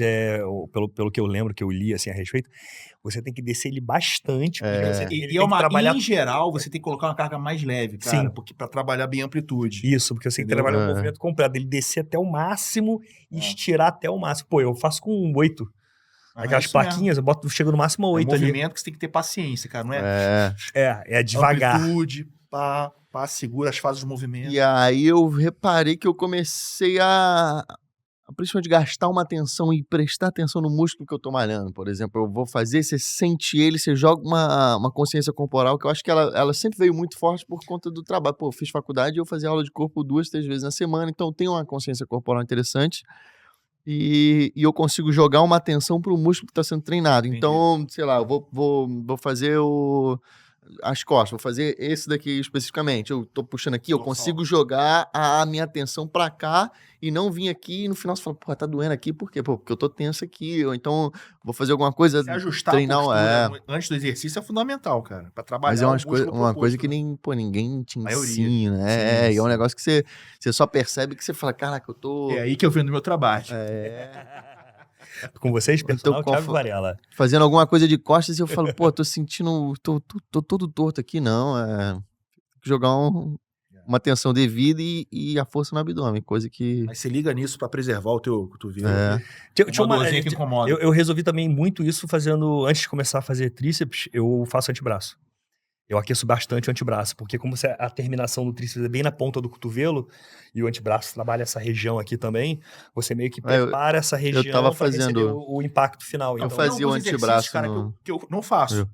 pelo que eu lembro, que eu li assim a respeito, você tem que descer ele bastante. Porque você, ele E tem é que uma, trabalhar em geral, você tem que colocar uma carga mais leve, cara. Sim. Porque pra trabalhar bem a amplitude. isso, porque você tem que Entendeu? trabalhar o É. movimento completo. Ele descer até o máximo e estirar até o máximo. Pô, eu faço com 8. Mas Aquelas é isso mesmo. plaquinhas, eu chego no máximo a É um 8 ali. movimento que você tem que ter paciência, cara. Não é É devagar. amplitude, pá, segura as fases do movimento. E aí eu reparei que eu comecei a principalmente gastar uma atenção e prestar atenção no músculo que eu tô malhando. Por exemplo, eu vou fazer, você sente ele, você joga uma consciência corporal, que eu acho que ela sempre veio muito forte por conta do trabalho. Pô, eu fiz faculdade e eu fazia aula de corpo 2, 3 vezes na semana, então eu tenho uma consciência corporal interessante. E eu consigo jogar uma atenção pro músculo que tá sendo treinado. Entendi. Então, sei lá, eu vou fazer as costas, vou fazer esse daqui especificamente. Eu tô puxando aqui, eu consigo jogar a minha atenção pra cá e não vir aqui e no final você fala, pô, tá doendo aqui, por quê? Pô, porque eu tô tenso aqui, ou então vou fazer alguma coisa, Se ajustar treinar, a postura antes do exercício é fundamental, cara. Pra trabalhar mas é o uma coisa músculo que propósito, né? ninguém te Maioria. ensina, né? Sim, E é um sim. negócio que você só percebe que você fala, caraca, eu tô... É aí que eu vendo meu trabalho. Com vocês, Então, personal Thiago Varela. fazendo alguma coisa de costas e eu falo, pô, tô sentindo, tô todo torto aqui, não, tem que jogar uma tensão devida e a força no abdômen, coisa que... Mas se liga nisso pra preservar o teu cotovelo. Tinha Uma dorzinha que incomoda. eu resolvi também muito isso fazendo, antes de começar a fazer tríceps, eu faço antebraço. Eu aqueço bastante o antebraço, porque como a terminação do tríceps é bem na ponta do cotovelo, e o antebraço trabalha essa região aqui também, você meio que prepara essa região tava pra receber fazendo- o impacto final. Eu Então, fazia Tem o alguns antebraço exercícios, cara, no- que eu não faço.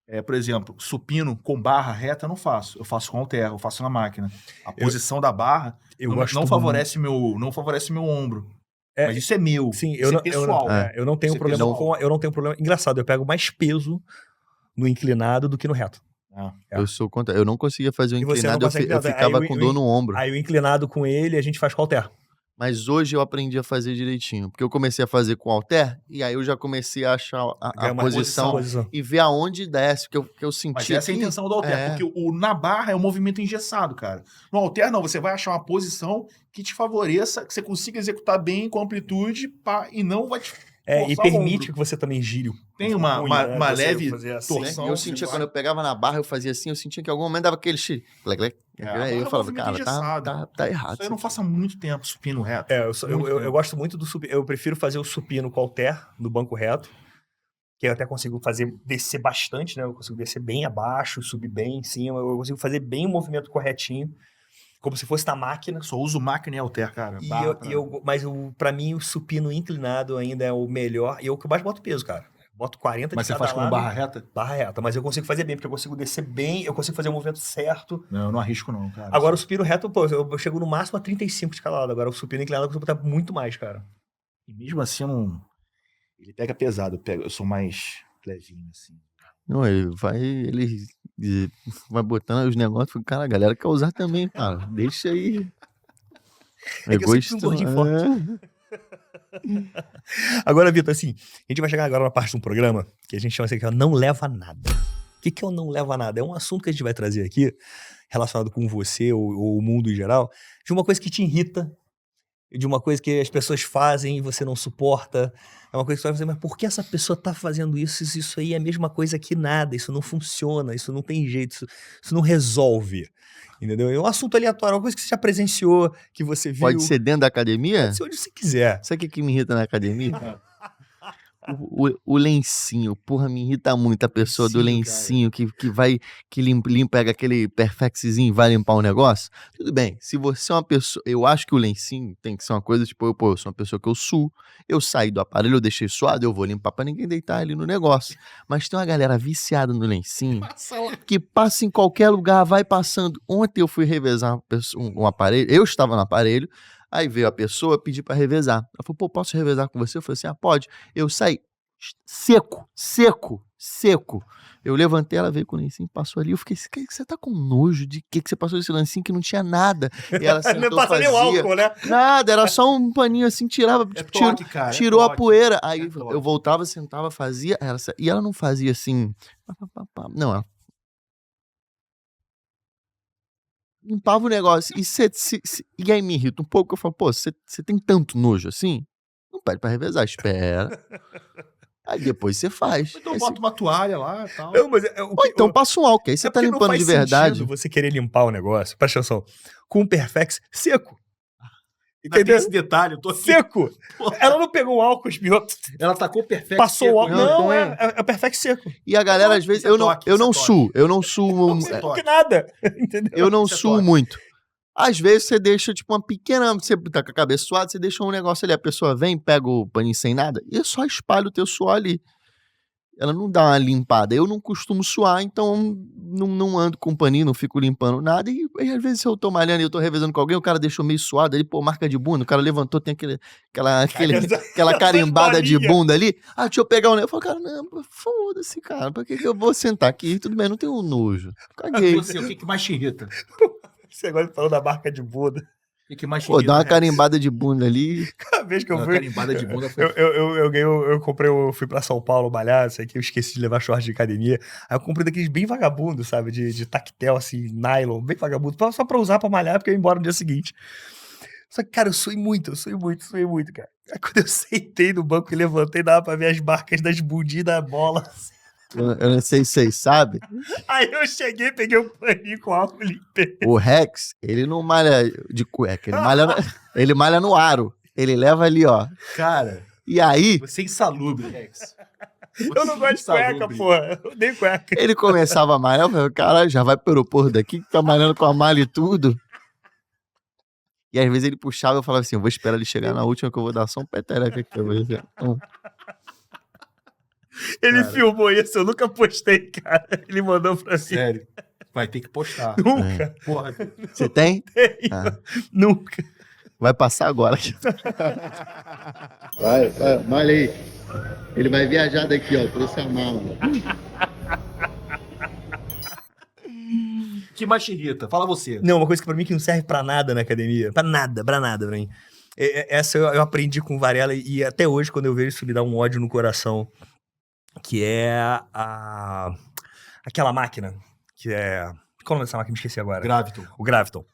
Eu. Por exemplo, supino com barra reta eu não faço. Eu faço com halter, eu faço na máquina. A posição da barra eu não, gosto não favorece meu ombro. É, Mas isso é meu. Sim, isso é pessoal. eu não tenho Isso é problema pessoal. eu não tenho problema. Engraçado, eu pego mais peso no inclinado do que no reto. Eu sou contra. Eu não conseguia fazer o E você não inclinado, eu consegue eu inclinado. ficava Aí com dor no ombro. Aí o inclinado com ele a gente faz com halter. Mas hoje eu aprendi a fazer direitinho. Porque eu comecei a fazer com halter, e aí eu já comecei a achar a Ganha mais posição posição. e ver aonde desce. Que eu senti. Mas essa é a aqui, intenção do halter, porque na barra é um movimento engessado, cara. No halter, não, você vai achar uma posição que te favoreça, que você consiga executar bem com amplitude e não vai te E forçar o permite ombro. que você também gire. Tem uma Você leve fazer assim. torção. Eu sentia, quando eu pegava na barra, eu fazia assim, eu sentia que em algum momento dava aquele aí eu falava, cara, tá errado. Isso aí eu não faço há muito tempo supino reto. Eu gosto muito do supino. Eu prefiro fazer o supino com halter no banco reto, que eu até consigo descer bastante, né? Eu consigo descer bem abaixo, subir bem em cima. Eu consigo fazer bem o movimento corretinho, como se fosse na máquina. Só uso máquina e halter, cara. Mas pra mim o supino inclinado ainda é o melhor. E eu que mais boto peso, cara. Boto 40 Mas de você cada faz com lado. barra reta? Barra reta, mas eu consigo fazer bem, porque eu consigo descer bem, eu consigo fazer o movimento certo. Não, eu não arrisco não, cara. Agora o supino reto, pô, eu chego no máximo a 35 de cada lado. Agora o supino inclinado eu consigo botar muito mais, cara. E mesmo assim, eu não... Ele pega pesado, eu sou mais levinho, assim. Não, ele vai botando os negócios, cara, a galera quer usar também, cara. Deixa aí. É que eu sempre fui um gordinho forte. Agora, Vitor, assim, a gente vai chegar agora na parte do programa que a gente chama assim, que é não leva a nada. O que é o não leva a nada? É um assunto que a gente vai trazer aqui, relacionado com você ou o mundo em geral, de uma coisa que te irrita, de uma coisa que as pessoas fazem e você não suporta. É uma coisa que você vai fazer, mas por que essa pessoa tá fazendo isso? Isso aí é a mesma coisa que nada, isso não funciona, isso não tem jeito, isso não resolve. Entendeu? É um assunto aleatório, uma coisa que você já presenciou, que você viu. Pode ser dentro da academia? Pode ser onde você quiser. Sabe o que me irrita na academia? O lencinho, porra, me irrita muito a pessoa do lencinho que pega aquele perfexzinho e vai limpar um negócio. Tudo bem, se você é uma pessoa, eu acho que o lencinho tem que ser uma coisa tipo, eu sou uma pessoa que eu suo, eu saí do aparelho, eu deixei suado, eu vou limpar pra ninguém deitar ali no negócio. Mas tem uma galera viciada no lencinho, que passa em qualquer lugar, vai passando. Ontem eu fui revezar um aparelho, eu estava no aparelho, aí veio a pessoa pedir pra revezar. Ela falou, pô, posso revezar com você? Eu falei assim, pode. Eu saí seco. Eu levantei, ela veio com o lencinho, passou ali. Eu fiquei assim, você tá com nojo de que você passou esse lencinho que não tinha nada? E ela sentou, não passa nem o álcool, né? Nada, era só um paninho assim, tirava, tirou a poeira. Aí eu voltava, sentava, fazia, e ela não fazia assim, não, ela limpava o negócio. E aí me irrita um pouco. Eu falo, pô, você tem tanto nojo assim? Não pede pra revezar, espera. Aí depois você faz. Então aí bota uma toalha lá e tal. Não, mas ou então passa um álcool, aí você tá limpando de verdade. Você querer limpar o negócio, presta atenção, com um Perfex seco. Entendeu? Esse detalhe, eu tô aqui. Seco. Ela não pegou o álcool, espirrou. Ela tacou perfeito. Passou o álcool. Não, É Perfex seco. E a galera, às vezes, eu não suo. Não que nada. Entendeu? Eu não suo muito. Às vezes você deixa, tipo, uma pequena... Você tá com a cabeça suada, você deixa um negócio ali. A pessoa vem, pega o paninho sem nada e só espalha o teu suor ali. ela não dá uma limpada. Eu não costumo suar, então não ando com paninho, não fico limpando nada. E às vezes se eu tô malhando e eu tô revezando com alguém, o cara deixou meio suado ali, pô, marca de bunda, o cara levantou, tem aquela carimbada de bunda ali. Ah, deixa eu pegar o negócio. Eu falo, cara, não, foda-se, cara, pra que eu vou sentar aqui? Tudo bem, não tenho nojo. Caguei. Você, o que mais te irrita? Você agora falou da marca de bunda. O que mais te Pô, irrita? dá uma Rex? carimbada de bunda ali. Cada vez que eu Não, a fui... carimbada de bunda foi... Eu fui pra São Paulo malhar, isso aqui eu esqueci de levar short de academia. Aí eu comprei daqueles bem vagabundos, sabe? De tactel, assim, nylon, bem vagabundo, só pra usar pra malhar, porque eu ia embora no dia seguinte. Só que, cara, eu suei muito, cara. Aí quando eu sentei no banco e levantei, dava pra ver as marcas das bundinhas da bola. Eu não sei se vocês sabem. Aí eu cheguei, peguei um paninho com álcool e limpei. O Rex, ele não malha de cueca, ele malha no aro. Ele leva ali, ó. Cara, E aí, você é insalubre, Rex. Eu não gosto de cueca, porra. Eu odeio cueca. ele começava a malhar, eu falei, caralho, já vai pro aeroporto daqui, que tá malhando com a malha e tudo. E às vezes ele puxava e eu falava assim, eu vou esperar ele chegar na última que eu vou dar só um peteleco aqui. Eu vou dizer, Ele Cara. filmou isso, eu nunca postei, cara. Ele mandou pra mim. Sério. Vai ter que postar. Nunca, Porra. Você tem? tenho. Ah. Nunca. Vai passar agora. Vai, malha aí. Ele vai viajar daqui, ó, trouxe a mala. O que mais te irrita? Fala você. Não, uma coisa que pra mim que não serve pra nada na academia. Pra nada pra mim. Essa eu aprendi com o Varela e até hoje, quando eu vejo isso, me dá um ódio no coração. Que é aquela máquina. Que é... Qual é o nome dessa máquina? Me esqueci agora. Graviton. O Graviton.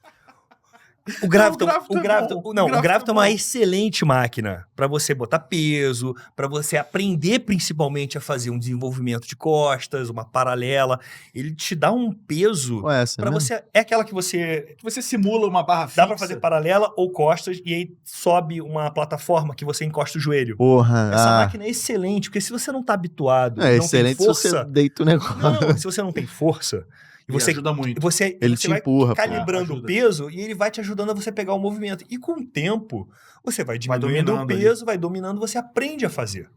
O Graviton é é uma excelente máquina para você botar peso, para você aprender principalmente a fazer um desenvolvimento de costas, uma paralela. Ele te dá um peso Qual é essa, para né? você. É aquela que você simula uma barra fixa. dá para fazer paralela ou costas e aí sobe uma plataforma que você encosta o joelho. Porra, Essa máquina é excelente, porque se você não tá habituado, é não excelente tem força, se você deita o negócio. não, se você não tem força, e Ele você ajuda muito. Ele você te vai empurra, pô. calibrando o Ajuda. peso e ele vai te ajudando a você pegar o movimento. E com o tempo, você vai diminuindo o dominando ali. peso, vai dominando, você aprende a fazer.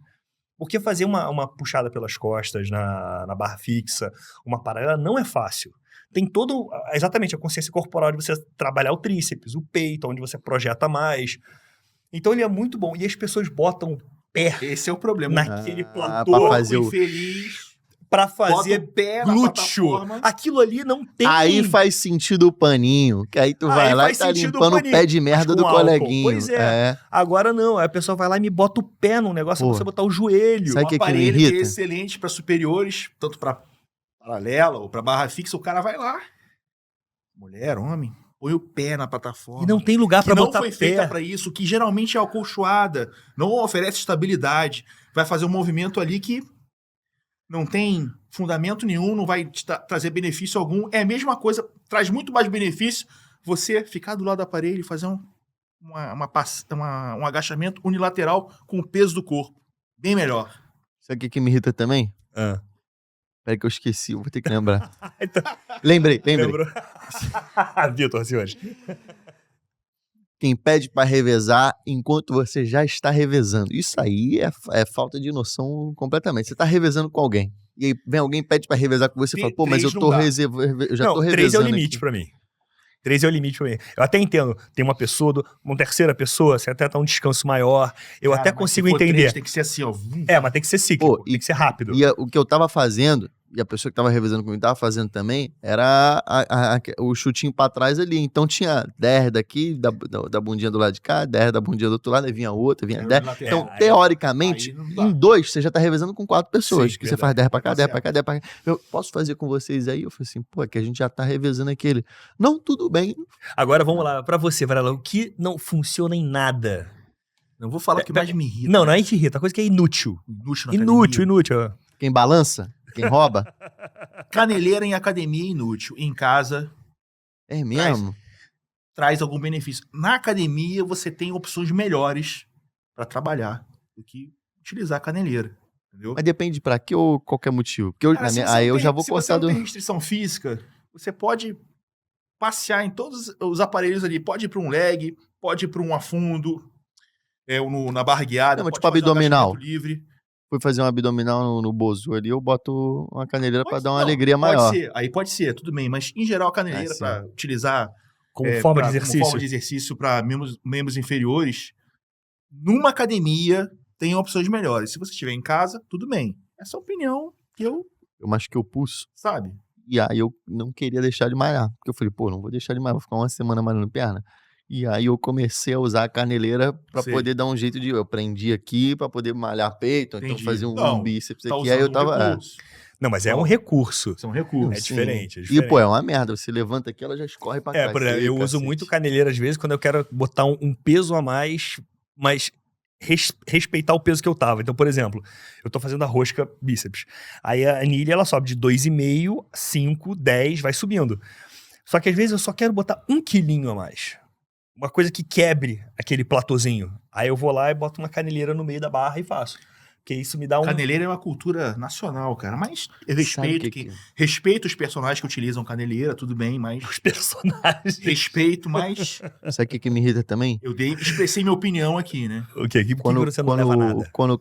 Porque fazer uma puxada pelas costas na barra fixa, uma paralela, não é fácil. Tem todo, exatamente, a consciência corporal de você trabalhar o tríceps, o peito, onde você projeta mais. Então ele é muito bom. E as pessoas botam o pé Esse é o problema. naquele pra platô fazer o- infeliz. pra Bota fazer o pé na glúteo. plataforma. Aquilo ali não tem... Aí faz sentido o paninho, que aí tu vai Aí lá faz e tá sentido o limpando o paninho, pé de merda mas do com álcool. coleguinho. Pois é. Agora não, aí a pessoa vai lá e me bota o pé num negócio Pô. pra você botar o joelho. Sabe O que me aparelho que é irrita? excelente para superiores, tanto para paralela ou para barra fixa, o cara vai lá. Mulher, homem, põe o pé na plataforma. E não tem lugar que pra não botar foi pé. feita para isso, que geralmente é acolchoada, não oferece estabilidade, vai fazer um movimento ali que não tem fundamento nenhum, não vai te trazer benefício algum. É a mesma coisa, traz muito mais benefício você ficar do lado do aparelho e fazer um agachamento unilateral com o peso do corpo. Bem melhor. Sabe o que me irrita também? Ah. Peraí que eu esqueci, eu vou ter que lembrar. Então, Lembrei. lembrou? Vitor, senhores. Quem pede pra revezar enquanto você já está revezando. Isso aí é falta de noção completamente. Você tá revezando com alguém. E aí vem alguém e pede pra revezar com você e fala, pô, mas eu tô revezando. Eu já tô revezando. 3 é o limite aqui. pra mim. 3 é o limite pra mim. Eu até entendo. Tem uma pessoa, uma terceira pessoa, você até tá um descanso maior. Eu Cara, até mas consigo se for entender. 3, tem que ser assim, ó. Mas tem que ser cíclico, Pô, tem que ser rápido. E o que eu tava fazendo, e a pessoa que tava revezando comigo tava fazendo também, era o chutinho pra trás ali. Então tinha 10 daqui, da bundinha do lado de cá, 10 da bundinha do outro lado, aí vinha outra, vinha 10. Então, teoricamente, aí não dá. em 2, você já tá revezando com 4 pessoas. Sim, que você verdade. faz 10 pra cá, Tá 10 pra cá, 10 pra cá. Eu posso fazer com vocês aí? Eu falei assim, pô, é que a gente já tá revezando aquele. Não, tudo bem. Agora vamos lá, pra você, Varela, o que não funciona em nada? Não vou falar o que mais me irrita. Não é irrita, a coisa que é inútil. Inútil na Inútil, academia. inútil. ó. Quem balança, quem rouba. Caneleira em academia é inútil. Em casa, É mesmo? traz algum benefício. Na academia, você tem opções melhores para trabalhar do que utilizar a caneleira. Entendeu? Mas depende pra que ou qualquer motivo. Porque Cara, se você aí não eu tem- já vou se você cortar não do. tem restrição física, você pode passear em todos os aparelhos ali. Pode ir para um leg, pode ir para um afundo, na barra guiada, Não, mas pode tipo fazer um abdominal. agachamento livre. fui fazer um abdominal no Bozo ali, eu boto uma caneleira pra dar uma Não, alegria pode maior. ser, aí pode ser, tudo bem. Mas, em geral, a caneleira, sim. pra utilizar Como forma de como exercício. forma de exercício para membros inferiores, numa academia, tem opções melhores. Se você estiver em casa, tudo bem. Essa é a opinião que eu, Eu machuquei o pulso. sabe? E aí eu não queria deixar de malhar. Porque eu falei, pô, não vou deixar de malhar, vou ficar uma semana malhando perna. E aí eu comecei a usar a caneleira pra Sei. poder dar um jeito de... Eu prendi aqui pra poder malhar peito, ou então Entendi. fazer um Não, bíceps Tá aqui. Aí eu usando um tava... recurso. Não, mas é um recurso. Isso é um recurso. É Sim. diferente, é E, diferente. pô, é uma merda. Você levanta aqui, ela já escorre pra cá. Por exemplo, eu uso muito caneleira às vezes quando eu quero botar um peso a mais, mas respeitar o peso que eu tava. Então, por exemplo, eu tô fazendo a rosca bíceps. Aí a anilha, ela sobe de 2,5, 5, 10, vai subindo. Só que às vezes eu só quero botar 1 quilinho a mais. Uma coisa que quebre aquele platôzinho. Aí eu vou lá e boto uma caneleira no meio da barra e faço. Porque isso me dá um... Caneleira é uma cultura nacional, cara. Mas eu Sabe respeito respeito os personagens que utilizam caneleira, tudo bem, mas Os personagens. respeito, mas Sabe o que me irrita também? expressei minha opinião aqui, né? O quê? Que Quando, você não leva nada? quando a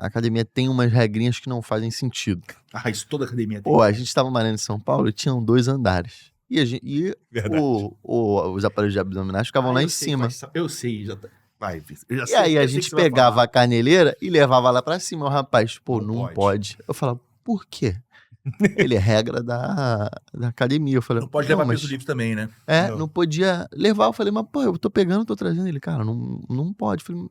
academia tem umas regrinhas que não fazem sentido. Ah, isso toda academia tem. Pô, a gente tava malhando em São Paulo e tinham 2 andares. E Verdade. os aparelhos de abdominais ficavam lá eu em sei cima. eu sei, já tá. Vai, Vitor. Eu já E sei- aí eu a sei gente que você vai pegava falar. a caneleira e levava lá pra cima. O rapaz, pô, Não não pode. Eu falava, por quê? Ele é regra da academia. Eu falei, Não pode levar mas... peso livre também, né? Não podia levar. Eu falei, mas pô, eu tô pegando, tô trazendo. Ele, cara, não pode. Eu falei,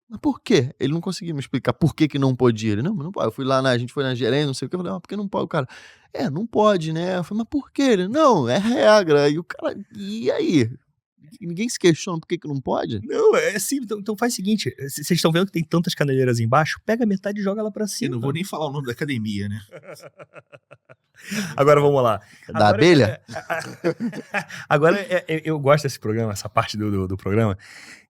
mas por quê? Ele não conseguia me explicar por que não podia. Ele, não pode. Eu fui lá, a gente foi na gerência, não sei o que. Eu falei, por que não pode? O cara, não pode, né? Eu falei, mas por quê? Ele, não, é regra. E o cara, e aí? Ninguém se questiona por que não pode? Não, é assim, então faz o seguinte, vocês estão vendo que tem tantas caneleiras embaixo? Pega metade e joga lá pra Eu cima. não vou nem falar o nome da academia, né? Agora vamos lá. Da abelha? Agora, eu gosto desse programa, essa parte do programa,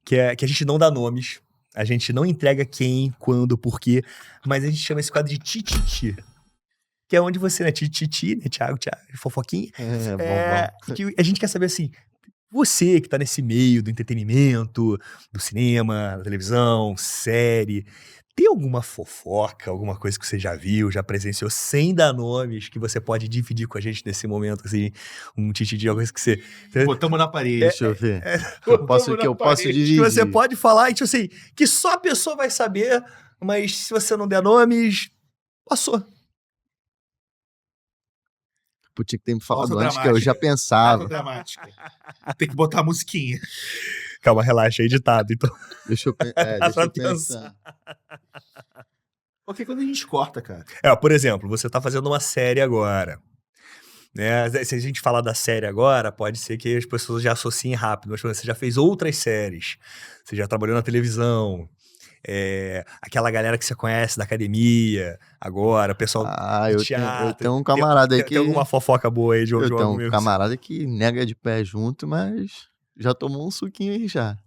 que a gente não dá nomes, a gente não entrega quem, quando, por quê, mas a gente chama esse quadro de Tititi. Que é onde você, né, Tititi, né, Thiago, fofoquinha. Bom. Que a gente quer saber assim, você que tá nesse meio do entretenimento, do cinema, da televisão, série, tem alguma fofoca, alguma coisa que você já viu, já presenciou, sem dar nomes, que você pode dividir com a gente nesse momento, assim, um tititi, alguma coisa que você... Botamos na parede. Deixa eu ver. Que eu posso dividir. Que você pode falar, e, tipo assim, que só a pessoa vai saber, mas se você não der nomes, passou. Pô, tinha que ter me falado Pausa antes, que eu já dramática. pensava. Dramática. Tem que botar a musiquinha. Calma, relaxa, é editado, então. Deixa eu Pra pensar. Porque quando a gente corta, cara. Por exemplo, você tá fazendo uma série agora, né? Se a gente falar da série agora, pode ser que as pessoas já associem rápido, mas você já fez outras séries, você já trabalhou na televisão, aquela galera que você conhece da academia, agora, o pessoal eu do teatro. eu tenho um camarada aí que... Tem alguma fofoca boa aí de Eu algum tenho um amigo? camarada que nega de pé junto, mas já tomou um suquinho aí já.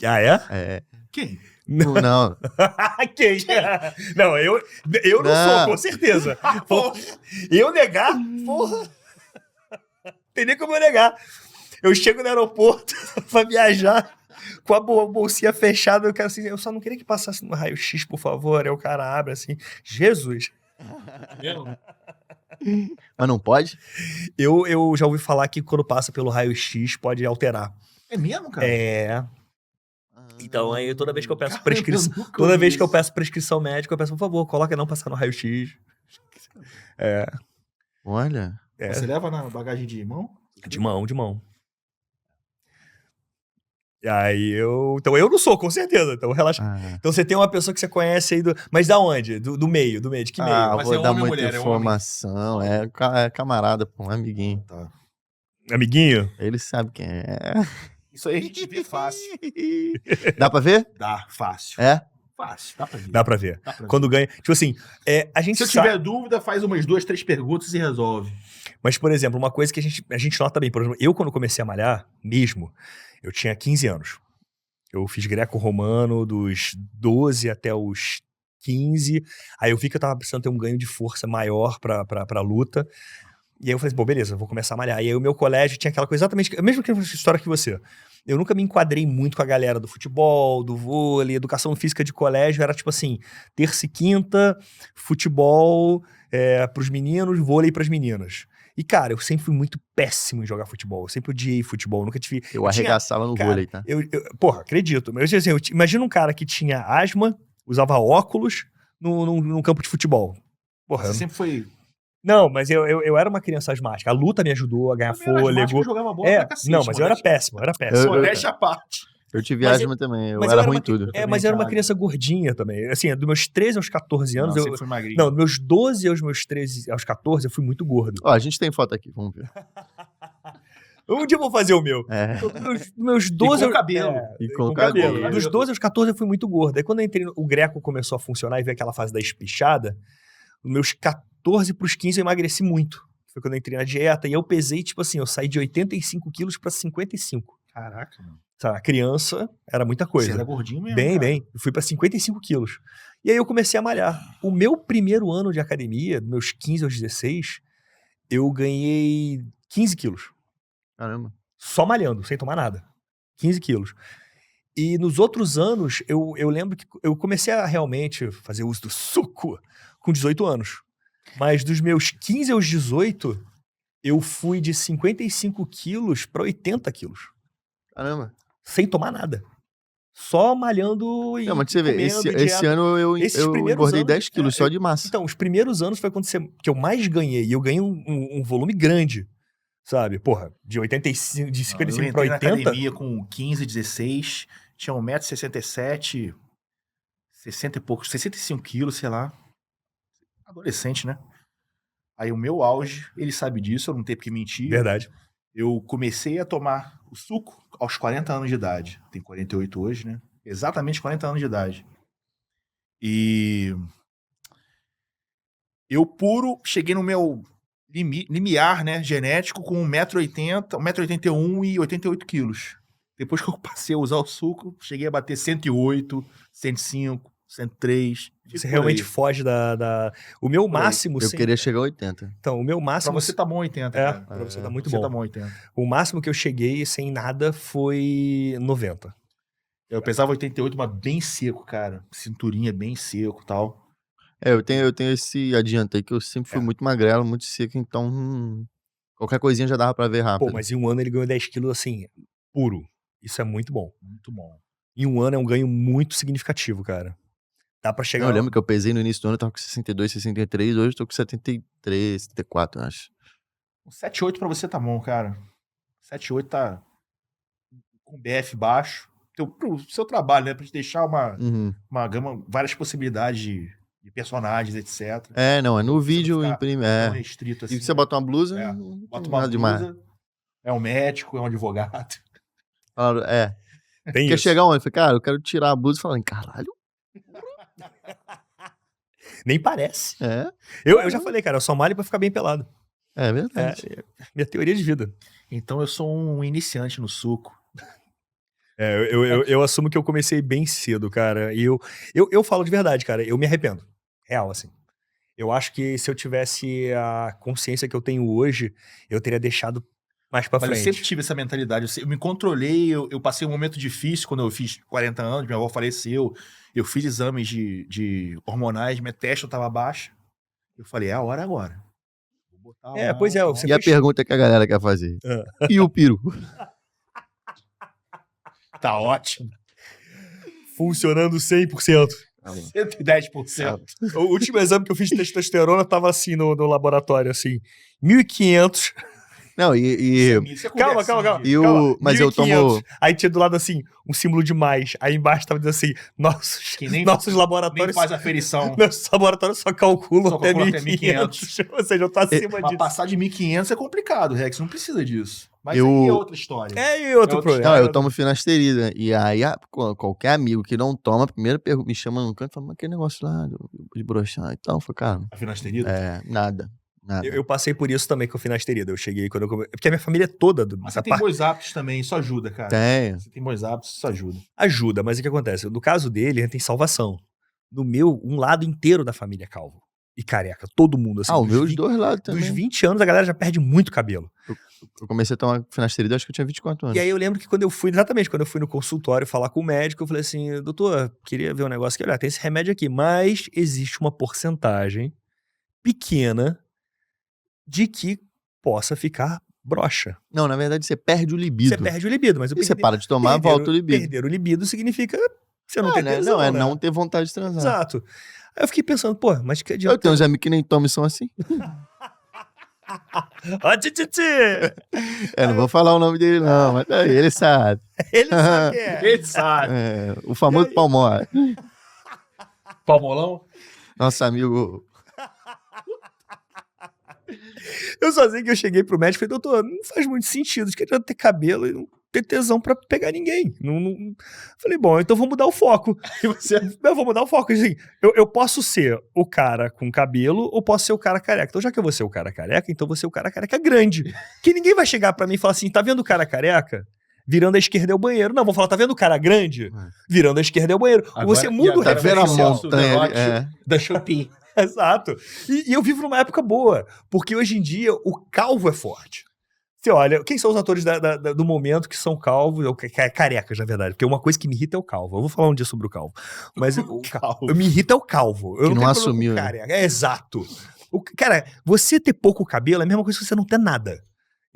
Ah, é? É. Quem? Não. Quem? Não, eu não sou, com certeza. Porra, eu negar? Porra. Tem nem como eu negar. Eu chego no aeroporto pra viajar com a bolsinha fechada, eu quero assim, eu só não queria que passasse no raio-x, por favor. Aí o cara abre assim, Jesus. Mas não pode? Eu já ouvi falar que quando passa pelo raio-x pode alterar. É mesmo, cara? Então aí toda vez que eu peço Caramba, prescrição, eu nunca toda ouvi vez que eu isso. peço prescrição médica, eu peço, por favor, coloca não passar no raio-x. Olha. Você leva na bagagem de mão? De mão. E aí então eu não sou, com certeza, então relaxa. Então você tem uma pessoa que você conhece aí, mas da onde? Do meio, de que meio? Ah, Mas vou é dar homem ou muita mulher? É homem? informação. É camarada, pô, um amiguinho. Tá. Amiguinho? Ele sabe quem é. Isso aí a gente vê fácil. Dá pra ver? Dá, fácil. É? Fácil, dá pra ver. Dá pra ver. Dá pra ver. Quando ganha. Tipo assim, a gente Se eu sabe. tiver dúvida, faz umas 2, 3 perguntas e resolve. Mas, por exemplo, uma coisa que a gente nota bem, por exemplo, eu quando comecei a malhar, mesmo, eu tinha 15 anos. Eu fiz greco-romano dos 12 até os 15. Aí eu vi que eu tava precisando ter um ganho de força maior pra luta. E aí eu falei, pô, beleza, eu vou começar a malhar. E aí o meu colégio tinha aquela coisa exatamente, a mesma história que você. Eu nunca me enquadrei muito com a galera do futebol, do vôlei, educação física de colégio. Era tipo assim, terça e quinta, futebol pros meninos, vôlei pras meninas. E, cara, eu sempre fui muito péssimo em jogar futebol. Eu sempre odiei futebol, nunca tive... Eu arregaçava no cara, vôlei, tá? Porra, acredito. Mas assim, imagina um cara que tinha asma, usava óculos num campo de futebol. Porra, Você sempre foi... Não, mas eu era uma criança asmática. A luta me ajudou a ganhar fôlego. Eu jogava bola pra cacete. Não, mas eu era péssimo, Modéstia à parte. Eu tive Mas asma também, eu mas era eu ruim em uma, tudo. mas eu era uma criança gordinha também. Assim, dos meus 13 aos 14 anos... Não, sempre fui magrinho. Não, dos meus 12 aos meus 13 aos 14, eu fui muito gordo. Ó, a gente tem foto aqui, vamos ver. Um dia eu vou fazer o meu. É. Dos meus 12 E com cabelo. E com cabelo. Dos 12 aos 14 eu fui muito gordo. Aí quando eu entrei, o Greco começou a funcionar e veio aquela fase da espichada, os meus 14 pros 15 eu emagreci muito. Foi quando eu entrei na dieta. E eu pesei, tipo assim, eu saí de 85 quilos pra 55. Caraca, mano. Sabe, a criança era muita coisa. Você era gordinho mesmo, Bem, cara. bem. Eu fui pra 55 quilos. E aí eu comecei a malhar. O meu primeiro ano de academia, dos meus 15 aos 16, eu ganhei 15 quilos. Caramba. Só malhando, sem tomar nada. 15 quilos. E nos outros anos, eu lembro que eu comecei a realmente fazer uso do suco com 18 anos. Mas dos meus 15 aos 18, eu fui de 55 quilos para 80 quilos. Caramba. Sem tomar nada. Só malhando e Não, mas você vê, comendo, esse ano eu primeiros engordei anos, 10 quilos só de massa. Então, os primeiros anos foi quando que eu mais ganhei. E eu ganhei um volume grande. Sabe? Porra, de 85, de 55 para Eu entrei 80. na academia com 15, 16, tinha 1,67m, 60 e poucos, 65 quilos, sei lá. Adolescente, né? Aí o meu auge, ele sabe disso, eu não tenho porque mentir. Verdade. Eu comecei a tomar o suco aos 40 anos de idade. Tem 48 hoje, né? Exatamente 40 anos de idade. E eu puro cheguei no meu limiar, né, genético com 1,80m, 1,81m e 88 quilos. Depois que eu passei a usar o suco, cheguei a bater 108, 105, 103. Você realmente foge O meu máximo... Eu queria chegar a 80. Então, o meu Pra máximo... você tá bom 80, É, cara. pra você tá muito Você bom. tá bom 80. O máximo que eu cheguei sem nada foi 90. Eu pesava 88, mas bem seco, cara. Cinturinha bem seco e tal. Eu tenho esse adianto aí que eu sempre fui muito magrelo, muito seco, então qualquer coisinha já dava pra ver rápido. Pô, mas em um ano ele ganhou 10 quilos assim, puro. Isso é muito bom. Muito bom. Em um ano é um ganho muito significativo, cara. Dá pra chegar... Eu lembro que eu pesei no início do ano, eu tava com 62, 63, hoje eu tô com 73, 74, eu acho. 7,8 pra você tá bom, cara. 7,8 tá com BF baixo. Pro seu trabalho, né? Pra te deixar uma gama, várias possibilidades de personagens, etc. É, não, é no Você vídeo não ficar imprime. tão É. restrito assim. E você bota uma blusa, É. não tem Bota uma nada demais. blusa, é um médico, é um advogado. Falaram, Tem Quer isso. chegar onde? Eu falei, cara, eu quero tirar a blusa e falar, caralho, Nem parece. é Eu já falei, cara, eu só malho pra ficar bem pelado. verdade. Minha teoria de vida. Então eu sou um iniciante no suco. Eu assumo que eu comecei bem cedo, cara. E eu falo de verdade, cara. Eu me arrependo. Real, assim. Eu acho que se eu tivesse a consciência que eu tenho hoje, eu teria deixado mais pra Mas eu frente. sempre tive essa mentalidade. Eu me controlei, eu passei um momento difícil quando eu fiz 40 anos, minha avó faleceu. Eu fiz exames de hormonais, minha testa tava baixa. Eu falei, é a hora agora. Vou botar lá, Pois é. tal. Você E a pergunta que a galera quer fazer? E o peru? Tá ótimo. funcionando 100%. 110%. O último exame que eu fiz de testosterona tava assim no laboratório, assim, 1.500. Não, Isso é Calma. conversinha de- E o. Mas eu 1.500. tomo. Aí tinha do lado assim, um símbolo de mais. Aí embaixo tava dizendo assim, nossos Que nem nossos laboratórios... faz aferição. Nossos laboratórios só calculam Só até calculam até 1.500. Ou seja, eu tô acima Pra disso. passar de 1.500 é complicado, Rex. Não precisa disso. Mas Eu- aí é outra história. E outro É outro- problema. Não, eu tomo finasterida. E aí, qualquer amigo que não toma, primeiro me chama no canto e fala, mas que negócio lá de broxar e tal. Eu falei, cara, A finasterida. nada. Eu passei por isso também com a finasterida. Eu cheguei quando eu... Porque a minha família é toda... Mas você tem bons hábitos também, isso ajuda, cara. Tem. Você tem bons hábitos, isso ajuda. Ajuda, mas o que acontece? No caso dele, tem salvação. No meu, um lado inteiro da família é calvo. e careca. Todo mundo, assim. Os dos meus 20 dois lados Dos também. 20 anos, a galera já perde muito cabelo. Eu comecei a tomar finasterida, acho que eu tinha 24 anos. E aí eu lembro que quando eu fui no consultório falar com o médico, eu falei assim, doutor, queria ver um negócio aqui, olha, tem esse remédio aqui, mas existe uma porcentagem pequena de que possa ficar broxa. Não, na verdade, você perde o libido. Você perde o libido, mas eu E você para de tomar, volta o libido. Perder o libido significa que você não tem né? tesão, Não, é né? não ter vontade de transar. Exato. Aí eu fiquei pensando, pô, mas que adianta... Eu tenho uns amigos que nem tomam e são assim. Ó, tititi! Não vou falar o nome dele não, mas aí, ele sabe. Ele sabe quem é. Ele sabe. O famoso Palmora. Palmolão? Nosso amigo... Eu sozinho que eu cheguei pro médico e falei, doutor, não faz muito sentido, de que adianta ter cabelo e não ter tesão pra pegar ninguém. Falei, bom, então vou mudar o foco. Eu vou mudar o foco. Assim, eu posso ser o cara com cabelo ou posso ser o cara careca. Então já que eu vou ser o cara careca, então eu vou ser o cara careca grande. Que ninguém vai chegar pra mim e falar assim, tá vendo o cara careca? Virando a esquerda é o banheiro. Não, vou falar, tá vendo o cara grande? Virando a esquerda é o banheiro. Agora, Você muda o Tá vendo a referencial. montanha ali? Da Shopee. Exato. E eu vivo numa época boa, porque hoje em dia o calvo é forte. Você olha, quem são os atores do momento que são calvos, ou carecas, na verdade, porque uma coisa que me irrita é o calvo. Eu vou falar um dia sobre o calvo. Mas me irrita é o calvo. Eu Que não tenho assumiu, problema com careca. Exato. Cara, você ter pouco cabelo é a mesma coisa que você não ter nada.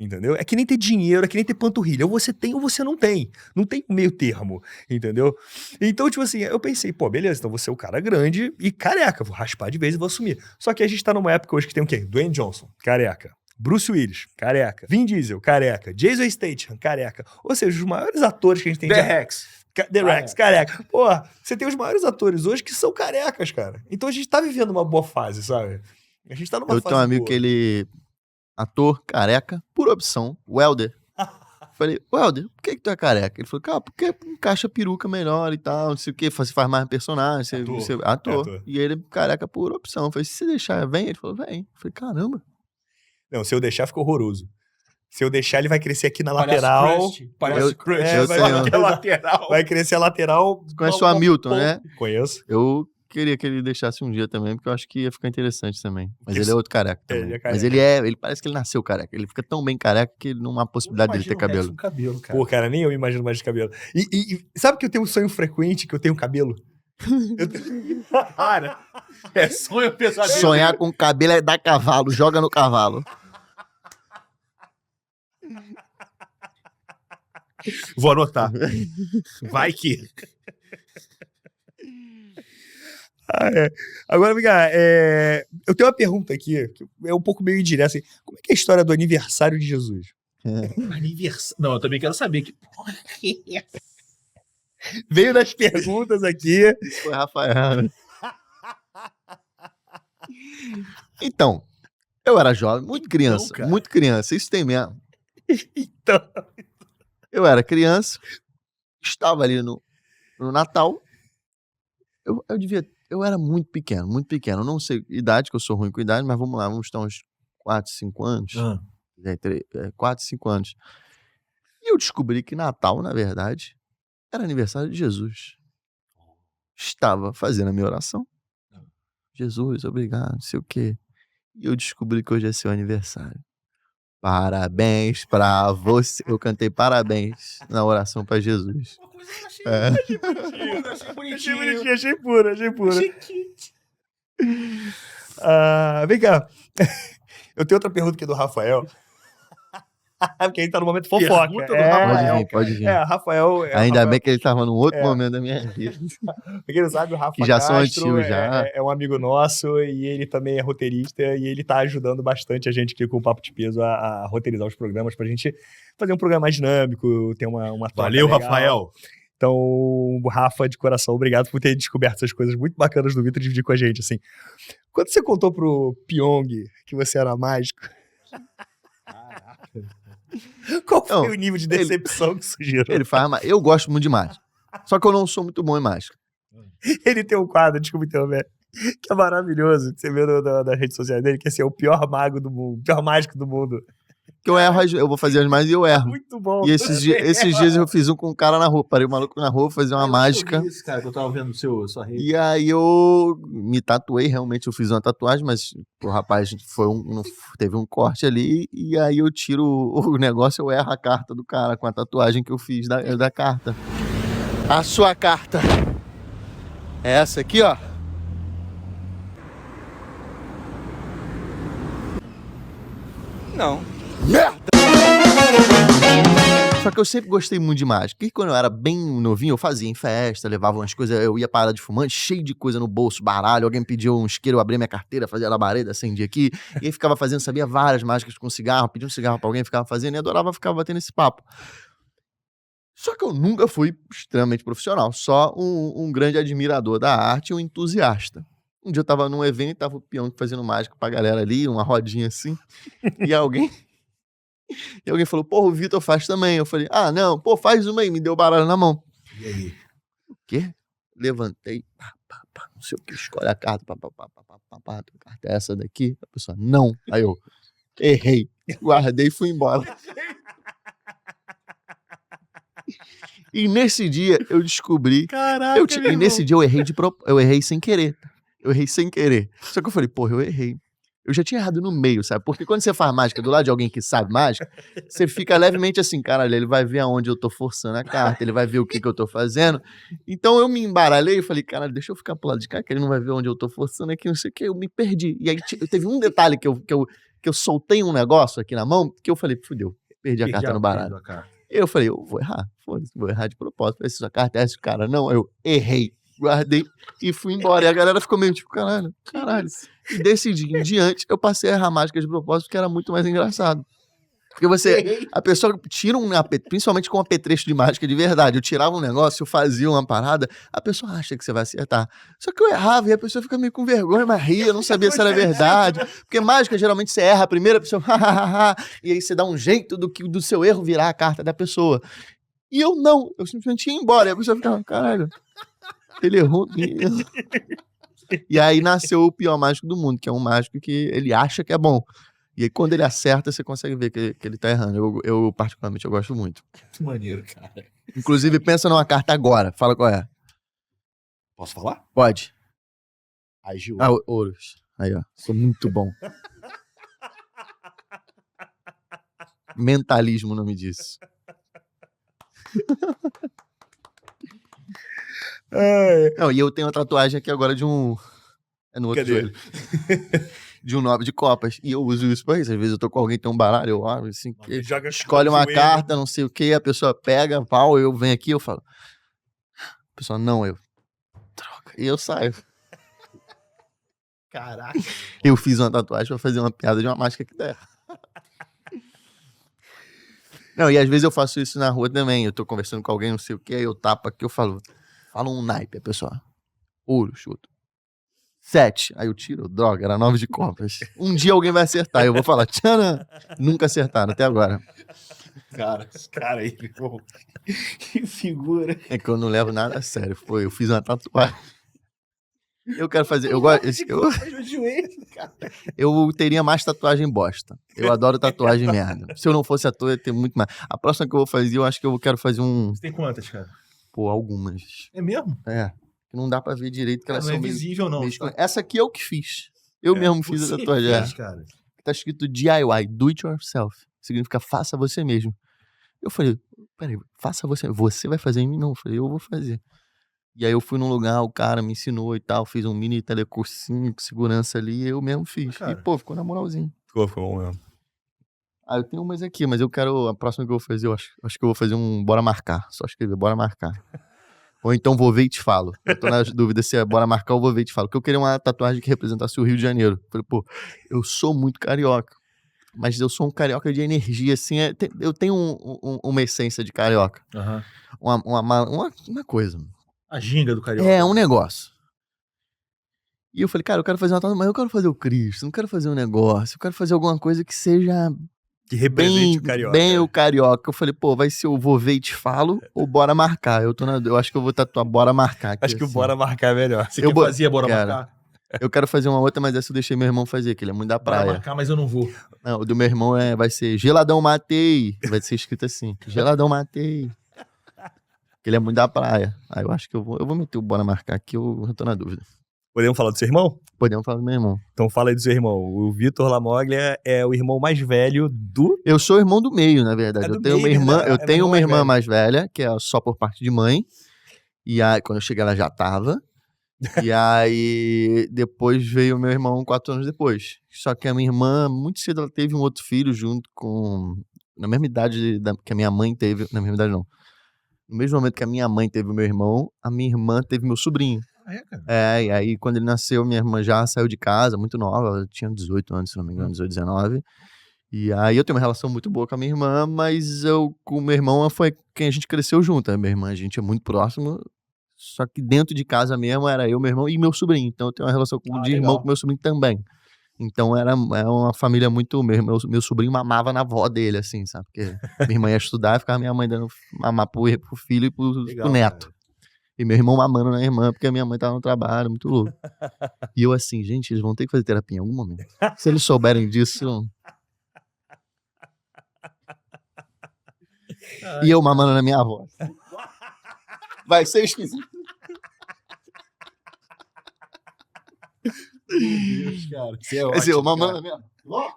Entendeu? É que nem ter dinheiro, é que nem ter panturrilha. Ou você tem ou você não tem. Não tem meio termo, entendeu? Então, tipo assim, eu pensei, pô, beleza, então vou ser o cara grande e careca. Vou raspar de vez e vou assumir. Só que a gente tá numa época hoje que tem o quê? Dwayne Johnson, careca. Bruce Willis, careca. Vin Diesel, careca. Jason Statham, careca. Ou seja, os maiores atores que a gente tem... The Rex. The Rex, careca. Pô, você tem os maiores atores hoje que são carecas, cara. Então a gente tá vivendo uma boa fase, sabe? A gente tá numa Eu fase tenho um amigo boa. que ele... Ator, careca, por opção, Welder. Falei, Welder, por que tu é careca? Ele falou, cara, porque encaixa a peruca melhor e tal, não sei o que, você faz mais personagem, ator. E ele careca por opção. Eu falei, se você deixar, vem? Ele falou, vem. Eu falei, caramba. Não, se eu deixar, fica horroroso. Se eu deixar, ele vai crescer aqui na lateral. Parece Crush. eu tenho- lateral. Vai crescer a lateral. Conhece o Hamilton, né? Conheço. Eu queria que ele deixasse um dia também, porque eu acho que ia ficar interessante também. Mas Que ele é outro careca ele também. é careca. Mas ele parece que ele nasceu careca. Ele fica tão bem careca que não há possibilidade dele ter cabelo. cabelo, cara. Pô, cara, nem eu me imagino mais de cabelo. E sabe que eu tenho um sonho frequente que eu tenho cabelo? Cara, é sonho pesadelo. Sonhar com cabelo é dar cavalo, joga no cavalo. Vou anotar. Vai que. Agora, vem cá, eu tenho uma pergunta aqui, que é um pouco meio indireta, assim, como é que é a história do aniversário de Jesus? Aniversário. Não, eu também quero saber que porra é essa? Veio das perguntas aqui. Isso foi Rafael. Então, eu era jovem, muito criança, isso tem mesmo. Então, Eu era criança, estava ali no Natal, eu era muito pequeno, eu não sei idade, que eu sou ruim com idade, mas vamos lá, vamos estar uns 4, 5 anos, 4, 5 anos. E eu descobri que Natal, na verdade, era aniversário de Jesus. Estava fazendo a minha oração. Jesus, obrigado, não sei o quê. E eu descobri que hoje é seu aniversário. Parabéns pra você. Eu cantei parabéns na oração pra Jesus. Uma coisa achei bonitinho, achei puro. Vem cá. Eu tenho outra pergunta aqui do Rafael. Porque ele tá no momento fofoca. Pergunta do Rafael. Pode vir. Rafael. Ainda bem que ele tava num outro momento da minha vida. Pra quem não sabe, o Rafa Que já são Castro antigos já. é um amigo nosso e ele também é roteirista e ele tá ajudando bastante a gente aqui com o Papo de Peso a roteirizar os programas pra gente fazer um programa mais dinâmico, ter uma troca Valeu, legal. Rafael. Então, Rafa, de coração, obrigado por ter descoberto essas coisas muito bacanas do Vitor e dividir com a gente, assim. Quando você contou pro Pyong que você era mágico, qual foi o nível de decepção que isso gerou? Ele faz, eu gosto muito de mágica. Só que eu não sou muito bom em mágica. Ele tem um quadro, desculpa interromper, que é maravilhoso, que você vê nas redes sociais dele, que assim, é o pior mago do mundo, o pior mágico do mundo. Que eu erro, eu vou fazer as mais e eu erro. Muito bom. E esses dias eu fiz um com um cara na rua. Parei o maluco na rua, fazer uma mágica. Eu vi isso, cara, que eu tava vendo sua rede. E aí eu me tatuei, realmente eu fiz uma tatuagem, mas o rapaz teve um corte ali, e aí eu tiro o negócio, eu erro a carta do cara com a tatuagem que eu fiz da carta. A sua carta é essa aqui, ó. Não. Merda! Só que eu sempre gostei muito de mágica. E quando eu era bem novinho, eu fazia em festa, levava umas coisas, eu ia parar de fumante, cheio de coisa no bolso, baralho, alguém pediu um isqueiro, eu abria minha carteira, fazia labareda, acendia aqui, e aí ficava fazendo, sabia várias mágicas com cigarro, pedia um cigarro pra alguém, ficava fazendo, e adorava ficar batendo esse papo. Só que eu nunca fui extremamente profissional, só um grande admirador da arte e um entusiasta. Um dia eu tava num evento, tava o peão fazendo mágica pra galera ali, uma rodinha assim, e alguém falou, porra, o Vitor faz também. Eu falei, ah, não, pô, faz uma aí, me deu o baralho na mão. E aí? O quê? Levantei, não sei o que, escolhe a carta, a carta é essa daqui. A pessoa, não. Aí eu, errei, guardei e fui embora. E nesse dia eu descobri. Caraca, E nesse dia eu errei sem querer. Eu errei sem querer. Só que eu falei, porra, eu errei. Eu já tinha errado no meio, sabe? Porque quando você faz mágica do lado de alguém que sabe mágica, você fica levemente assim, caralho, ele vai ver aonde eu tô forçando a carta, ele vai ver o que eu tô fazendo. Então eu me embaralhei e falei, caralho, deixa eu ficar pro lado de cá, que ele não vai ver onde eu tô forçando aqui, não sei o que, eu me perdi. E aí teve um detalhe que eu soltei um negócio aqui na mão, que eu falei, fudeu, perdi a carta no baralho. Eu falei, eu vou errar, foda-se, vou errar de propósito, essa sua carta é essa, cara, não, eu errei. Guardei e fui embora. E a galera ficou meio tipo, caralho. E desse dia em diante, eu passei a errar mágica de propósito, porque era muito mais engraçado. Porque a pessoa tira principalmente com um apetrecho de mágica de verdade. Eu tirava um negócio, eu fazia uma parada, a pessoa acha que você vai acertar. Só que eu errava e a pessoa fica meio com vergonha, mas ria, eu não sabia se era verdade. Porque mágica, geralmente você erra a primeira, a pessoa, e aí você dá um jeito do seu erro virar a carta da pessoa. E eu não, eu simplesmente ia embora. E a pessoa ficava, caralho. Ele errou mesmo. E aí nasceu o pior mágico do mundo, que é um mágico que ele acha que é bom. E aí quando ele acerta, você consegue ver que ele tá errando. Eu particularmente, eu gosto muito. Que maneiro, cara. Inclusive, pensa numa carta agora. Fala qual é. Posso falar? Pode. Ai, Gil. Ouros. Aí, ó. Sou muito bom. Mentalismo o nome disso. Não, e eu tenho uma tatuagem aqui agora de um... É no outro joelho. De um 9 de copas. E eu uso isso pra isso. Às vezes eu tô com alguém que tem um baralho, eu olho assim, escolhe uma carta, não sei o que, a pessoa pega, pau, eu venho aqui, eu falo... A pessoa, não, eu... Droga. E eu saio. Caraca. Eu fiz uma tatuagem pra fazer uma piada de uma mágica que der. Não, e às vezes eu faço isso na rua também. Eu tô conversando com alguém, não sei o que, aí eu tapo aqui, eu falo um naipe, a pessoa. Ouro, chuto. 7. Aí eu tiro, droga, era 9 de copas. Um dia alguém vai acertar, eu vou falar, tchanã. Nunca acertaram até agora. Cara, esse cara aí, pô. Que figura. É que eu não levo nada a sério. Eu fiz uma tatuagem. Eu quero fazer. Eu teria mais tatuagem bosta. Eu adoro tatuagem merda. Se eu não fosse ator, eu ia ter muito mais. A próxima que eu vou fazer, eu acho que eu quero fazer um. Você tem quantas, cara? Pô, algumas. É mesmo? É. Não dá pra ver direito que elas não são é visível, não. Meio... Essa aqui é o que fiz. Eu mesmo fiz a tatuagem. Cara. Tá escrito DIY, do it yourself. Significa faça você mesmo. Eu falei, peraí, faça você. Você vai fazer em mim? Não. Eu falei, eu vou fazer. E aí eu fui num lugar, o cara me ensinou e tal, fiz um mini telecursinho com segurança ali, eu mesmo fiz. Cara. E pô, ficou na moralzinha. Ficou bom mesmo. Ah, eu tenho umas aqui, mas eu quero, a próxima que eu vou fazer, eu acho que eu vou fazer um bora marcar. Só escrever, bora marcar. Ou então vou ver e te falo. Eu tô na dúvida se é bora marcar ou vou ver e te falo. Porque eu queria uma tatuagem que representasse o Rio de Janeiro. Falei, pô, eu sou muito carioca. Mas eu sou um carioca de energia, assim. Eu tenho uma essência de carioca. Uhum. Uma coisa. A ginga do carioca. É, um negócio. E eu falei, cara, eu quero fazer uma tatuagem, mas eu quero fazer o Cristo, não quero fazer um negócio. Eu quero fazer alguma coisa que seja... Que represente o carioca. Bem o carioca. Eu falei, pô, vai ser o vou ver e te falo ou bora marcar. Eu acho que eu vou tatuar bora marcar. Aqui, acho que assim. o bora marcar é melhor. Você fazia bora marcar? Eu quero fazer uma outra, mas essa eu deixei meu irmão fazer, que ele é muito da Vai praia. marcar, mas eu não vou. Não, o do meu irmão vai ser Geladão Matei. Vai ser escrito assim, Geladão Matei. Que ele é muito da praia. Aí eu acho que eu vou meter o bora marcar aqui, eu tô na dúvida. Podemos falar do seu irmão? Podemos falar do meu irmão. Então fala aí do seu irmão. O Vitor Lamoglia é o irmão mais velho do... Eu sou o irmão do meio, na verdade. É do eu tenho uma meio, irmã, né? eu É tenho uma mais irmã velho. mais velha, que é só por parte de mãe. E aí, quando eu cheguei, ela já tava. E aí, depois veio o meu irmão 4 anos depois. Só que a minha irmã, muito cedo, ela teve um outro filho junto com... Na mesma idade que a minha mãe teve... Na mesma idade, não. No mesmo momento que a minha mãe teve o meu irmão, a minha irmã teve meu sobrinho. Cara. E aí quando ele nasceu, minha irmã já saiu de casa, muito nova, ela tinha 18 anos, se não me engano, 18, 19. E aí eu tenho uma relação muito boa com a minha irmã, mas com o meu irmão foi quem a gente cresceu junto. A minha irmã, a gente é muito próximo, só que dentro de casa mesmo era eu, meu irmão e meu sobrinho. Então eu tenho uma relação de irmão legal. com meu sobrinho também. Então era uma família muito... Meu sobrinho mamava na avó dele, assim, sabe? Porque minha irmã ia estudar e ficava minha mãe dando mamar pro filho e pro neto. Cara. E meu irmão mamando na irmã, porque a minha mãe tava no trabalho, muito louco. E eu assim, gente, eles vão ter que fazer terapia em algum momento. Se eles souberem disso... E eu mamando na minha avó. Vai ser esquisito. Meu Deus, cara. Isso é Vai ser eu ótimo, mamando cara. na minha avó.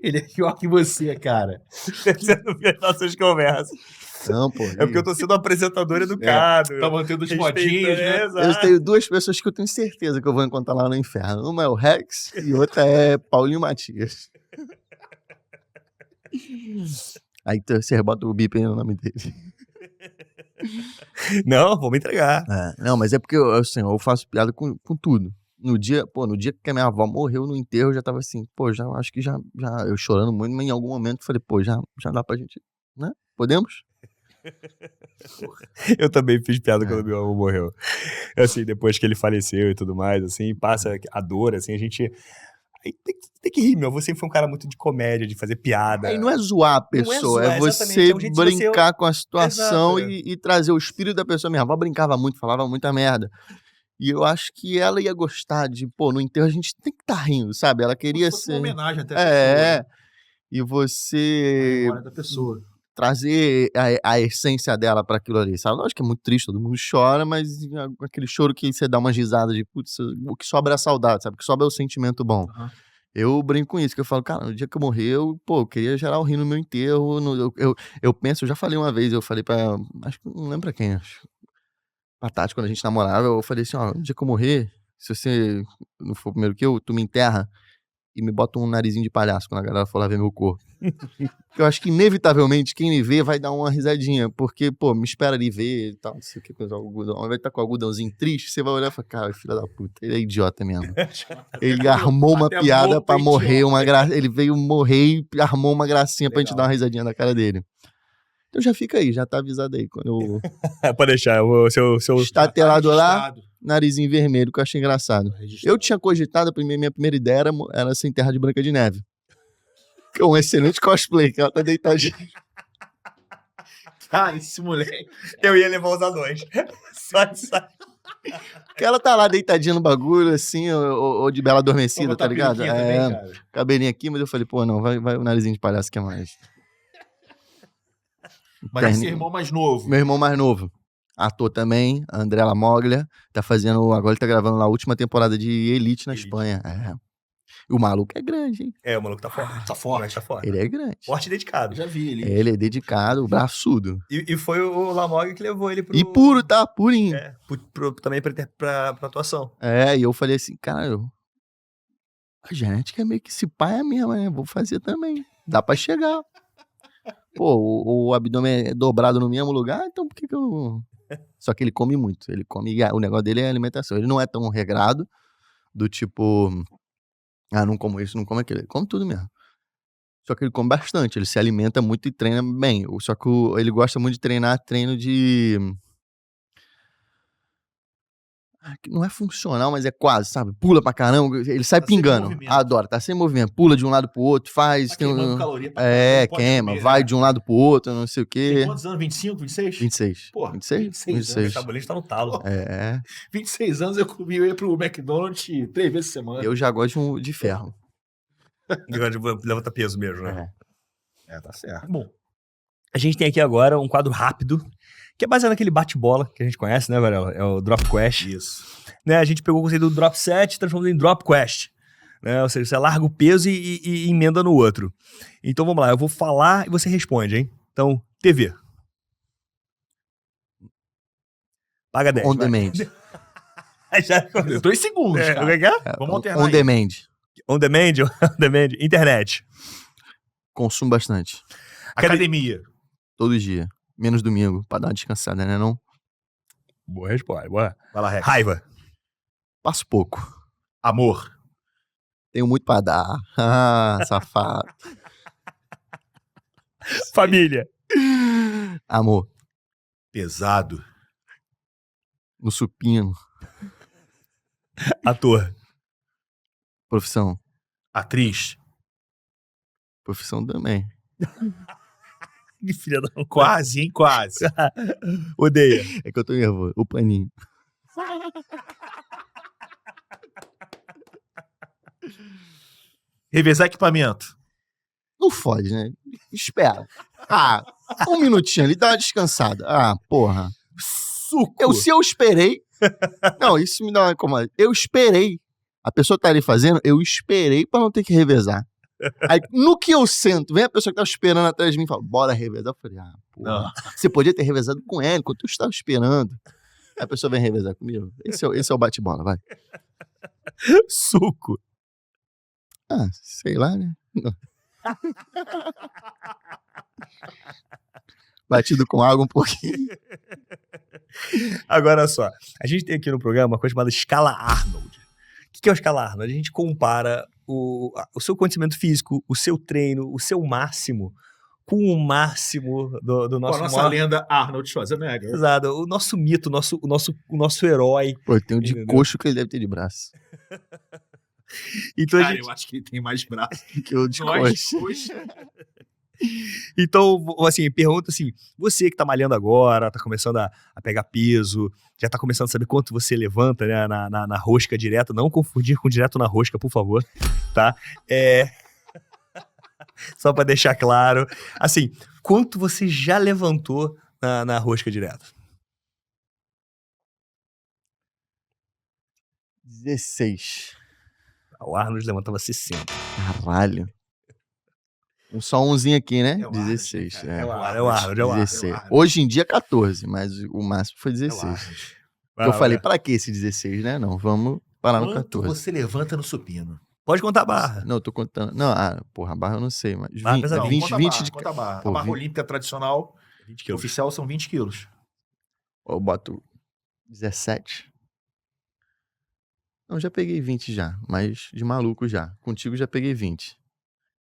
Ele é pior que você, cara. Você não vê as nossas conversas. Não, pô. É porque eu tô sendo um apresentador educado. Tá mantendo os Respeitando, modinhos, né? exato. Eu tenho 2 pessoas que eu tenho certeza que eu vou encontrar lá no inferno. Uma é o Rex e outra é Paulinho Matias. Aí você bota o bip aí no nome dele. Não, vou me entregar. Não, mas é porque eu faço piada com tudo. No dia que a minha avó morreu no enterro, eu já tava assim, já acho que já eu chorando muito, mas em algum momento falei, já dá pra gente, né? Podemos? Eu também fiz piada quando meu avô morreu. Assim, depois que ele faleceu e tudo mais, assim, passa a dor, assim, a gente... Aí tem que rir, meu avô sempre foi um cara muito de comédia, de fazer piada. Aí não é zoar a pessoa, zoar, é você exatamente, é um jeito de você- brincar com a situação Exato, e trazer o espírito da pessoa. Minha avó brincava muito, falava muita merda. E eu acho que ela ia gostar de, no enterro a gente tem que estar rindo, sabe? Ela queria Como se fosse uma ser... homenagem até a pessoa, né? E A você memória da pessoa. trazer a essência dela pra aquilo ali, sabe? Lógico que é muito triste, todo mundo chora, mas aquele choro que você dá uma risada de, putz, o que sobra é a saudade, sabe? O que sobra é o sentimento bom. Uhum. Eu brinco com isso, que eu falo, cara, no dia que eu morrer, eu queria gerar o rio no meu enterro. Eu penso, eu já falei uma vez, eu falei acho que não lembro pra quem, acho. Pra Tati, quando a gente namorava, eu falei assim, no dia que eu morrer, se você não for primeiro que eu, tu me enterra e me bota um narizinho de palhaço quando a galera for lá ver meu corpo. Porque eu acho que, inevitavelmente, quem me vê vai dar uma risadinha, porque, me espera ali ver e tal, não sei o que, coisa, algodão. Vai estar com o algodãozinho triste, você vai olhar e falar, cara, filha da puta, ele é idiota mesmo. Ele armou uma Até piada morto, pra morrer, idiota. ele veio morrer e armou uma gracinha pra gente Legal. dar uma risadinha na cara dele. Então já fica aí, já tá avisado aí. Quando eu Pode deixar, seu... estatelado lá, Registrado. narizinho vermelho, que eu achei engraçado. Registrado. Eu tinha cogitado, minha primeira ideia era ser Terra de Branca de Neve. Que é um excelente cosplay, que ela tá deitadinha. Esse moleque. Eu ia levar os anões. Só. Que ela tá lá deitadinha no bagulho, assim, ou de bela adormecida, tá ligado? Também, cara. Cabelinho aqui, mas eu falei, não, vai o narizinho de palhaço que é mais. Mas esse irmão mais novo. Meu irmão mais novo, ator também, André Lamoglia, agora ele tá gravando lá a última temporada de Elite na Elite. Espanha. E o maluco é grande, hein? O maluco tá forte. Tá forte. O moleque tá forte. Ele é grande. Forte e dedicado. Eu já vi ele. Ele é dedicado, braçudo. E foi o Lamoglia que levou ele pro... E puro, tá? Purinho. Também pra atuação. E eu falei assim, cara, a genética é meio que esse pai é a mesma, né? Vou fazer também. Dá pra chegar. O abdômen é dobrado no mesmo lugar, então por que eu não... Só que ele come muito. O negócio dele é alimentação. Ele não é tão regrado, do tipo... não como isso, não como aquilo. Ele come tudo mesmo. Só que ele come bastante. Ele se alimenta muito e treina bem. Só que ele gosta muito de treinar treino de... que não é funcional, mas é quase, sabe? Pula pra caramba, ele sai Tá sempre em pingando. movimento. Adoro, tá sem movimento. Pula de um lado pro outro, faz. Tá tem queimando caloria pra É, caramba, pode queima, comer, vai né? de um lado pro outro, não sei o Tem quê. quantos anos? 25, 26? 26. Porra, 26? 26 anos, 26. O metabolismo tá no talo. É, 26 anos eu ia pro McDonald's 3 vezes por semana. eu já gosto de ferro. Negócio de levantar peso mesmo, né? Tá certo. Bom, a gente tem aqui agora um quadro rápido, que é baseado naquele bate-bola que a gente conhece, né, Varela? É o Drop Quest. Isso. Né? A gente pegou o conceito do Drop Set e transformou em Drop Quest. Né? Ou seja, você larga o peso e emenda no outro. Então vamos lá, eu vou falar e você responde, hein? Então, TV. Paga 10. On vai. demand. Já... 2 segundos, É, cara. o que é? Vamos alternar On aí. demand. On demand, on demand. Internet. Consumo bastante. Academia. Todo dia. Menos domingo, pra dar uma descansada, né não? Boa resposta, boa. Vai lá, Rex. Raiva. Passo pouco. Amor. Tenho muito pra dar. Ah, safado. Família. Amor, Pesado. no supino. Ator. Profissão. Atriz. Profissão também. Que filha da... Quase, hein? Quase. Odeia. É que eu tô nervoso. O paninho. Revezar equipamento. Não fode, né? Espera. Ah, um minutinho ali, dá uma descansada. Ah, porra. Suco. Se eu esperei. Não, isso me dá uma incomodada. Eu esperei. A pessoa tá ali fazendo, eu esperei pra não ter que revezar. Aí, no que eu sento, vem a pessoa que tava esperando atrás de mim e fala, bora revezar. Eu falei, porra. Não. Você podia ter revezado com ela enquanto eu estava esperando. Aí a pessoa vem revezar comigo. Esse é o bate-bola, vai. Suco. Ah, sei lá, né? Batido com água um pouquinho. Agora só, a gente tem aqui no programa uma coisa chamada escala Arnold. O que é o escala Arnold? A gente compara o seu conhecimento físico, o seu treino, o seu máximo com o máximo do Com nosso a nossa maior... lenda Arnold Schwarzenegger. Exato, o nosso mito, o nosso herói. Pô, tem um de Entendeu? coxo que ele deve ter de braço. Então, a Cara, gente... eu acho que ele tem mais braço. Que eu de Nós, coxo. coxa. Então, assim, pergunta assim, você que tá malhando agora, tá começando a pegar peso, já tá começando a saber quanto você levanta, né, na rosca direto, não confundir com direto na rosca, por favor, tá? Só pra deixar claro, assim, quanto você já levantou na rosca direto? 16. O Arnold levantava 60. Caralho. Só umzinho aqui, né? É o Arnold, 16. cara. É. É o Arnold. 16. Arnold. Hoje em dia 14, mas o máximo foi É o 16. Arnold. Eu falei, pra que esse 16, né? Não, vamos parar no Quanto 14. você levanta no supino? Pode contar a barra. Não, eu tô contando. Não, porra, a barra eu não sei, mas. Barra 20, pesa Não, 20, conta a 20 barra, de. conta a barra. Pô, A barra 20. olímpica tradicional, 20 quilos. oficial, são 20 quilos. Eu boto 17. Não, já peguei 20 já, mas de maluco já. Contigo já peguei 20.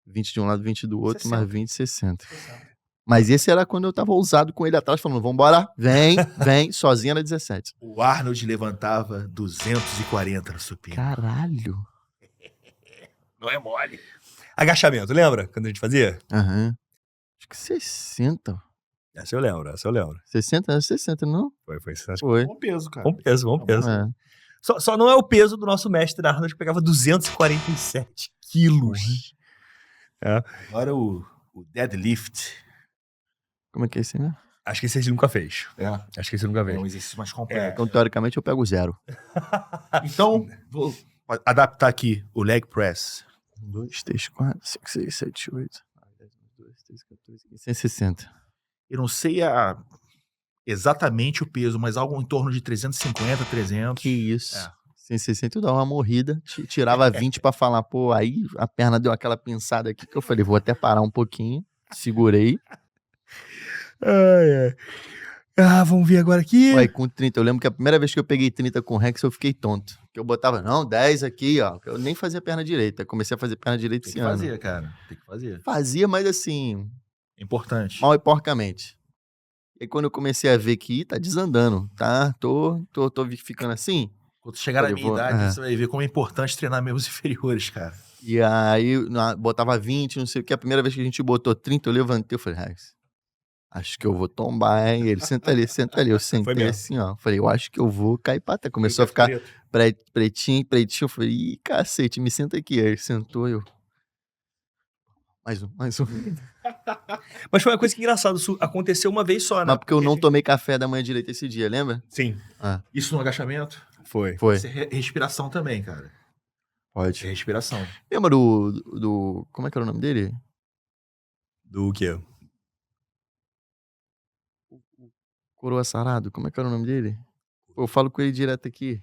20 de um lado, 20 do outro, 60. mais 20, 60. Mas esse era quando eu tava ousado com ele atrás, falando, vambora, vem, sozinho era 17. O Arnold levantava 240 no supino. Caralho. Não é mole. Agachamento, lembra? Quando a gente fazia? Aham. Acho que 60. Essa eu lembro. 60? Era 60, não? Foi. Foi. Bom peso, cara. Bom peso. É. Só não é o peso do nosso mestre Arnold, que pegava 247 quilos. Agora o deadlift. Como é que é esse, né? Acho que esse ele nunca fez. É. Acho que esse ele nunca fez. É um exercício mais complexo. Então, teoricamente, eu pego 0. Então, vou adaptar aqui o leg press. 1, 2, 3, 4, 5, 6, 7, 8, 10, 12, 13, 14, 15, 160. Eu não sei exatamente o peso, mas algo em torno de 350, 300. Que isso. É. 160 eu dava uma morrida, tirava 20 pra falar, pô, aí a perna deu aquela pensada aqui que eu falei, vou até parar um pouquinho, segurei. Vamos ver agora aqui. Aí com 30, eu lembro que a primeira vez que eu peguei 30 com o Rex, eu fiquei tonto. Que eu botava, não, 10 aqui, ó. Eu nem fazia perna direita. Eu comecei a fazer perna direita Tem esse que ano. fazer, cara. Tem que fazer. Fazia, mas assim, Importante. mal e porcamente. E aí quando eu comecei a ver que tá desandando, tá? Tô ficando assim. Quando tu chegar na Falei, minha vou- idade, é. você vai ver como é importante treinar membros inferiores, cara. E aí, botava 20, não sei o que. A primeira vez que a gente botou 30, eu levantei, eu falei, acho que eu vou tombar, hein? Ele, senta ali, senta ali. Eu sentei mesmo. assim, ó. Falei, eu acho que eu vou cair pra trás. Começou a ficar pretinho. Eu falei, ih, cacete, me senta aqui. Aí ele sentou, eu... Mais um. Mas foi uma coisa que engraçada, isso aconteceu uma vez só, né? Mas porque eu não tomei café da manhã direito esse dia, lembra? Sim, Isso no agachamento? foi. Foi. Isso é respiração também, cara. É Pode. respiração. Lembra do... Como é que era o nome dele? Do quê? Coroa Sarado, como é que era o nome dele? Eu falo com ele direto aqui.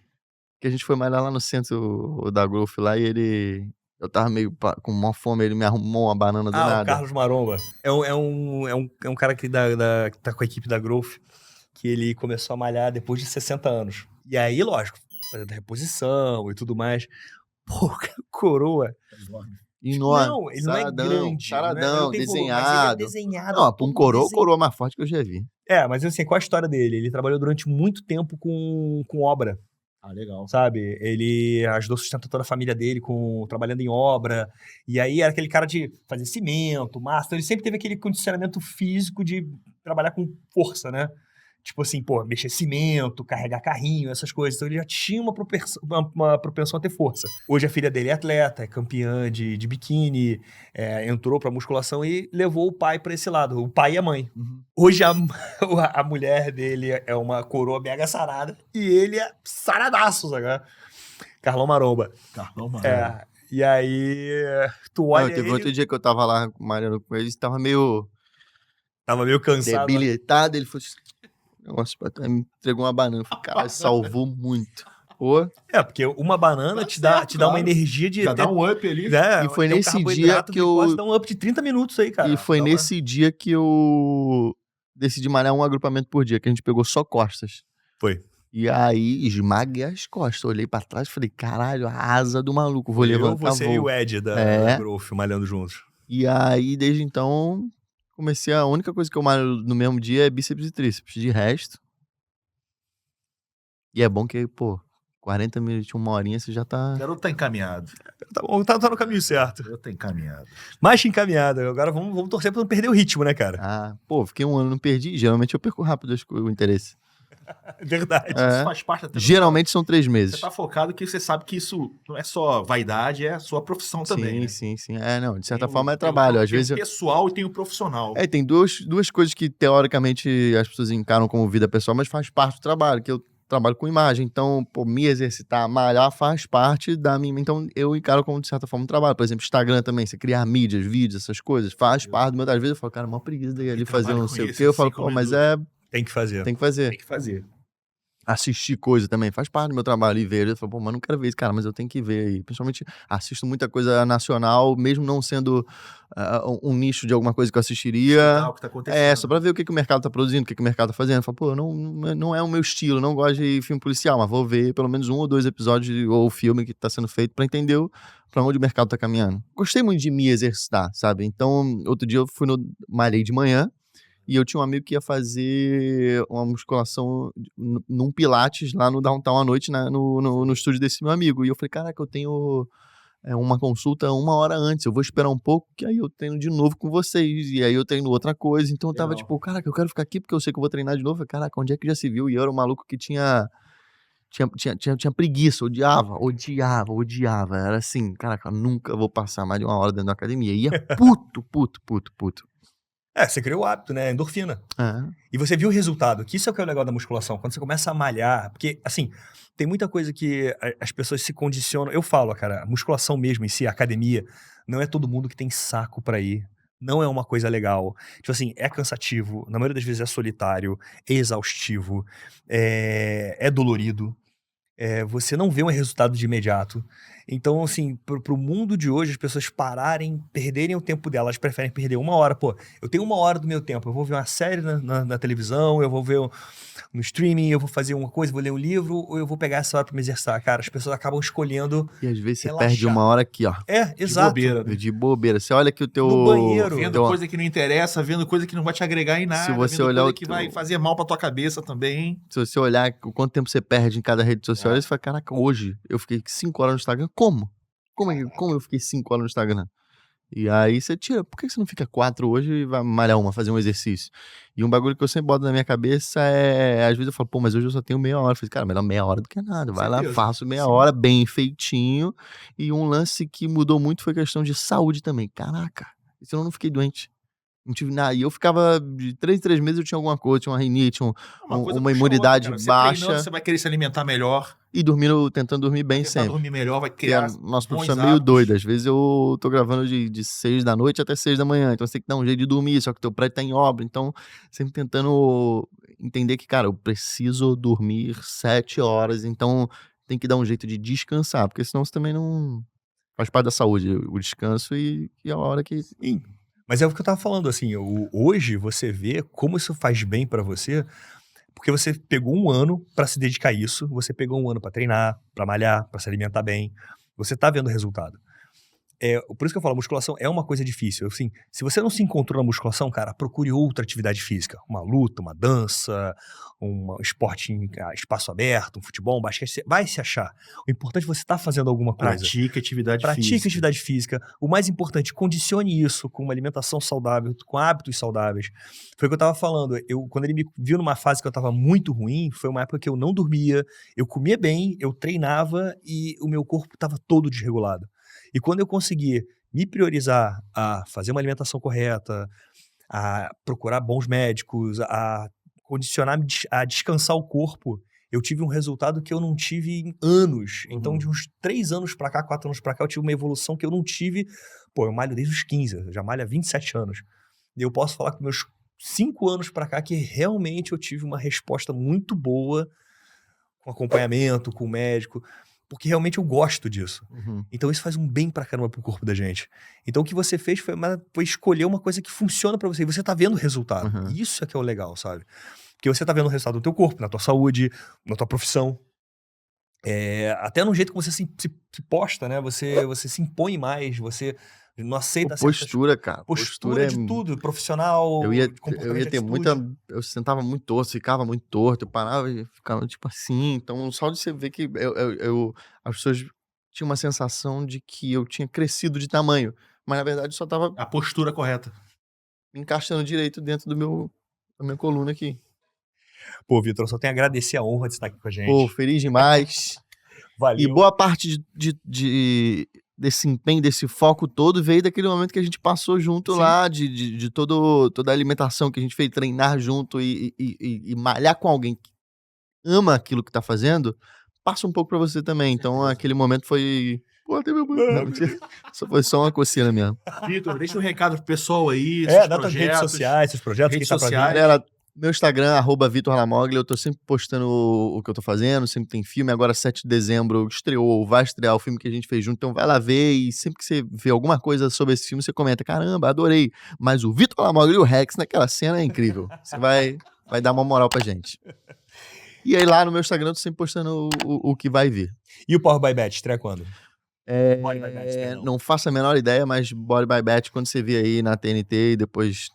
Que a gente foi malhar lá no centro da Growth lá e ele... Eu tava meio com uma fome, ele me arrumou uma banana do O nada. Carlos Maromba. É um cara que tá com a equipe da Growth, que ele começou a malhar depois de 60 anos. E aí, lógico, fazendo reposição e tudo mais. Pô, coroa. Enorme. Não, ele não é grande. Saradão, não tem volume, desenhado. mas ele é desenhado. Não, pra um todo o coroa mais forte que eu já vi. É, mas assim, qual a história dele? Ele trabalhou durante muito tempo com obra, Ah, legal. sabe? Ele ajudou a sustentar toda a família dele trabalhando em obra. E aí era aquele cara de fazer cimento, massa. Então ele sempre teve aquele condicionamento físico de trabalhar com força, né? Tipo assim, pô, mexer cimento, carregar carrinho, essas coisas. Então ele já tinha uma propensão a ter força. Hoje a filha dele é atleta, é campeã de biquíni, entrou pra musculação e levou o pai pra esse lado, o pai e a mãe. Uhum. Hoje a mulher dele é uma coroa mega sarada e ele é saradaço, sabe? Carlão Maromba. Carlão, mano. E aí, tu Não, olha teve ele, outro dia que eu tava lá malhando com ele, tava meio tava meio cansado. debilitado, ele falou assim, negócio pra trás, me entregou uma banana. Eu falei, cara, salvou muito. Pô, Porque uma banana Tá te dá certo, uma claro. energia de... Já dá um up ali. né, E foi tem um nesse carboidrato dia que glicose, eu- dá um up de 30 minutos aí, cara. e foi Dá uma- nesse dia que eu decidi malhar um agrupamento por dia, que a gente pegou só costas. Foi. E aí, esmaguei as costas. Olhei pra trás e falei, caralho, a asa do maluco, vou levantar você e voo. o Ed da É. Growth malhando juntos. E aí, desde então, a única coisa que eu malho no mesmo dia é bíceps e tríceps. De resto. E é bom que, pô, 40 minutos, uma horinha, você já tá... O garoto tá encaminhado. Tá bom, tá no caminho certo. O garoto tá encaminhado. Mais que encaminhado. Agora vamos torcer pra não perder o ritmo, né, cara? Ah, pô, fiquei um ano, não perdi. Geralmente eu perco rápido o interesse. É verdade. É. Isso faz parte da Geralmente são 3 meses. Você tá focado que você sabe que isso não é só vaidade, é a sua profissão também. Sim, né? sim. É, não, de certa Tem forma é tem trabalho. Às tem vezes o pessoal e tem o profissional. tem duas coisas que teoricamente as pessoas encaram como vida pessoal, mas faz parte do trabalho, que eu trabalho com imagem. Então, pô, me exercitar, malhar faz parte da minha... Então, eu encaro como, de certa forma, um trabalho. Por exemplo, Instagram também, você criar mídias, vídeos, essas coisas, faz parte do meu... Às vezes eu falo, cara, mó preguiça daí ali fazer trabalho não com sei o isso, quê. Eu falo, 5 pô, mas minutos. Tem que fazer. tem que fazer. Tem que fazer. Assistir coisa também faz parte do meu trabalho e ver. Eu falo, pô, mas não quero ver isso, cara, mas eu tenho que ver. E principalmente assisto muita coisa nacional, mesmo não sendo um nicho de alguma coisa que eu assistiria. O que tá acontecendo. Só pra ver o que o mercado tá produzindo, o que o mercado tá fazendo. Eu falo, pô, não é o meu estilo, não gosto de filme policial, mas vou ver pelo menos 1 ou 2 episódios ou filme que tá sendo feito pra entender pra onde o mercado tá caminhando. Gostei muito de me exercitar, sabe? Então, outro dia eu malhei de manhã. E eu tinha um amigo que ia fazer uma musculação num Pilates lá no Downtown à noite, no estúdio desse meu amigo. E eu falei, caraca, eu tenho uma consulta 1 hora antes, eu vou esperar um pouco, que aí eu treino de novo com vocês. E aí eu treino outra coisa. Então eu tava Legal. tipo, caraca, eu quero ficar aqui porque eu sei que eu vou treinar de novo. Eu falei, caraca, onde é que já se viu? E eu era um maluco que tinha preguiça, odiava. Era assim, caraca, eu nunca vou passar mais de 1 hora dentro da academia. E ia puto. Você criou o hábito, né? Endorfina. É. E você viu o resultado, que isso é o que é o legal da musculação. Quando você começa a malhar, porque, assim, tem muita coisa que as pessoas se condicionam. Eu falo, cara, a musculação mesmo em si, a academia, não é todo mundo que tem saco pra ir. Não é uma coisa legal. Tipo assim, é cansativo, na maioria das vezes é solitário, é exaustivo, é dolorido. Você não vê um resultado de imediato. Então, assim, pro mundo de hoje, as pessoas perderem o tempo delas, elas preferem perder 1 hora. Pô, eu tenho 1 hora do meu tempo, eu vou ver uma série na televisão, eu vou ver no streaming, eu vou fazer uma coisa, vou ler um livro, ou eu vou pegar essa hora pra me exercitar. Cara, as pessoas acabam escolhendo E às vezes você relaxar. perde 1 hora aqui, ó. É, exato. bobeira, né? De bobeira. Você olha que o teu... No banheiro. Vendo teu- coisa que não interessa, vendo coisa que não vai te agregar em nada, Se você vendo olhar coisa o que teu- vai fazer mal pra tua cabeça também. Se você olhar o quanto tempo você perde em cada rede social, você fala, caraca, hoje eu fiquei 5 horas no Instagram. Como eu fiquei 5 horas no Instagram? E aí você tira, por que você não fica 4 hoje e vai malhar fazer um exercício? E um bagulho que eu sempre boto na minha cabeça é, às vezes eu falo, pô, mas hoje eu só tenho meia hora. Eu falei, cara, melhor meia hora do que nada. Vai lá, Certeza. faço meia Sim. hora, bem feitinho. E um lance que mudou muito foi questão de saúde também. Caraca, senão eu não fiquei doente. Não tive nada. E eu ficava, de 3 em 3 meses eu tinha alguma coisa, tinha uma rinite, Uma coisa uma puxa a imunidade outra, cara. Você baixa. treinando, você vai querer se alimentar melhor, E tentando dormir bem tentar sempre. dormir melhor, vai Porque criar a nossa bons profissão é meio hábitos. doida. Às vezes eu tô gravando de 6 da noite até 6 da manhã. Então você tem que dar um jeito de dormir, só que teu prédio tá em obra. Então, sempre tentando entender que, cara, eu preciso dormir 7 horas. Então, tem que dar um jeito de descansar. Porque senão você também não... Faz parte da saúde, o descanso e a hora que... Mas é o que eu tava falando, assim, hoje você vê como isso faz bem pra você, porque você pegou 1 ano pra se dedicar a isso, você pegou 1 ano pra treinar, pra malhar, pra se alimentar bem, você tá vendo o resultado. Por isso que eu falo, a musculação é uma coisa difícil. Assim, se você não se encontrou na musculação, cara, procure outra atividade física. Uma luta, uma dança, um esporte em espaço aberto, um futebol, um basquete. Você vai se achar. O importante é você estar fazendo alguma coisa. Pratique atividade Pratique física. atividade física. O mais importante, condicione isso com uma alimentação saudável, com hábitos saudáveis. Foi o que eu tava falando. Quando ele me viu numa fase que eu tava muito ruim, foi uma época que eu não dormia, eu comia bem, eu treinava e o meu corpo tava todo desregulado. E quando eu consegui me priorizar a fazer uma alimentação correta, a procurar bons médicos, a condicionar a descansar o corpo, eu tive um resultado que eu não tive em anos. Então, de uns 3 anos pra cá, 4 anos pra cá, eu tive uma evolução que eu não tive. Pô, eu malho desde os 15, eu já malho há 27 anos. E eu posso falar com meus 5 anos pra cá que realmente eu tive uma resposta muito boa com acompanhamento, com o médico, porque realmente eu gosto disso. Então isso faz um bem pra caramba pro corpo da gente. Então o que você fez foi escolher uma coisa que funciona pra você, e você tá vendo o resultado. Isso é que é o legal, sabe? Porque você tá vendo o resultado no teu corpo, na tua saúde, na tua profissão. Até no jeito que você se posta, né? Você se impõe mais, você não aceita Postura, cara. postura de tudo, profissional, Eu ia comportamento, ter atitude. Eu sentava muito torto, ficava muito torto, eu parava e ficava tipo assim. Então, só de você ver que as pessoas tinham uma sensação de que eu tinha crescido de tamanho. Mas na verdade eu só tava A postura correta. encaixando direito dentro da minha coluna aqui. Pô, Vitor, eu só tenho a agradecer a honra de estar aqui com a gente. Pô, feliz demais. Valeu. E boa parte desse empenho, desse foco todo, veio daquele momento que a gente passou junto lá, de toda a alimentação que a gente fez, treinar junto e malhar com alguém que ama aquilo que tá fazendo, passa um pouco pra você também. Então, aquele momento foi... Pô, até meu banho. Foi só uma coceira mesmo. Vitor, deixa um recado pro pessoal aí, dá tuas redes sociais, seus projetos, redes quem tá pra vir. sociais. Galera, meu Instagram, @VitorLamoglia, eu tô sempre postando o que eu tô fazendo, sempre tem filme. Agora, 7 de dezembro, vai estrear o filme que a gente fez junto, então vai lá ver, e sempre que você vê alguma coisa sobre esse filme, você comenta, caramba, adorei, mas o Vitor Lamoglia e o Rex naquela cena é incrível. Você vai dar uma moral pra gente. E aí lá no meu Instagram, eu tô sempre postando o que vai vir. E o Power by Bet, estreia quando? Body by Bet, perdão. Não faço a menor ideia, mas Body by Bet, quando você vir aí na TNT e depois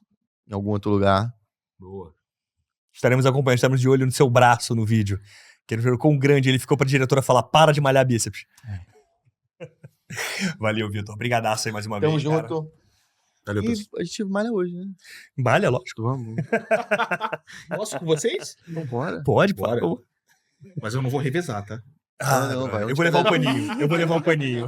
em algum outro lugar. Boa. Estaremos acompanhando, estaremos de olho no seu braço no vídeo. Quero ver o quão grande ele ficou pra diretora falar, para de malhar bíceps. Valeu, Vitor. Obrigadaço aí mais uma Tamo vez, cara. junto. Valeu, E pessoal. a gente malha hoje, né? Malha, lógico. Vamos. Posso com vocês? Vambora. Pode, Bora. pode. Mas eu não vou revezar, tá? Não, vai, eu vou levar um paninho.